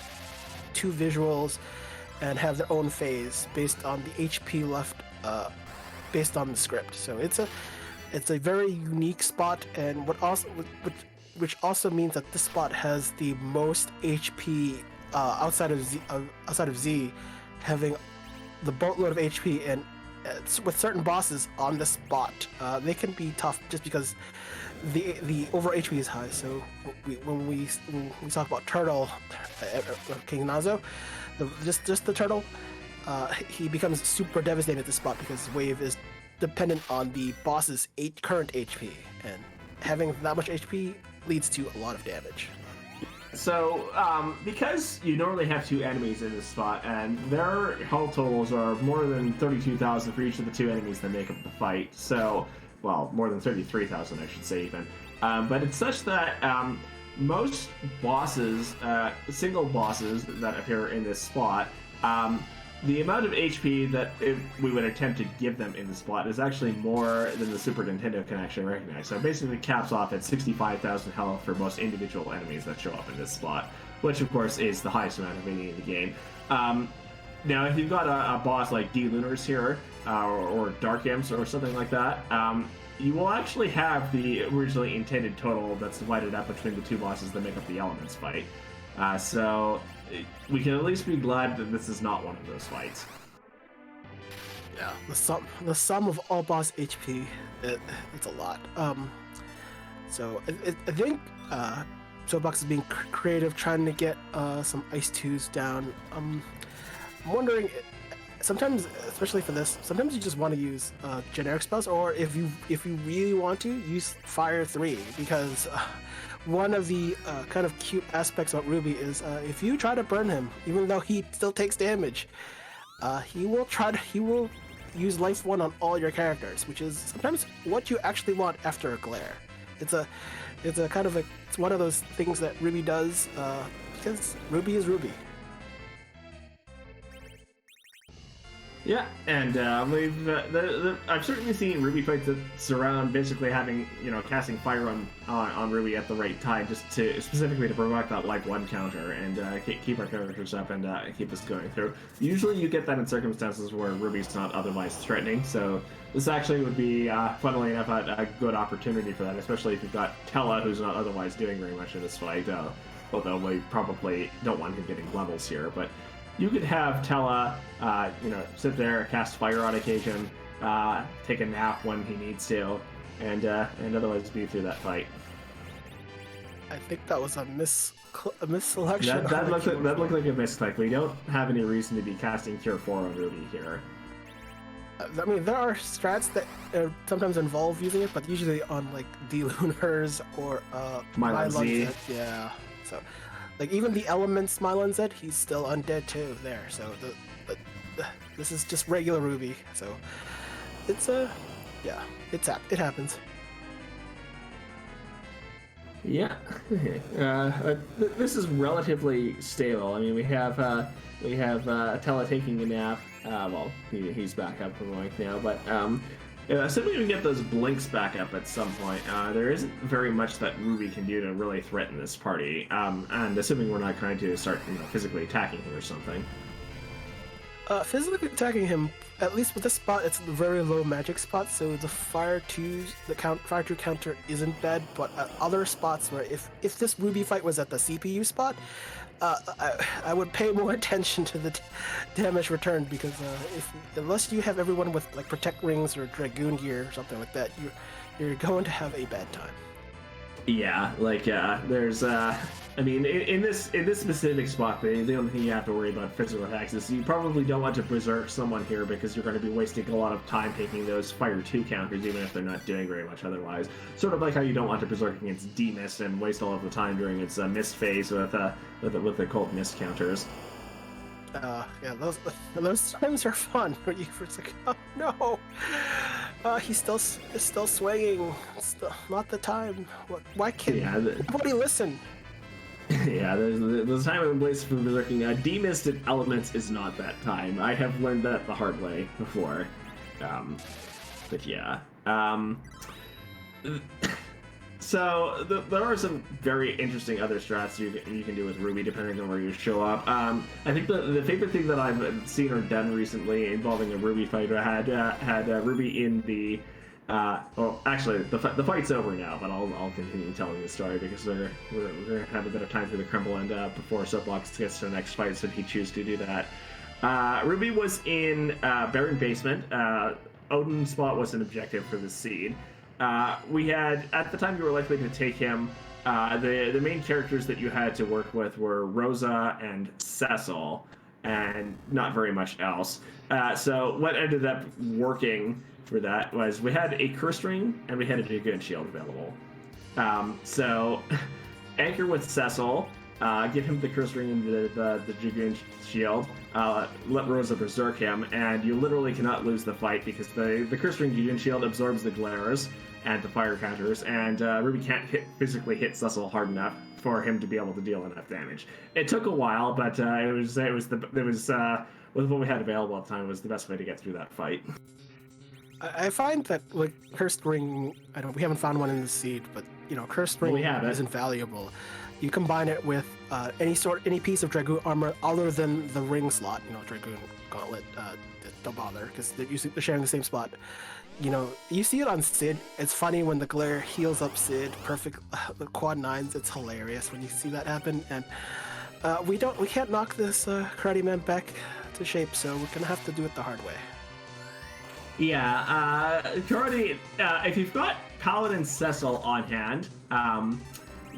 two visuals and have their own phase based on the HP left, based on the script. So it's a very unique spot, and which also means that this spot has the most HP outside of Z, having the boatload of HP, and with certain bosses on this spot, they can be tough just because the over HP is high. So when we talk about Turtle, King Nazo, just the Turtle, he becomes super devastated at this spot because his wave is dependent on the boss's current HP, and having that much HP leads to a lot of damage. So, because you normally have two enemies in this spot, and their health totals are more than 32,000 for each of the two enemies that make up the fight, so, well, more than 33,000, I should say, even. But it's such that most bosses, single bosses that appear in this spot, the amount of HP that we would attempt to give them in the spot is actually more than the Super Nintendo can actually recognize. So it basically caps off at 65,000 health for most individual enemies that show up in this spot, which of course is the highest amount of any in the game. Now, if you've got a boss like D-Lunars here, or Dark Imps or something like that, you will actually have the originally intended total that's divided up between the two bosses that make up the Elements fight. So we can at least be glad that this is not one of those fights. Yeah, the sum of all boss HP, it's a lot. So I think Soapbox is being creative, trying to get some Ice 2s down. I'm wondering, sometimes, especially for this, sometimes you just want to use generic spells, or if you really want to, use Fire 3, because one of the kind of cute aspects about Ruby is if you try to burn him, even though he still takes damage, he will use Life 1 on all your characters, which is sometimes what you actually want after a glare. It's one of those things that Ruby does because Ruby is Ruby. Yeah, and I've certainly seen Ruby fights that surround basically having, casting fire on Ruby at the right time, just specifically to provoke that Life 1 counter and keep our characters up and keep us going through. Usually you get that in circumstances where Ruby's not otherwise threatening, so this actually would be, funnily enough, a good opportunity for that, especially if you've got Tella, who's not otherwise doing very much in this fight, although we probably don't want him getting levels here, but you could have Tella, sit there, cast fire on occasion, take a nap when he needs to, and otherwise be through that fight. I think that was a misselection. That looked like a misclick. We don't have any reason to be casting Cure 4 on Ruby here. I mean, there are strats that sometimes involve using it, but usually on like D-Lunars or Mylon Z. Yeah, so. Like, even the Elements Smilon Z, he's still undead too there, so this is just regular Ruby, so it's it happens. Yeah, this is relatively stable. I mean, we have Tella taking a nap. Well, he's back up and going now, but assuming we get those blinks back up at some point, there isn't very much that Ruby can do to really threaten this party, and assuming we're not trying to start physically attacking him or something. Physically attacking him, at least with this spot, it's a very low magic spot, so the Fire 2 counter isn't bad, but at other spots where if this Ruby fight was at the CPU spot, I would pay more attention to the damage returned, because unless you have everyone with like Protect Rings or Dragoon gear or something like that, you're going to have a bad time. Yeah, like there's I mean, in this specific spot, the only thing you have to worry about physical attacks is you probably don't want to berserk someone here because you're going to be wasting a lot of time taking those fire 2 counters, even if they're not doing very much otherwise. Sort of like how you don't want to berserk against D-Mist and waste all of the time during its mist phase with the cult mist counters. Yeah, those times are fun. When it's like, oh no, he's still swinging. Still not the time. Why can't nobody listen? Yeah, there's time and place for berserking. Demisted elements is not that time. I have learned that the hard way before. But yeah. So there are some very interesting other strats you can do with Ruby depending on where you show up. I think the favorite thing that I've seen or done recently involving a Ruby fighter had Ruby in the. Well, actually, the fight's over now, but I'll continue telling the story because we're gonna have a bit of time through the crumble and before Soapbox gets to the next fight, so he chooses to do that. Ruby was in Baron Basement. Odin's spot was an objective for the seed. We had, at the time you were likely to take him, the main characters that you had to work with were Rosa and Cecil, and not very much else. So what ended up working for that was we had a curse ring and we had a Dragoon shield available. So anchor with Cecil, give him the curse ring and the Dragoon shield, let Rosa berserk him, and you literally cannot lose the fight because the curse ring Dragoon shield absorbs the glares and the fire counters, and Ruby can't physically hit Cecil hard enough for him to be able to deal enough damage. It took a while, but it was with what we had available at the time, it was the best way to get through that fight. I find that like cursed ring, we haven't found one in the seed, but cursed ring is invaluable. You combine it with any piece of Dragoon armor other than the ring slot, Dragoon gauntlet. Don't bother because they're sharing the same spot. You see it on Sid. It's funny when the glare heals up Sid. Perfect, the quad 9s. It's hilarious when you see that happen. And we can't knock this Karate Man back to shape, so we're gonna have to do it the hard way. Yeah, Karate. If you've got Paladin Cecil on hand,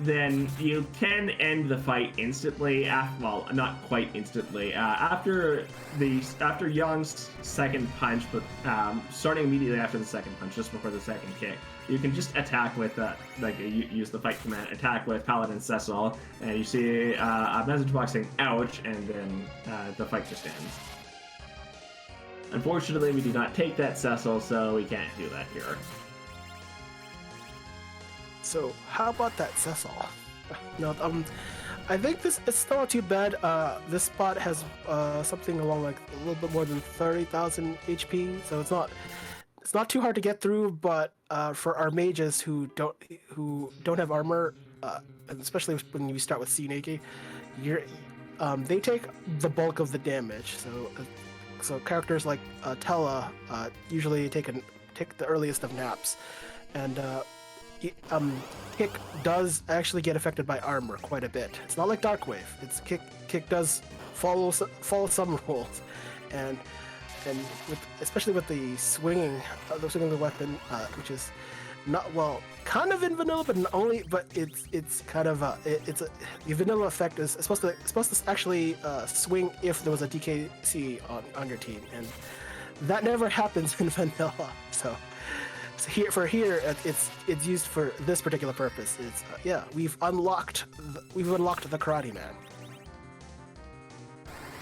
then you can end the fight instantly. Well, not quite instantly. After Young's second punch, but starting immediately after the second punch, just before the second kick, you can just attack with use the fight command, attack with Paladin Cecil, and you see a message box saying "ouch," and then the fight just ends. Unfortunately, we do not take that Cecil, so we can't do that here. So how about that Cecil? I think it's still not too bad. This spot has something along like a little bit more than 30,000 HP, so it's not too hard to get through. But for our mages who don't have armor, and especially when you start with C naked, they take the bulk of the damage. So characters like Tella usually take the earliest of naps, and Kick does actually get affected by armor quite a bit. It's not like Darkwave. It's Kick does follow some rules, and especially with the swinging of the weapon, which is not kind of in vanilla, but it's kind of the vanilla effect is supposed to actually swing if there was a DKC on your team, and that never happens in vanilla. So here it's used for this particular purpose. It's we've unlocked the Karate Man.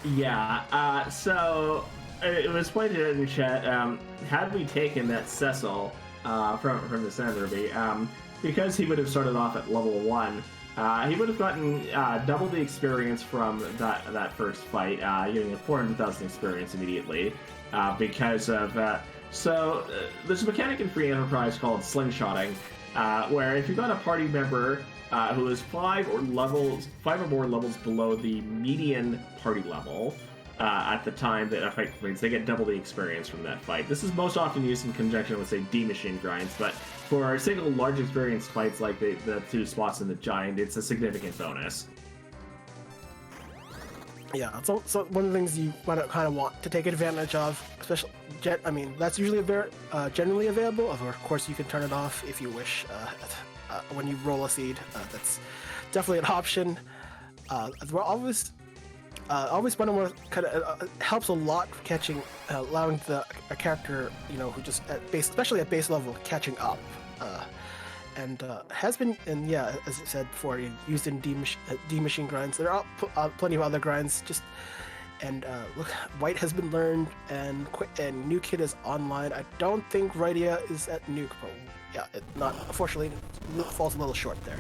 Yeah. So it was pointed out in the chat. Had we taken that Cecil from the Sand Ruby, because he would have started off at level 1, he would have gotten double the experience from that first fight, getting a 400,000 experience immediately because of So there's a mechanic in Free Enterprise called slingshotting, where if you've got a party member who is 5 or more levels below the median party level at the time that a fight completes, they get double the experience from that fight. This is most often used in conjunction with, say, D-Machine grinds, but for single large experience fights like the 2 spots in the Giant, it's a significant bonus. Yeah, so one of the things you want to kind of want to take advantage of, especially, I mean, that's usually generally available. Of course, you can turn it off if you wish when you roll a seed. That's definitely an option. We're always one of more kind of helps a lot for catching, allowing a character, who just especially at base level, catching up. And has been, and yeah, as I said before, used in D machine grinds. There are plenty of other grinds. And look, White has been learned, and New Kid is online. I don't think Rydia is at Nuke, but yeah, unfortunately, it falls a little short there.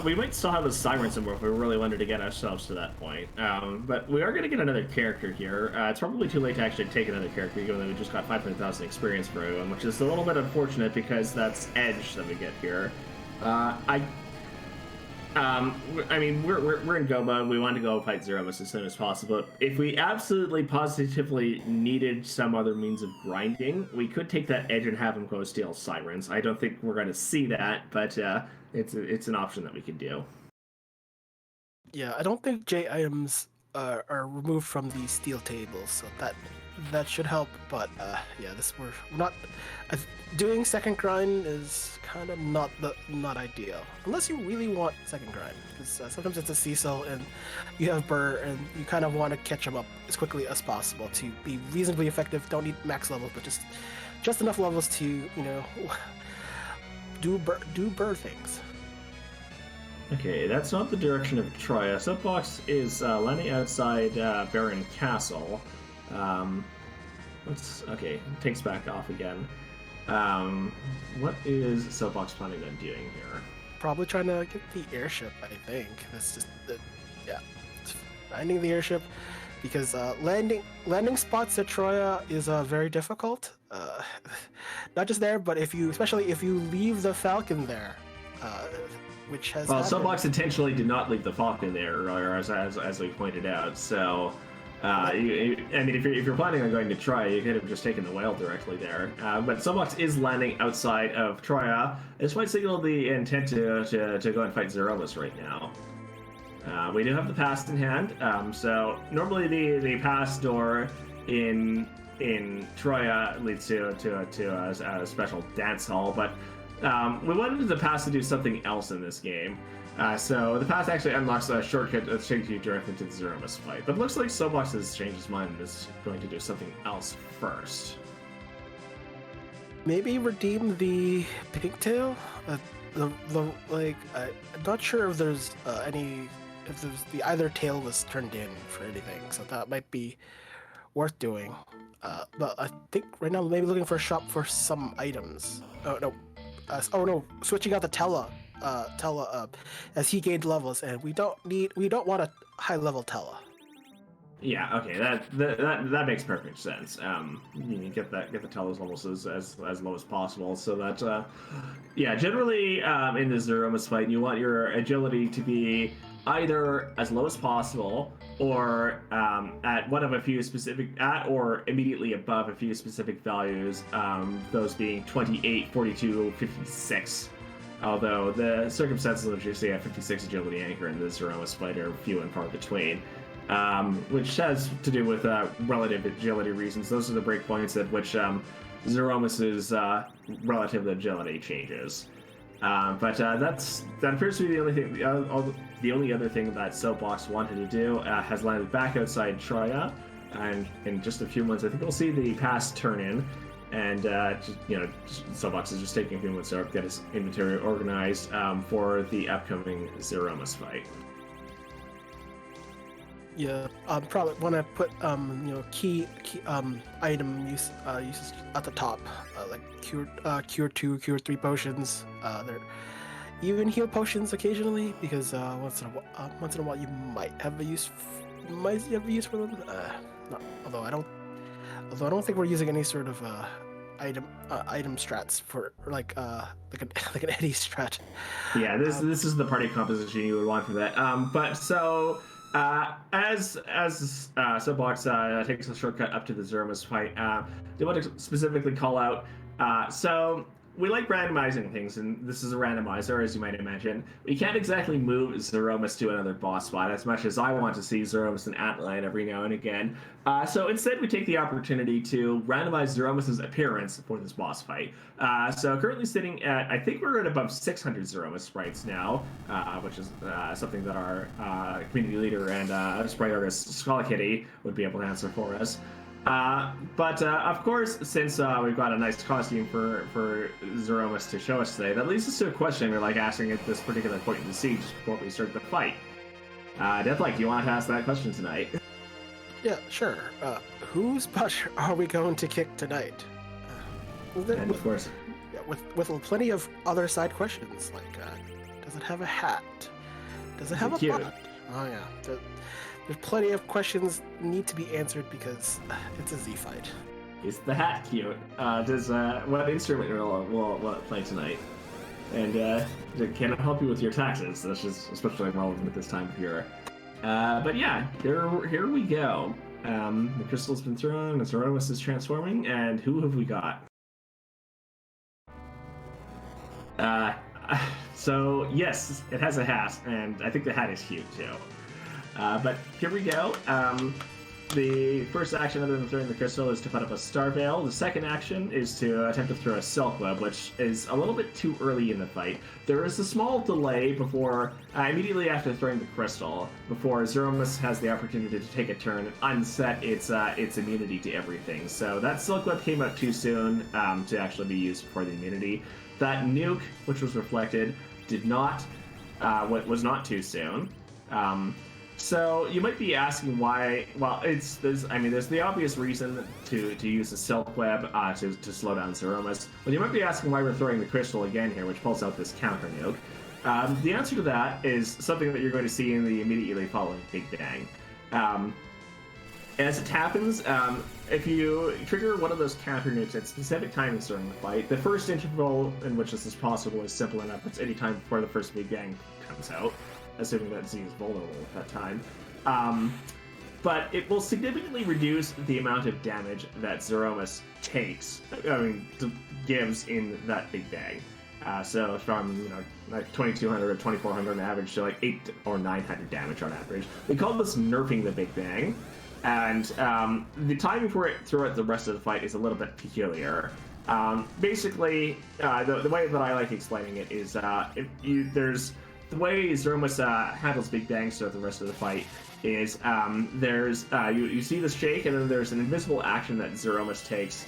We might still have a siren somewhere if we really wanted to get ourselves to that point. But we are going to get another character here. It's probably too late to actually take another character, given that we just got 500,000 experience for everyone, which is a little bit unfortunate because that's Edge that we get here. I mean, we're in go mode. We want to go fight Zeromus as soon as possible. If we absolutely positively needed some other means of grinding, we could take that Edge and have him go steal sirens. I don't think we're going to see that, but it's an option that we could do. Yeah, I don't think J items are removed from the steel tables, so that should help. But yeah, we're not doing second grind is kind of not ideal unless you really want second grind, because sometimes it's a Cecil and you have Burr and you kind of want to catch them up as quickly as possible to be reasonably effective. Don't need max levels, but just enough levels to do Burr things. Okay, that's not the direction of Troya. Soapbox is landing outside Baron Castle. Okay, takes back off again. What is Soapbox planning on doing here? Probably trying to get the airship, I think. That's just finding the airship, because landing spots at Troya is very difficult. Not just there, but especially if you leave the Falcon there. Which has Soapbox intentionally did not leave the Falcon there earlier, as we pointed out. So, I mean, if you're planning on going to Troya, you could have just taken the whale directly there. But Soapbox is landing outside of Troya. This might signal the intent to go and fight Zeromus right now. We do have the pass in hand. So normally the pass door in Troya leads to a special dance hall, but we wanted the pass to do something else in this game. So the pass actually unlocks a shortcut that takes you directly to the Zeromus fight. But it looks like Soapbox has changed his mind and is going to do something else first. Maybe redeem the pigtail? I'm not sure if there's the either tail was turned in for anything, so that might be worth doing. But I think right now maybe looking for a shop for some items. Oh no, switching out the Tella as he gained levels, and we don't want a high level Tella. Yeah, okay, that makes perfect sense. You get the Tella's levels as low as possible, so that generally in the Zeromus fight, you want your agility to be either as low as possible, or at one of a few specific, or immediately above a few specific values, those being 28, 42, 56. Although the circumstances in which you see a 56 agility anchor in the Zeromus fight are few and far between, which has to do with relative agility reasons. Those are the breakpoints at which Zeromus's relative agility changes. But that appears to be the only thing. The only other thing that Soapbox wanted to do has landed back outside Troya, and in just a few months, I think we'll see the pass turn in, and Soapbox is just taking a few months to get his inventory organized for the upcoming Zeromus fight. Yeah, probably want to put key item uses at the top, like cure 2, cure 3 potions. They're even heal potions occasionally, because once in a while you might have a use for them. Although I don't think we're using any sort of item strats for like an Eddie strat. Yeah, this is the party composition you would want for that. But so. As Soapbox takes a shortcut up to the Zeromus fight, they want to specifically call out. So we like randomizing things, and this is a randomizer, as you might imagine. We can't exactly move Zeromus to another boss spot as much as I want to see Zeromus and Atline every now and again. So instead, we take the opportunity to randomize Zeromus's appearance for this boss fight. So currently sitting at, I think we're at above 600 Zeromus sprites now, which is something that our community leader and sprite artist Skullkitty would be able to answer for us. But of course, since we've got a nice costume for Zeromus to show us today, that leads us to a question we're like asking at this particular point in the siege before we start the fight. Deathlike, do you want to ask that question tonight? Yeah, sure. Whose butt are we going to kick tonight? And of course, yeah, with plenty of other side questions, like does it have a hat? Does it have a butt? Oh yeah. There's plenty of questions need to be answered because it's a Z fight. Is the hat cute? What instrument will it play tonight? And can it help you with your taxes? That's just especially relevant at this time of year. But yeah, here we go. The crystal's been thrown, the Zeromus is transforming, and who have we got? So yes, it has a hat, and I think the hat is cute too. But here we go. The first action other than throwing the crystal is to put up a star veil. The second action is to attempt to throw a silk web, which is a little bit too early in the fight. There is a small delay before, immediately after throwing the crystal, before Zeromus has the opportunity to take a turn and unset its immunity to everything. So that silk web came out too soon to actually be used for the immunity. That nuke, which was reflected, was not too soon. So you might be asking why. Well, there's the obvious reason to use a silk web to slow down Zeromus, but you might be asking why we're throwing the crystal again here, which pulls out this counter nuke. The answer to that is something that you're going to see in the immediately following Big Bang. As it happens, if you trigger one of those counter nukes at specific timings during the fight, the first interval in which this is possible is simple enough. It's any time before the first Big Bang comes out, assuming that Z is vulnerable at that time. But it will significantly reduce the amount of damage that Zeromus gives in that Big Bang. So from like 2200 or 2400 on average to like 800 or 900 damage on average. We call this nerfing the Big Bang, and the timing for it throughout the rest of the fight is a little bit peculiar. Basically, the way that I like explaining it is the way Zeromus handles Big Bangs throughout the rest of the fight is you see the shake, and then there's an invisible action that Zeromus takes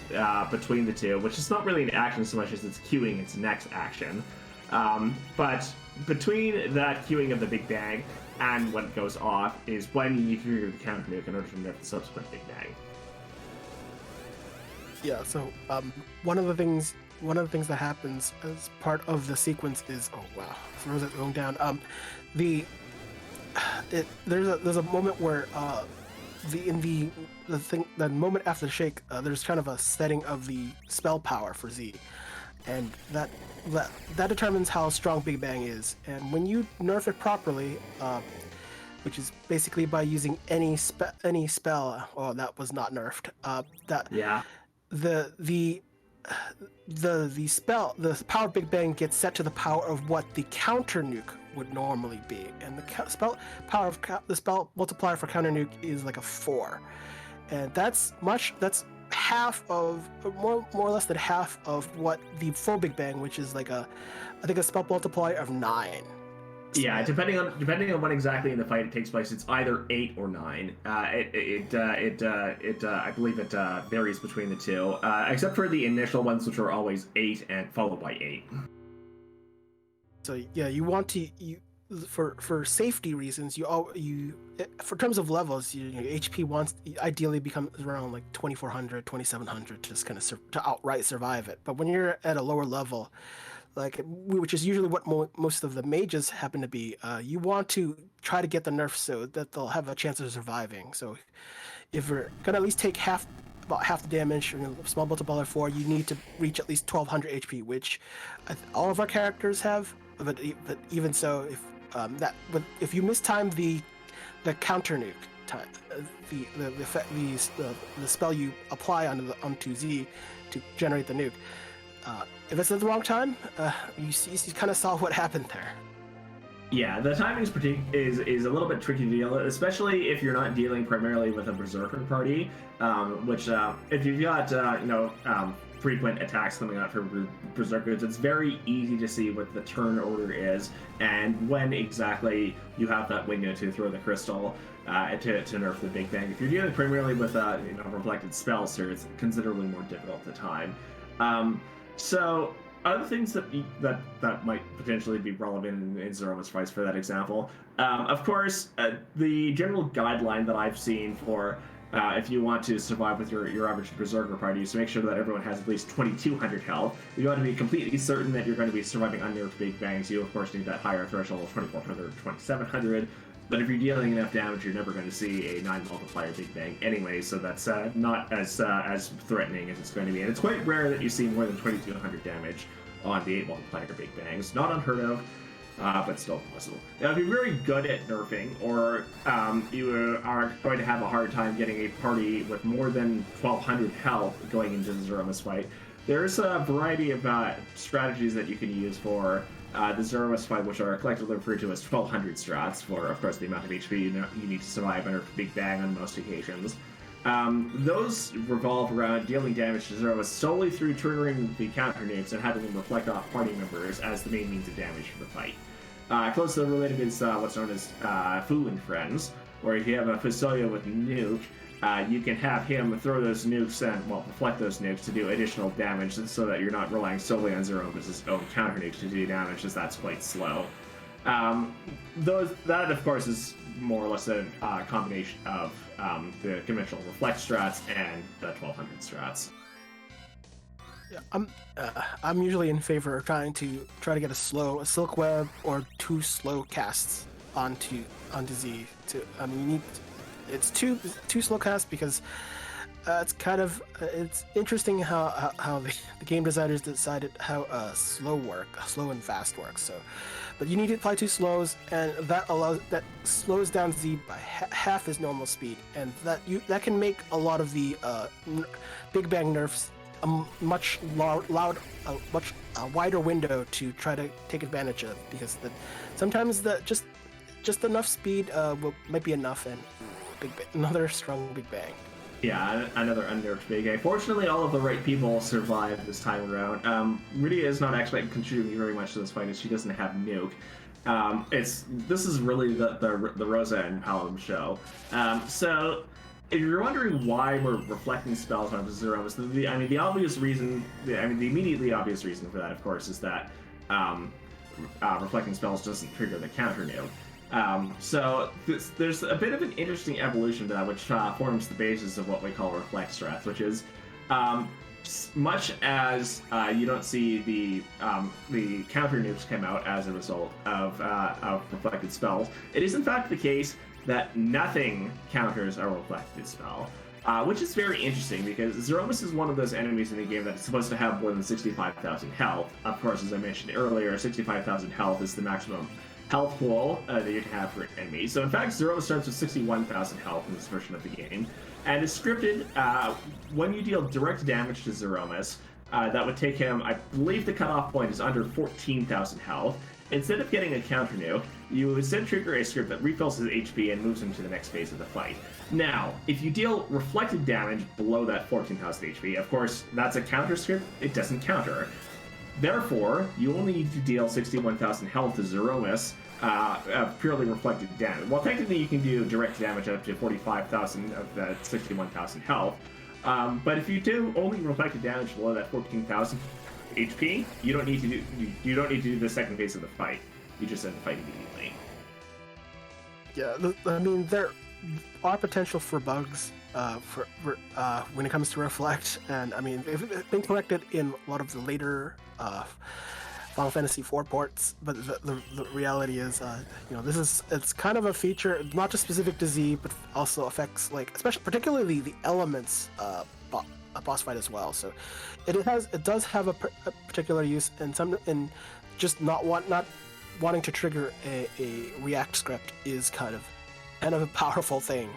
between the two, which is not really an action so much as it's queuing its next action. But between that queuing of the Big Bang and when it goes off is when you trigger the counter nuke in order to nerf the subsequent Big Bang. Yeah, so one of the things that happens as part of the sequence is throws it going down. There's a moment where the moment after the shake, there's kind of a setting of the spell power for Z, and that determines how strong Big Bang is. And when you nerf it properly, which is basically by using any spell. Oh, that was not nerfed. The power of Big Bang gets set to the power of what the counter nuke would normally be, and the spell multiplier for counter nuke is like a 4, and that's half of more or less than half of what the full Big Bang, which is like I think a spell multiplier of 9. Yeah, depending on when exactly in the fight it takes place, it's either 8 or 9. I believe it varies between the two, except for the initial ones, which are always 8 and followed by 8. So yeah, you want to for safety reasons, for terms of levels, HP wants ideally becomes around like 2400, 2700 to just kind of to outright survive it. But when you're at a lower level, which is usually what most of the mages happen to be, you want to try to get the nerf so that they'll have a chance of surviving. So if you're gonna at least take about half the damage, small multiplier 4, you need to reach at least 1200 HP, which all of our characters have. But even so, if you mistime the counter nuke time, the spell you apply onto Z to generate the nuke, if it's at the wrong time, you kind of saw what happened there. Yeah, the timing is a little bit tricky to deal with, especially if you're not dealing primarily with a berserker party, which if you've got frequent attacks coming out from berserkers, it's very easy to see what the turn order is and when exactly you have that window to throw the crystal to nerf the Big Bang. If you're dealing primarily with reflected spells, sir, it's considerably more difficult to time. So other things that might potentially be relevant in Zeromus fights for that example, of course, the general guideline that I've seen for if you want to survive with your average berserker party is to make sure that everyone has at least 2200 health. You want to be completely certain that you're going to be surviving unnerved Big Bangs. You of course need that higher threshold of 2400 or 2700. But if you're dealing enough damage, you're never going to see a 9 multiplier Big Bang anyway, so that's not as threatening as it's going to be. And it's quite rare that you see more than 2200 damage on the 8 multiplier Big Bangs. Not unheard of, but still possible. Now, if you're very good at nerfing, or you are going to have a hard time getting a party with more than 1200 health going into the Zeromus fight, there's a variety of strategies that you can use for the Zeromus fight, which are collectively referred to as 1200 strats, for, of course, the amount of HP you need to survive under Big Bang on most occasions. Those revolve around dealing damage to Zeromus solely through triggering the counter nukes and having them reflect off party members as the main means of damage for the fight. Closely related is what's known as Fu and Friends, where if you have a Fusoyo with nuke, you can have him throw those nukes and, reflect those nukes to do additional damage so that you're not relying solely on Zeromus' own counter nukes to do damage, as that's quite slow. That, of course, is more or less a combination of the conventional reflect strats and the 1200 strats. Yeah, I'm usually in favor of trying to get a silk web or 2 slow casts onto Z. You need it's two slow casts because it's kind of it's interesting how the game designers decided how slow and fast works. So, but you need to apply 2 slows, and that slows down Z by half his normal speed, and that can make a lot of the Big Bang nerfs a much wider window to try to take advantage of, because sometimes just enough speed might be enough, and another strong Big Bang. Yeah, another unnerved Big Bang. Fortunately, all of the right people survived this time around. Rydia is not actually contributing very much to this fight, as she doesn't have nuke. This is really the Rosa and Paladin show. So if you're wondering why we're reflecting spells on Zeromus, the immediately obvious reason for that, of course, is that reflecting spells doesn't trigger the counter nuke. So there's a bit of an interesting evolution to that, which forms the basis of what we call reflect strats, which is much as you don't see the counter nukes come out as a result of reflected spells, it is in fact the case that nothing counters a reflected spell, which is very interesting because Zeromus is one of those enemies in the game that's supposed to have more than 65,000 health. Of course, as I mentioned earlier, 65,000 health is the maximum health pool that you can have for an enemy. So in fact, Zeromus starts with 61,000 health in this version of the game, and is scripted when you deal direct damage to Zeromus, that would take him, I believe the cutoff point is under 14,000 health. Instead of getting a counter nuke, you instead trigger a script that refills his HP and moves him to the next phase of the fight. Now, if you deal reflected damage below that 14,000 HP, of course, that's a counter script, it doesn't counter. Therefore, you only need to deal 61,000 health to Zeromus purely reflected damage. Well, technically you can do direct damage up to 45,000 of that 61,000 health, but if you do only reflected damage below that 14,000 HP, you don't need to do the second phase of the fight. You just end the fight immediately. Yeah, I mean, there are potential for bugs when it comes to reflect, and I mean, they've been corrected in a lot of the later Final Fantasy IV ports, but the reality is, it's kind of a feature not just specific to Z, but also affects particularly the elements boss fight as well. So it does have a particular use, and just not wanting to trigger a React script is kind of a powerful thing,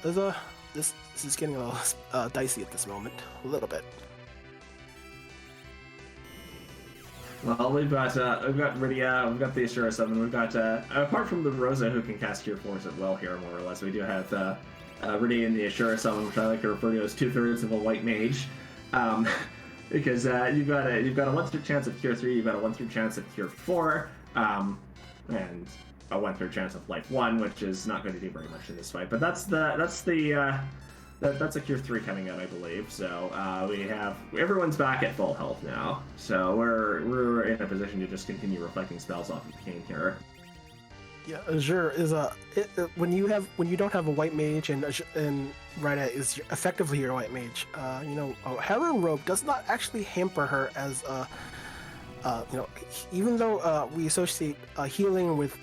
there's this is getting a little dicey at this moment, a little bit. Well, we've got Rydia, we've got the Ashura Summon, we've got apart from the Rosa who can cast Cure Force at will here, more or less, we do have Rydia and the Ashura Summon, which I like to refer to as 2/3 of a white mage, because you've got a 1/3 chance of Cure 3, you've got a 1/3 chance of Cure 4, and a 1/3 chance of Life 1, which is not going to do very much in this fight. But that's a Cure 3 coming out, I believe. So everyone's back at full health now. So we're in a position to just continue reflecting spells off of Kane here. Yeah, Azure is when you don't have a white mage and Rydia is effectively your white mage. A Heron Robe does not actually hamper her as even though we associate healing with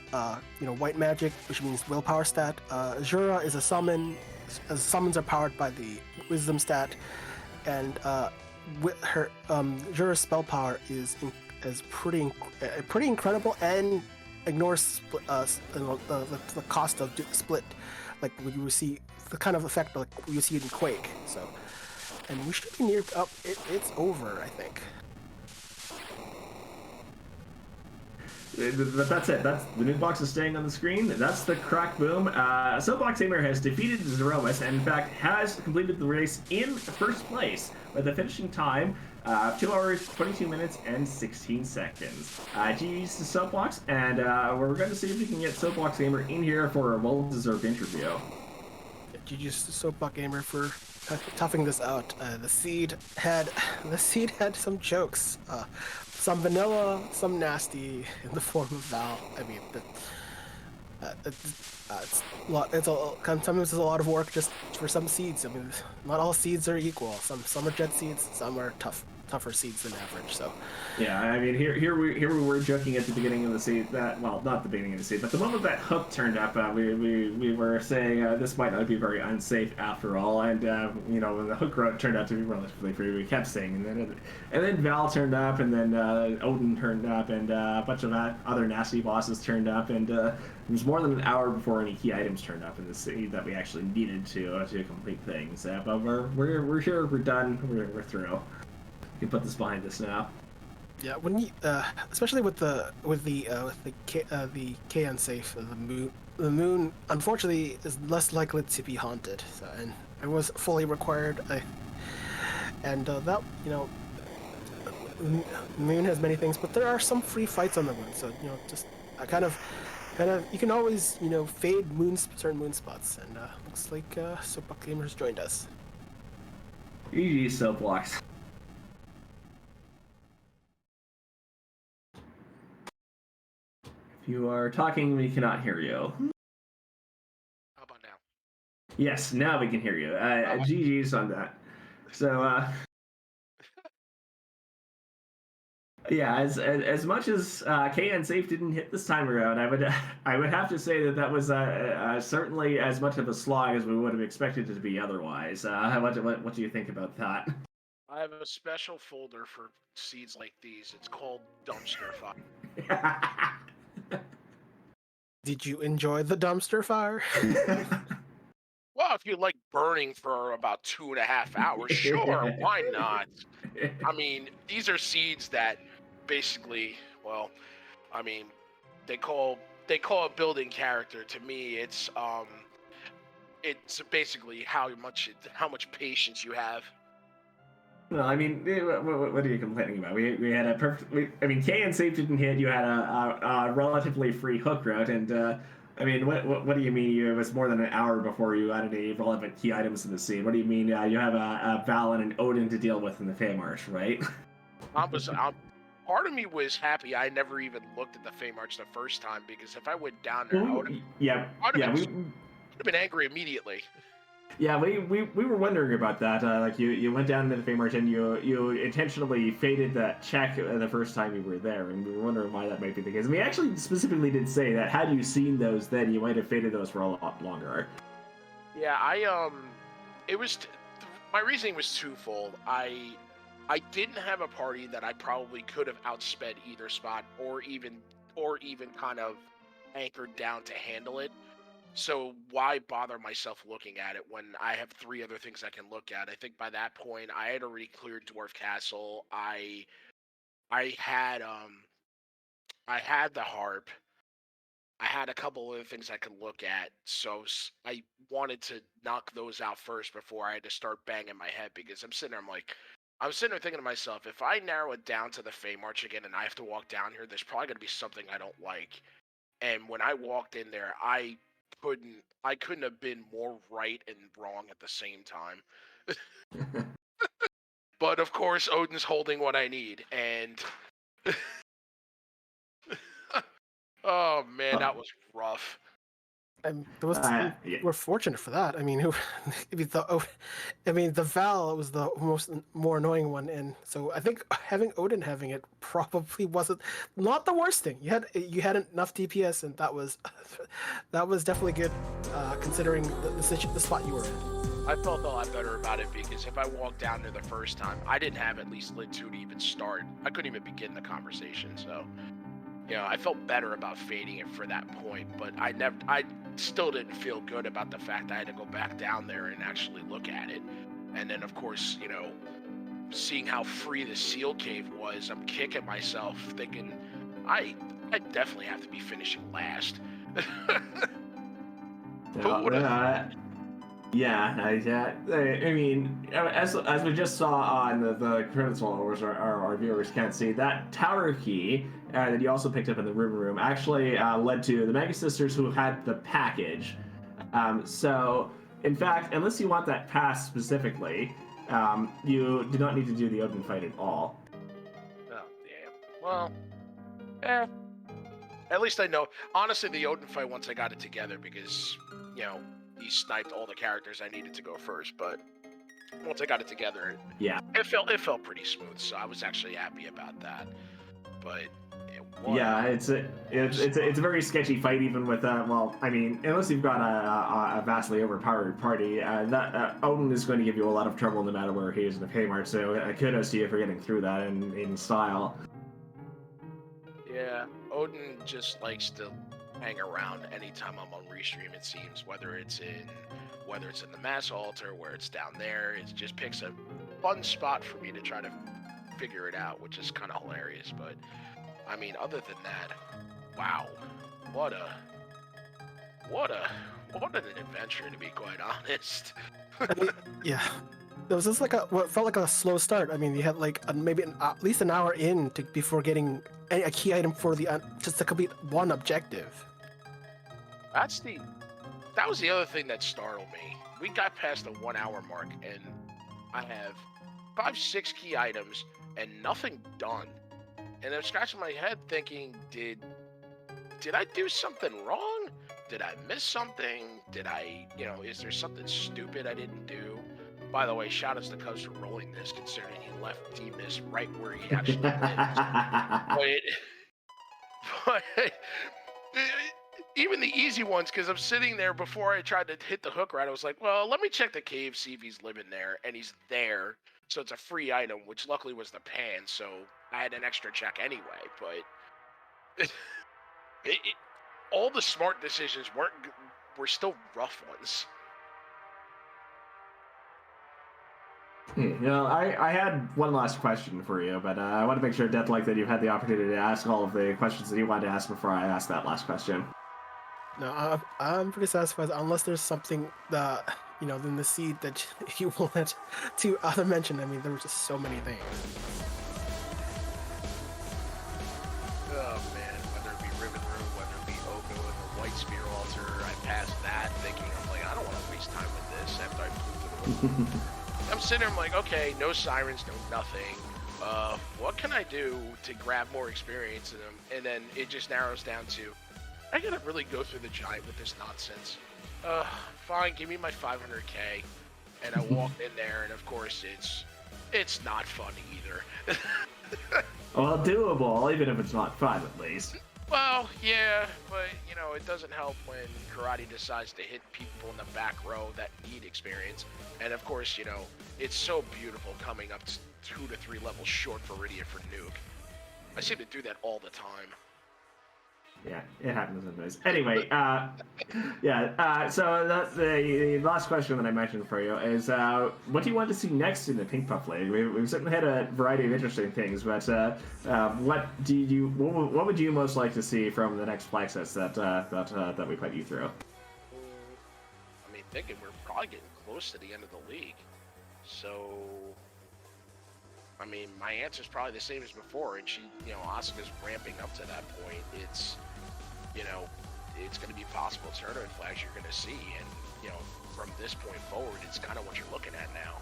white magic, which means willpower stat. Azura is a summon. As summons are powered by the wisdom stat, and with her Azura's spell power is pretty incredible and ignores the cost of split, like when you see the kind of effect like you see it in Quake. So, and we should be near. It's over, I think. But that's it. That's the nuke box is staying on the screen. That's the crack boom. Soapbox Gamer has defeated Zeromus and, in fact, has completed the race in first place with a finishing time of 2 hours, 22 minutes, and 16 seconds. GG's to Soapbox, and we're going to see if we can get Soapbox Gamer in here for a well-deserved interview. GG's to Soapbox Gamer for toughing this out. The seed had some jokes. Some vanilla, some nasty in the form of Val. I mean, sometimes it's a lot of work just for some seeds. I mean, not all seeds are equal. Some are jet seeds, some are tougher seeds than average. So yeah, I mean, here we were joking at the beginning of the seed that, well, not the beginning of the seed, but the moment that Hook turned up, we were saying this might not be very unsafe after all, and when the Hook road turned out to be relatively free, we kept saying, and then Val turned up, and then Odin turned up, and a bunch of other nasty bosses turned up, and it was more than an hour before any key items turned up in the seed that we actually needed to complete things. But we're here, we're done, we're through. We can put this behind us now. Yeah, when you, especially with the K unsafe, the moon unfortunately is less likely to be haunted, so, and it was fully required. Moon has many things, but there are some free fights on the moon, so just kind of you can always fade certain moon spots, and looks like Soapbox Gamers joined us. GG Soapbox. If you are talking, we cannot hear you. How about now? Yes, now we can hear you. GG's on that. So, yeah, as much as KN Safe didn't hit this time around, I would have to say that was certainly as much of a slog as we would have expected it to be otherwise. What do you think about that? I have a special folder for seeds like these. It's called Dumpster Fire. Did you enjoy the dumpster fire? Well, if you like burning for about 2.5 hours, sure, why not? I mean, these are seeds that basically, well, I mean, they call a building character. To me, it's basically how much patience you have. Well, I mean, what are you complaining about? We had a perfect. I mean, K and Safe didn't hit. You had a relatively free hook route, and I mean, what do you mean? It was more than an hour before you added any relevant key items to the scene. What do you mean? You have a Val and an Odin to deal with in the Feymarch, right? Part of me was happy I never even looked at the Feymarch the first time, because if I went down there, I would have been angry immediately. Yeah, we were wondering about that. Like you went down into the Feymarch and you intentionally faded that check the first time you were there, and we were wondering why that might be the case. And we actually specifically did say that had you seen those then, you might have faded those for a lot longer. Yeah, my reasoning was twofold. I didn't have a party that I probably could have outsped either spot, or even kind of anchored down to handle it. So why bother myself looking at it when I have 3 other things I can look at? I think by that point I had already cleared Dwarf Castle. I had I had the harp. I had a couple other things I could look at, so I wanted to knock those out first before I had to start banging my head because I'm sitting there thinking to myself, if I narrow it down to the Fey March again and I have to walk down here, there's probably going to be something I don't like. And when I walked in there, I couldn't have been more right and wrong at the same time. But of course, Odin's holding what I need, and oh man, that was rough. And there was, Yeah. we're fortunate for that. I mean, who, the Val was the more annoying one, and so I think having Odin having it probably wasn't not the worst thing. You had enough DPS, and that was definitely good, considering the spot you were in. I felt a lot better about it because if I walked down there the first time, I didn't have at least lit 2 to even start. I couldn't even begin the conversation, so I felt better about fading it for that point, but I still didn't feel good about the fact I had to go back down there and actually look at it. And then, of course, seeing how free the seal cave was, I'm kicking myself thinking, I definitely have to be finishing last. I mean, as we just saw on the credits rolls, our viewers can't see, that tower key that you also picked up in the river room actually led to the Mega Sisters who had the package. So, in fact, unless you want that pass specifically, you do not need to do the Odin fight at all. Oh, damn. Well, at least I know. Honestly, the Odin fight, once I got it together, because, he sniped all the characters I needed to go first, but once I got it together, it felt pretty smooth, so I was actually happy about that. But it's a very sketchy fight, even with unless you've got a vastly overpowered party, that Odin is going to give you a lot of trouble no matter where he is in the Kmart. So kudos to you for getting through that in style. Yeah, Odin just likes to hang around anytime I'm on restream, it seems, whether it's in the mass altar, where it's down there. It just picks a fun spot for me to try to figure it out, which is kind of hilarious. But I mean, other than that, wow, what an adventure, to be quite honest. I mean, yeah, it was just like what felt like a slow start. I mean, you had like maybe at least an hour in before getting a key item for just to complete one objective. That was the other thing that startled me. We got past the 1 hour mark, and I have 5-6 key items and nothing done. And I'm scratching my head thinking, did I do something wrong? Did I miss something? Is there something stupid I didn't do? By the way, shout outs to Cubs for rolling this, considering he left Demas right where he actually lives. But even the easy ones, because I'm sitting there before I tried to hit the hook right, I was like, well, let me check the cave, see if he's living there, and he's there. So it's a free item, which luckily was the pan, so I had an extra check anyway. But all the smart decisions were still rough ones. I had one last question for you, but I want to make sure, Deathlike, that you've had the opportunity to ask all of the questions that you wanted to ask before I asked that last question. No, I'm pretty satisfied, unless there's something that, in the seed that you wanted to other mention. I mean, there were just so many things. Oh man, whether it be Ribbon Room, whether it be Oko and the White Spear Altar, I passed that thinking, I don't want to waste time with this after I flew to the I'm sitting there, I'm like, okay, no sirens, no nothing. What can I do to grab more experience in them? And then it just narrows down to, I gotta really go through the giant with this nonsense. Fine, give me my 500k. And I walked in there, and of course, it's not fun either. Well, doable, even if it's not fun, at least. Well, yeah, but, it doesn't help when Karate decides to hit people in the back row that need experience. And, of course, it's so beautiful coming up 2 to 3 levels short for Rydia for Nuke. I seem to do that all the time. Yeah, it happens sometimes. Anyway, so the last question that I mentioned for you is, what do you want to see next in the Pink Puff League? We've certainly had a variety of interesting things, but what would you most like to see from the next flag sets that we put you through? I mean, thinking we're probably getting close to the end of the league, so. I mean, my answer is probably the same as before, and Asuka's ramping up to that point. It's going to be possible tournament flags you're going to see, and from this point forward, it's kind of what you're looking at now.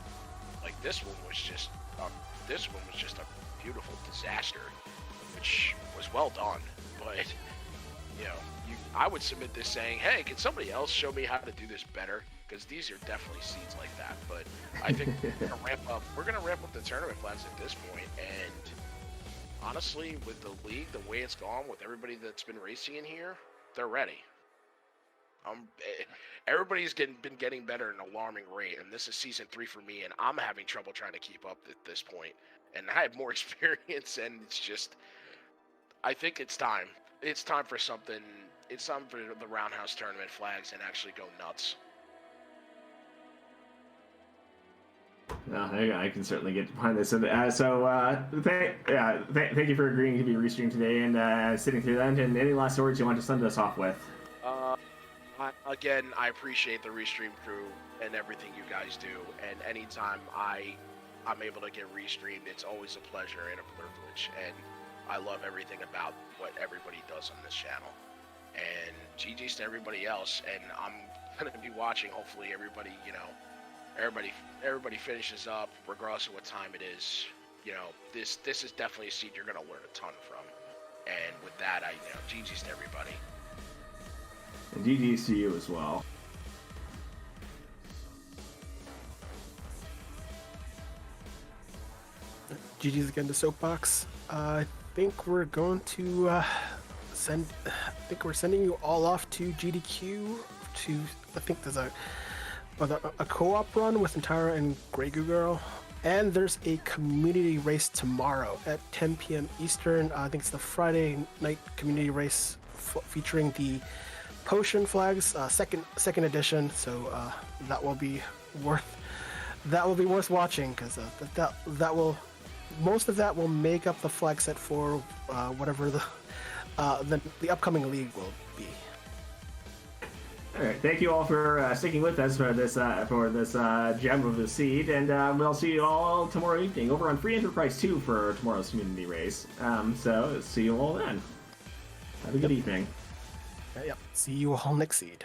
Like this one was just a beautiful disaster, which was well done. But I would submit this saying, hey, can somebody else show me how to do this better? Because these are definitely seeds like that. But I think we're going to ramp up the tournament flags at this point, and honestly, with the league, the way it's gone, with everybody that's been racing in here, they're ready. Everybody's been getting better at an alarming rate, and this is season 3 for me, and I'm having trouble trying to keep up at this point. And I have more experience, and it's just, I think it's time. It's time for something. It's time for the Roundhouse tournament flags and actually go nuts. I can certainly get behind this. Thank you for agreeing to be restreamed today and sitting through that. And any last words you want to send us off with? Again, I appreciate the Restream crew and everything you guys do. And anytime I'm able to get restreamed, it's always a pleasure and a privilege. And I love everything about what everybody does on this channel. And GG's to everybody else. And I'm going to be watching, hopefully, everybody, everybody finishes up, regardless of what time it is. This is definitely a seed you're going to learn a ton from. And with that, GG's to everybody. And GG's to you as well. GG's again to Soapbox. I think we're going to we're sending you all off to GDQ to, I think there's a co-op run with Antara and Grey Goo Girl. And there's a community race tomorrow at 10 p.m. Eastern. I think it's the Friday night community race featuring the Potion flags, second edition. So that will be worth watching, because that will, most of that will make up the flag set for whatever the upcoming league will be. All right, thank you all for sticking with us for this gem of the seed, and we'll see you all tomorrow evening over on Free Enterprise 2 for tomorrow's community race. So see you all then. Have a good evening. Yep. See you all next seed.